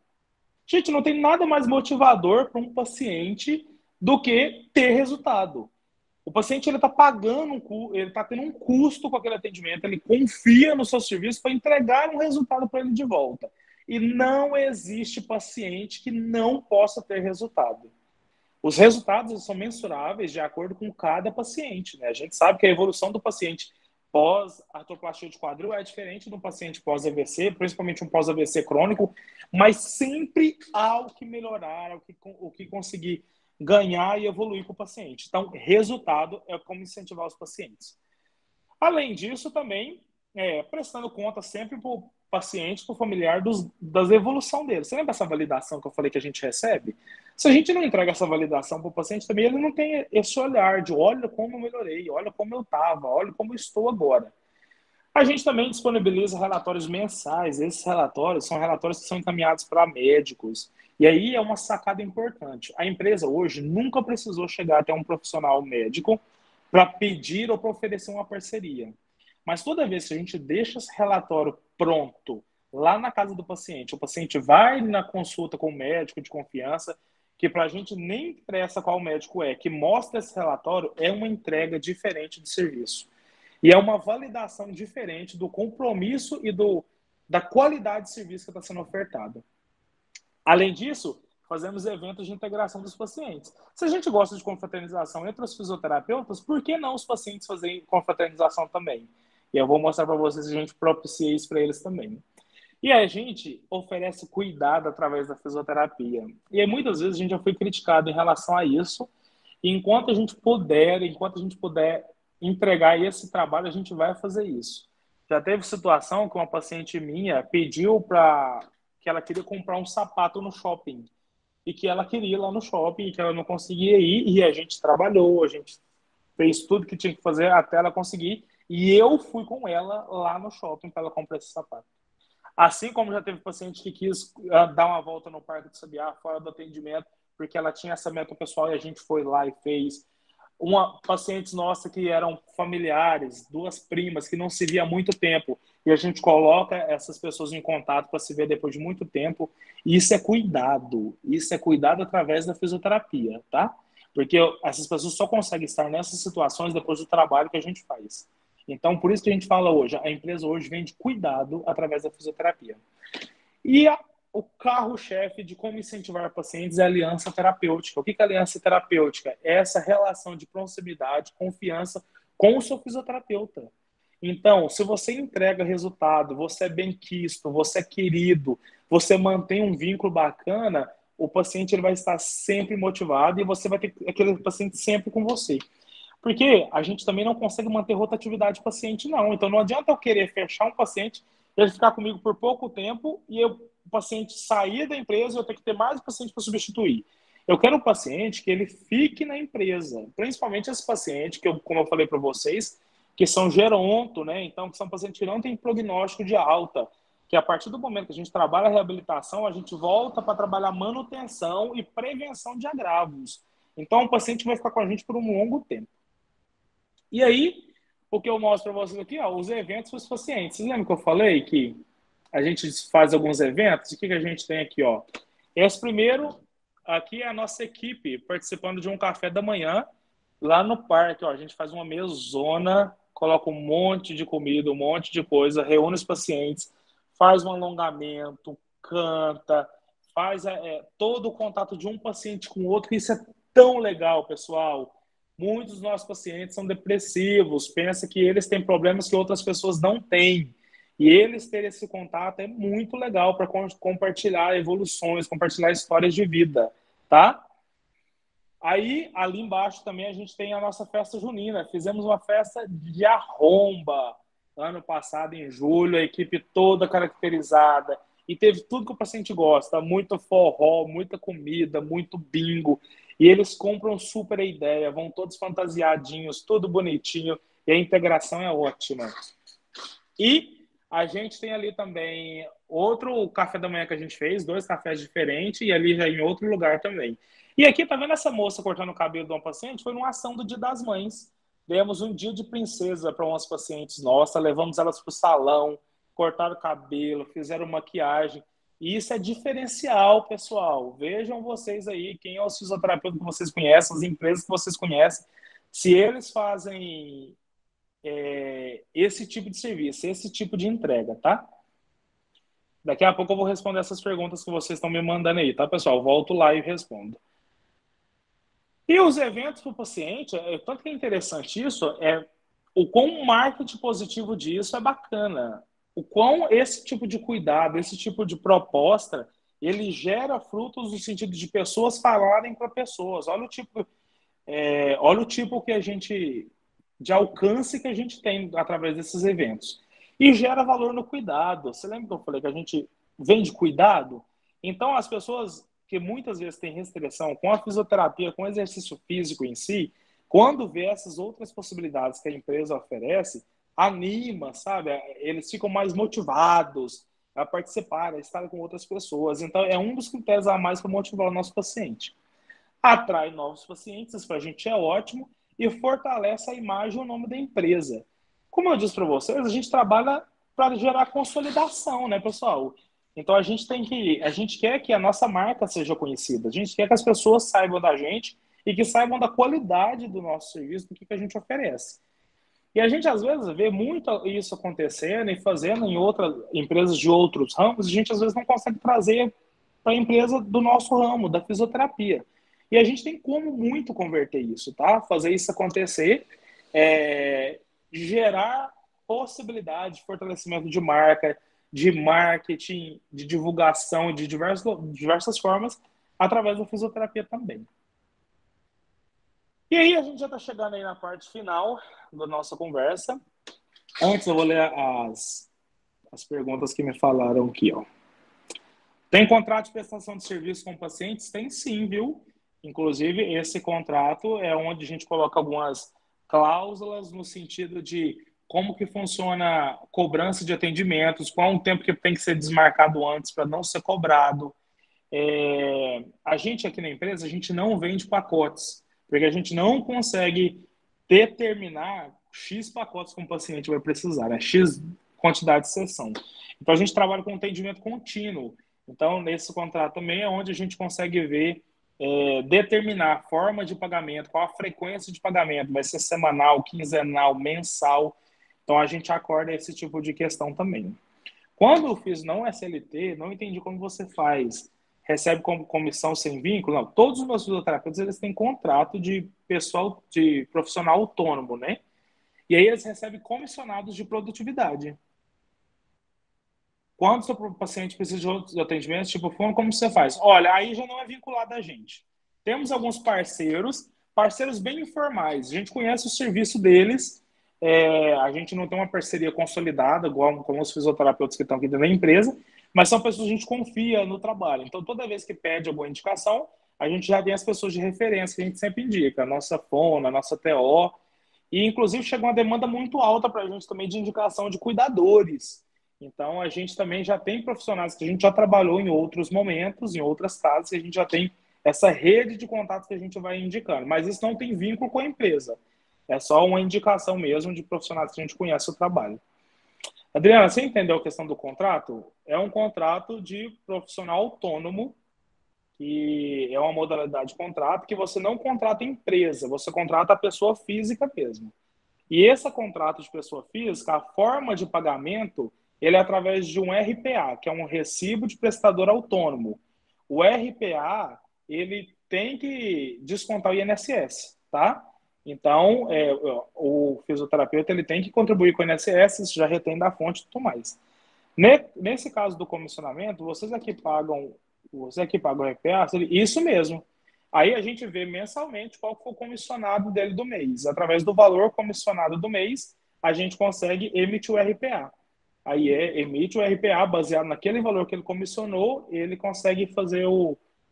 Gente, não tem nada mais motivador para um paciente do que ter resultado. O paciente ele está pagando, ele está tendo um custo com aquele atendimento, ele confia no seu serviço para entregar um resultado para ele de volta. E não existe paciente que não possa ter resultado. Os resultados são mensuráveis de acordo com cada paciente, né? A gente sabe que a evolução do paciente pós-artroplastia de quadril é diferente do paciente pós-AVC, principalmente um pós-AVC crônico, mas sempre há o que melhorar, o que conseguir ganhar e evoluir com o paciente. Então, resultado é como incentivar os pacientes. Além disso, também, prestando conta sempre para o paciente, para o familiar, da evolução dele. Você lembra essa validação que eu falei que a gente recebe? Se a gente não entrega essa validação para o paciente, também ele não tem esse olhar de olha como eu melhorei, olha como eu estava, olha como eu estou agora. A gente também disponibiliza relatórios mensais. Esses relatórios são relatórios que são encaminhados para médicos. E aí é uma sacada importante. A empresa hoje nunca precisou chegar até um profissional médico para pedir ou para oferecer uma parceria. Mas toda vez que a gente deixa esse relatório pronto lá na casa do paciente, o paciente vai na consulta com o médico de confiança, que para a gente nem interessa qual médico que mostra esse relatório, é uma entrega diferente de serviço. E é uma validação diferente do compromisso e da qualidade de serviço que está sendo ofertado. Além disso, fazemos eventos de integração dos pacientes. Se a gente gosta de confraternização entre os fisioterapeutas, por que não os pacientes fazerem confraternização também? E eu vou mostrar para vocês se a gente propicia isso para eles também. E a gente oferece cuidado através da fisioterapia. E aí, muitas vezes a gente já foi criticado em relação a isso. E enquanto a gente puder entregar esse trabalho, a gente vai fazer isso. Já teve situação que uma paciente minha pediu que ela queria comprar um sapato no shopping. E que ela queria ir lá no shopping e que ela não conseguia ir. E a gente trabalhou, a gente fez tudo que tinha que fazer até ela conseguir. E eu fui com ela lá no shopping para ela comprar esse sapato. Assim como já teve paciente que quis dar uma volta no Parque do Sabiá, fora do atendimento, porque ela tinha essa meta pessoal e a gente foi lá e fez. Pacientes nossas que eram familiares, 2 primas que não se via há muito tempo, e a gente coloca essas pessoas em contato para se ver depois de muito tempo. Isso é cuidado através da fisioterapia, tá? Porque essas pessoas só conseguem estar nessas situações depois do trabalho que a gente faz. Então, por isso que a gente fala hoje, a empresa hoje vende cuidado através da fisioterapia. E o carro-chefe de como incentivar pacientes é a aliança terapêutica. O que é a aliança terapêutica? É essa relação de proximidade, confiança com o seu fisioterapeuta. Então, se você entrega resultado, você é bem-quisto, você é querido, você mantém um vínculo bacana, o paciente ele vai estar sempre motivado e você vai ter aquele paciente sempre com você. Porque a gente também não consegue manter rotatividade de paciente, não. Então, não adianta eu querer fechar um paciente, ele ficar comigo por pouco tempo e o paciente sair da empresa e eu ter que ter mais paciente para substituir. Eu quero um paciente que ele fique na empresa, principalmente esse paciente que, como eu falei para vocês, que são geronto, né? Então, que são pacientes que não têm prognóstico de alta, que a partir do momento que a gente trabalha a reabilitação, a gente volta para trabalhar manutenção e prevenção de agravos. Então, o paciente vai ficar com a gente por um longo tempo. E aí, o que eu mostro para vocês aqui, ó, os eventos para os pacientes. Vocês lembram que eu falei que a gente faz alguns eventos? O que a gente tem aqui, ó? Esse primeiro, aqui é a nossa equipe participando de um café da manhã lá no parque, ó. A gente faz uma mesona, coloca um monte de comida, um monte de coisa, reúne os pacientes, faz um alongamento, canta, faz todo o contato de um paciente com o outro. Isso é tão legal, pessoal. Muitos dos nossos pacientes são depressivos, pensa que eles têm problemas que outras pessoas não têm. E eles terem esse contato é muito legal para compartilhar evoluções, compartilhar histórias de vida, tá? Aí, ali embaixo também a gente tem a nossa festa junina. Fizemos uma festa de arromba ano passado, em julho, a equipe toda caracterizada. E teve tudo que o paciente gosta, muito forró, muita comida, muito bingo. E eles compram super a ideia, vão todos fantasiadinhos, tudo bonitinho, e a integração é ótima. E a gente tem ali também outro café da manhã que a gente fez, 2 cafés diferentes, e ali já em outro lugar também. E aqui, tá vendo essa moça cortando o cabelo de uma paciente? Foi numa ação do Dia das Mães. Demos um dia de princesa para umas pacientes nossas, levamos elas para o salão, cortaram o cabelo, fizeram maquiagem. E isso é diferencial, pessoal. Vejam vocês aí, quem é os fisioterapeutas que vocês conhecem, as empresas que vocês conhecem, se eles fazem esse tipo de serviço, esse tipo de entrega, tá? Daqui a pouco eu vou responder essas perguntas que vocês estão me mandando aí, tá, pessoal? Volto lá e respondo. E os eventos para o paciente, tanto que é interessante isso, o quão marketing positivo disso é bacana. O quão esse tipo de cuidado, esse tipo de proposta, ele gera frutos no sentido de pessoas falarem para pessoas. Olha o tipo que a gente, de alcance que a gente tem através desses eventos. E gera valor no cuidado. Você lembra que eu falei que a gente vende cuidado? Então, as pessoas que muitas vezes têm restrição com a fisioterapia, com o exercício físico em si, quando vê essas outras possibilidades que a empresa oferece, anima, sabe? Eles ficam mais motivados a participar, a estar com outras pessoas. Então, é um dos critérios a mais para motivar o nosso paciente. Atrai novos pacientes, isso para a gente é ótimo, e fortalece a imagem e o nome da empresa. Como eu disse para vocês, a gente trabalha para gerar consolidação, né, pessoal? Então, a gente quer que a nossa marca seja conhecida, a gente quer que as pessoas saibam da gente e que saibam da qualidade do nosso serviço, do que a gente oferece. E a gente, às vezes, vê muito isso acontecendo e fazendo em outras empresas de outros ramos, e a gente, às vezes, não consegue trazer para a empresa do nosso ramo, da fisioterapia. E a gente tem como muito converter isso, tá? Fazer isso acontecer, gerar possibilidade de fortalecimento de marca, de marketing, de divulgação, de diversas formas, através da fisioterapia também. E aí a gente já está chegando aí na parte final da nossa conversa. Antes eu vou ler as perguntas que me falaram aqui, ó. Tem contrato de prestação de serviço com pacientes? Tem sim, viu? Inclusive, esse contrato é onde a gente coloca algumas cláusulas no sentido de como que funciona a cobrança de atendimentos, qual o tempo que tem que ser desmarcado antes para não ser cobrado. A gente aqui na empresa, a gente não vende pacotes, porque a gente não consegue determinar X pacotes que um paciente vai precisar, né? X quantidade de sessão. Então, a gente trabalha com atendimento contínuo. Então, nesse contrato também é onde a gente consegue ver, determinar a forma de pagamento, qual a frequência de pagamento, vai ser semanal, quinzenal, mensal. Então, a gente acorda esse tipo de questão também. Quando eu fiz não SLT, não entendi como você faz. Recebe como comissão sem vínculo? Não, todos os meus fisioterapeutas eles têm contrato de pessoal, de profissional autônomo, né? E aí eles recebem comissionados de produtividade. Quando o seu paciente precisa de outros atendimentos, tipo fono, como você faz? Olha, aí já não é vinculado a gente. Temos alguns parceiros bem informais. A gente conhece o serviço deles. A gente não tem uma parceria consolidada, igual como os fisioterapeutas que estão aqui dentro da empresa, mas são pessoas que a gente confia no trabalho. Então, toda vez que pede alguma indicação, a gente já tem as pessoas de referência que a gente sempre indica, a nossa fono, a nossa TO. E, inclusive, chegou uma demanda muito alta para a gente também de indicação de cuidadores. Então, a gente também já tem profissionais que a gente já trabalhou em outros momentos, em outras casas, e a gente já tem essa rede de contatos que a gente vai indicando. Mas isso não tem vínculo com a empresa. É só uma indicação mesmo de profissionais que a gente conhece o trabalho. Adriana, você entendeu a questão do contrato? É um contrato de profissional autônomo, que é uma modalidade de contrato que você não contrata empresa, você contrata a pessoa física mesmo. E esse contrato de pessoa física, a forma de pagamento, ele é através de um RPA, que é um recibo de prestador autônomo. O RPA, ele tem que descontar o INSS, tá? Então, o fisioterapeuta ele tem que contribuir com o INSS, isso já retém da fonte e tudo mais. Nesse caso do comissionamento, vocês aqui pagam o RPA, isso mesmo. Aí a gente vê mensalmente qual foi o comissionado dele do mês. Através do valor comissionado do mês, a gente consegue emitir o RPA. Aí emite o RPA baseado naquele valor que ele comissionou, ele consegue fazer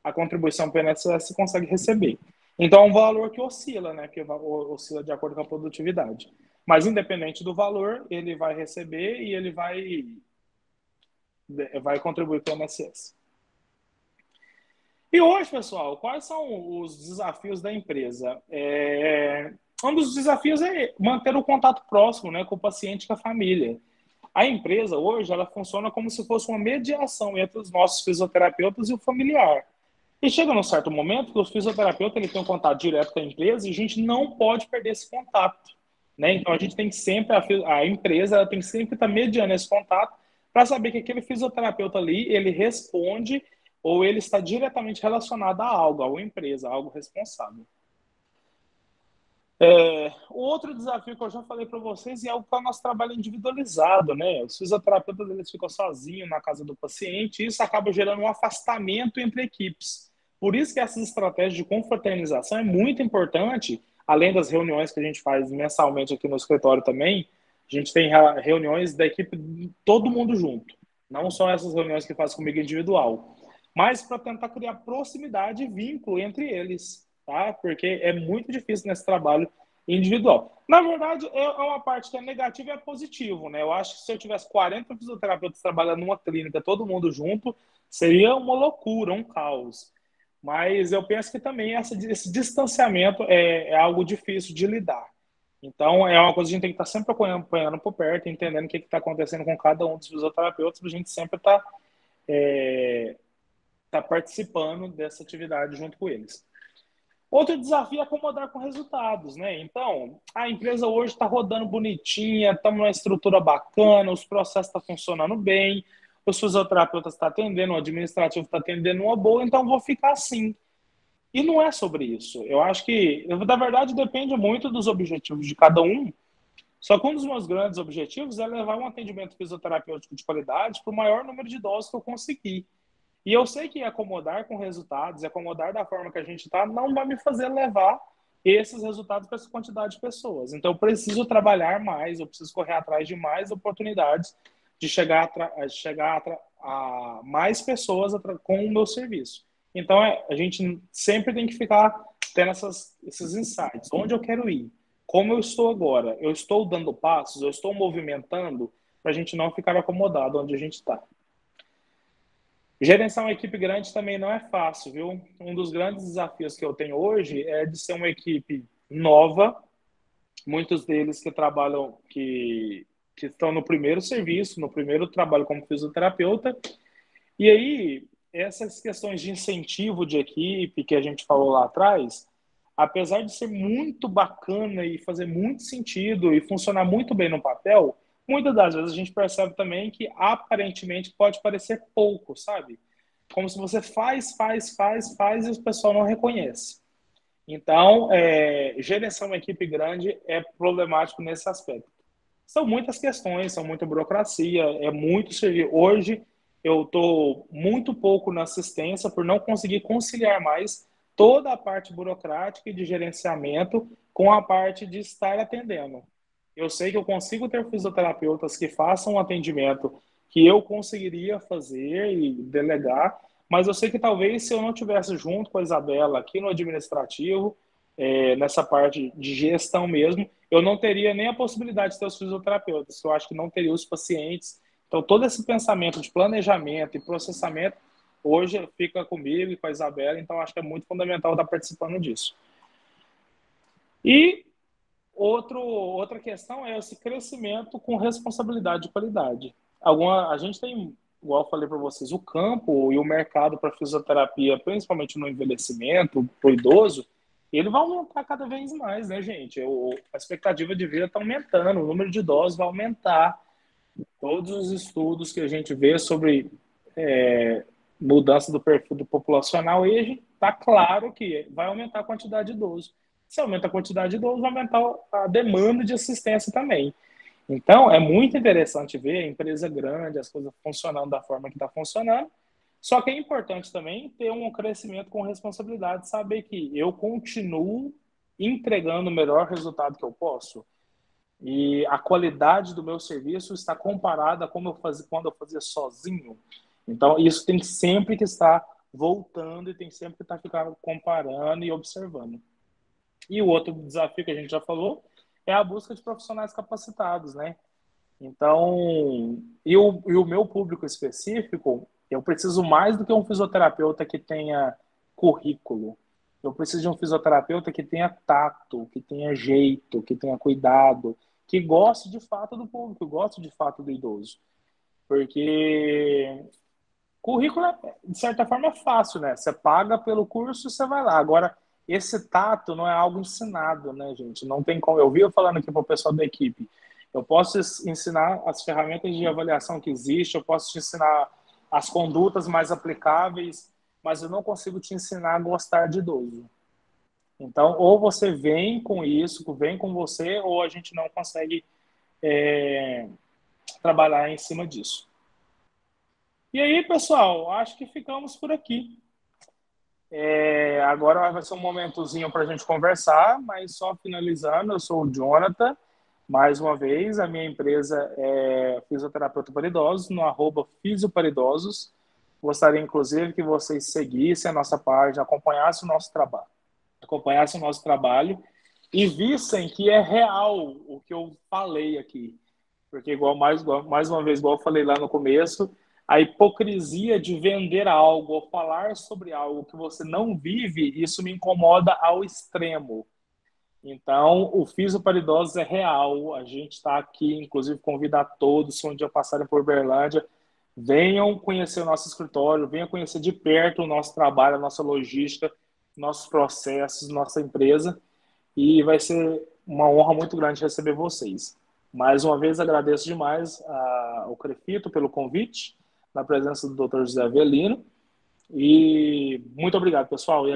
a contribuição para o INSS e consegue receber. Então, é um valor que oscila, né? Que oscila de acordo com a produtividade. Mas, independente do valor, ele vai receber e ele vai contribuir para o INSS. E hoje, pessoal, quais são os desafios da empresa? Um dos desafios é manter o contato próximo, né, com o paciente e com a família. A empresa, hoje, ela funciona como se fosse uma mediação entre os nossos fisioterapeutas e o familiar. E chega num certo momento que o fisioterapeuta ele tem um contato direto com a empresa e a gente não pode perder esse contato, né? Então, a gente tem que sempre, a empresa ela tem que sempre estar mediando esse contato para saber que aquele fisioterapeuta ali, ele responde ou ele está diretamente relacionado a algo, a uma empresa, a algo responsável. O outro desafio que eu já falei para vocês é o nosso trabalho individualizado, né? Os fisioterapeutas eles ficam sozinhos na casa do paciente e isso acaba gerando um afastamento entre equipes. Por isso que essas estratégias de confraternização é muito importante, além das reuniões que a gente faz mensalmente aqui no escritório também, a gente tem reuniões da equipe, todo mundo junto. Não só essas reuniões que faz comigo individual, mas para tentar criar proximidade e vínculo entre eles, tá? Porque é muito difícil nesse trabalho individual. Na verdade, é uma parte que é negativa e é positivo, né? Eu acho que se eu tivesse 40 fisioterapeutas trabalhando numa clínica, todo mundo junto, seria uma loucura, um caos. Mas eu penso que também esse distanciamento é algo difícil de lidar. Então, é uma coisa que a gente tem que estar sempre acompanhando por perto, entendendo o que está acontecendo com cada um dos fisioterapeutas, para a gente sempre estar participando dessa atividade junto com eles. Outro desafio é acomodar com resultados, né? Então, a empresa hoje está rodando bonitinha, estamos numa estrutura bacana, os processos estão funcionando bem. os fisioterapeutas estão atendendo, o administrativo está atendendo uma boa, então vou ficar assim. E não é sobre isso. Eu acho que, na verdade, depende muito dos objetivos de cada um. Só que um dos meus grandes objetivos é levar um atendimento fisioterapêutico de qualidade para o maior número de idosos que eu conseguir. E eu sei que acomodar com resultados, acomodar da forma que a gente está, não vai me fazer levar esses resultados para essa quantidade de pessoas. Então, eu preciso trabalhar mais, eu preciso correr atrás de mais oportunidades de chegar a mais pessoas com o meu serviço. Então, a gente sempre tem que ficar tendo esses insights. Onde eu quero ir? Como eu estou agora? Eu estou dando passos? Eu estou movimentando para a gente não ficar acomodado onde a gente está. Gerenciar uma equipe grande também não é fácil, viu? Um dos grandes desafios que eu tenho hoje é de ser uma equipe nova, muitos deles que trabalham, que estão no primeiro serviço, no primeiro trabalho como fisioterapeuta. E aí, essas questões de incentivo de equipe que a gente falou lá atrás, apesar de ser muito bacana e fazer muito sentido e funcionar muito bem no papel, muitas das vezes a gente percebe também que aparentemente pode parecer pouco, sabe? Como se você faz e o pessoal não reconhece. Então, gerenciar uma equipe grande é problemático nesse aspecto. São muitas questões, são muita burocracia, é muito serviço. Hoje, eu estou muito pouco na assistência por não conseguir conciliar mais toda a parte burocrática e de gerenciamento com a parte de estar atendendo. Eu sei que eu consigo ter fisioterapeutas que façam um atendimento que eu conseguiria fazer e delegar, mas eu sei que talvez se eu não tivesse junto com a Isabela aqui no administrativo, nessa parte de gestão mesmo, eu não teria nem a possibilidade de ter os fisioterapeutas, que eu acho que não teria os pacientes. Então, todo esse pensamento de planejamento e processamento, hoje fica comigo e com a Isabela, então acho que é muito fundamental estar participando disso. E outra questão é esse crescimento com responsabilidade de qualidade. A gente tem, igual eu falei para vocês, o campo e o mercado para fisioterapia, principalmente no envelhecimento, para o idoso, ele vai aumentar cada vez mais, né, gente? A expectativa de vida está aumentando, o número de idosos vai aumentar. Todos os estudos que a gente vê sobre mudança do perfil do populacional, e está claro que vai aumentar a quantidade de idosos. Se aumenta a quantidade de idosos, vai aumentar a demanda de assistência também. Então, é muito interessante ver a empresa grande, as coisas funcionando da forma que está funcionando. Só que é importante também ter um crescimento com responsabilidade, saber que eu continuo entregando o melhor resultado que eu posso. E a qualidade do meu serviço está comparada a como eu fazia quando eu fazia sozinho. Então, isso tem sempre que estar voltando e tem sempre que estar ficando comparando e observando. E o outro desafio que a gente já falou é a busca de profissionais capacitados, né? Então, e o meu público específico, eu preciso mais do que um fisioterapeuta que tenha currículo. Eu preciso de um fisioterapeuta que tenha tato, que tenha jeito, que tenha cuidado, que goste de fato do público, que goste de fato do idoso. Porque currículo, de certa forma, é fácil, né? Você paga pelo curso, você vai lá. Agora, esse tato não é algo ensinado, né, gente? Não tem como. Eu vi eu falando aqui para o pessoal da equipe. Eu posso ensinar as ferramentas de avaliação que existem, eu posso te ensinar as condutas mais aplicáveis, mas eu não consigo te ensinar a gostar de idoso. Então, ou você vem com isso, vem com você, ou a gente não consegue trabalhar em cima disso. E aí, pessoal, acho que ficamos por aqui. Agora vai ser um momentozinho para a gente conversar, mas só finalizando, eu sou o Jonathan. Mais uma vez, a minha empresa é Fisioterapeuta para Idosos, no @fisioparidosos. Gostaria, inclusive, que vocês seguissem a nossa página, acompanhassem o nosso trabalho e vissem que é real o que eu falei aqui. Porque, mais uma vez, igual eu falei lá no começo, a hipocrisia de vender algo ou falar sobre algo que você não vive, isso me incomoda ao extremo. Então, o Fisio para Idosos é real. A gente está aqui, inclusive, convidar todos, se um dia passarem por Uberlândia, venham conhecer o nosso escritório, venham conhecer de perto o nosso trabalho, a nossa logística, nossos processos, nossa empresa. E vai ser uma honra muito grande receber vocês. Mais uma vez, agradeço demais ao Crefito pelo convite. na presença do Dr. José Avelino. E muito obrigado, pessoal.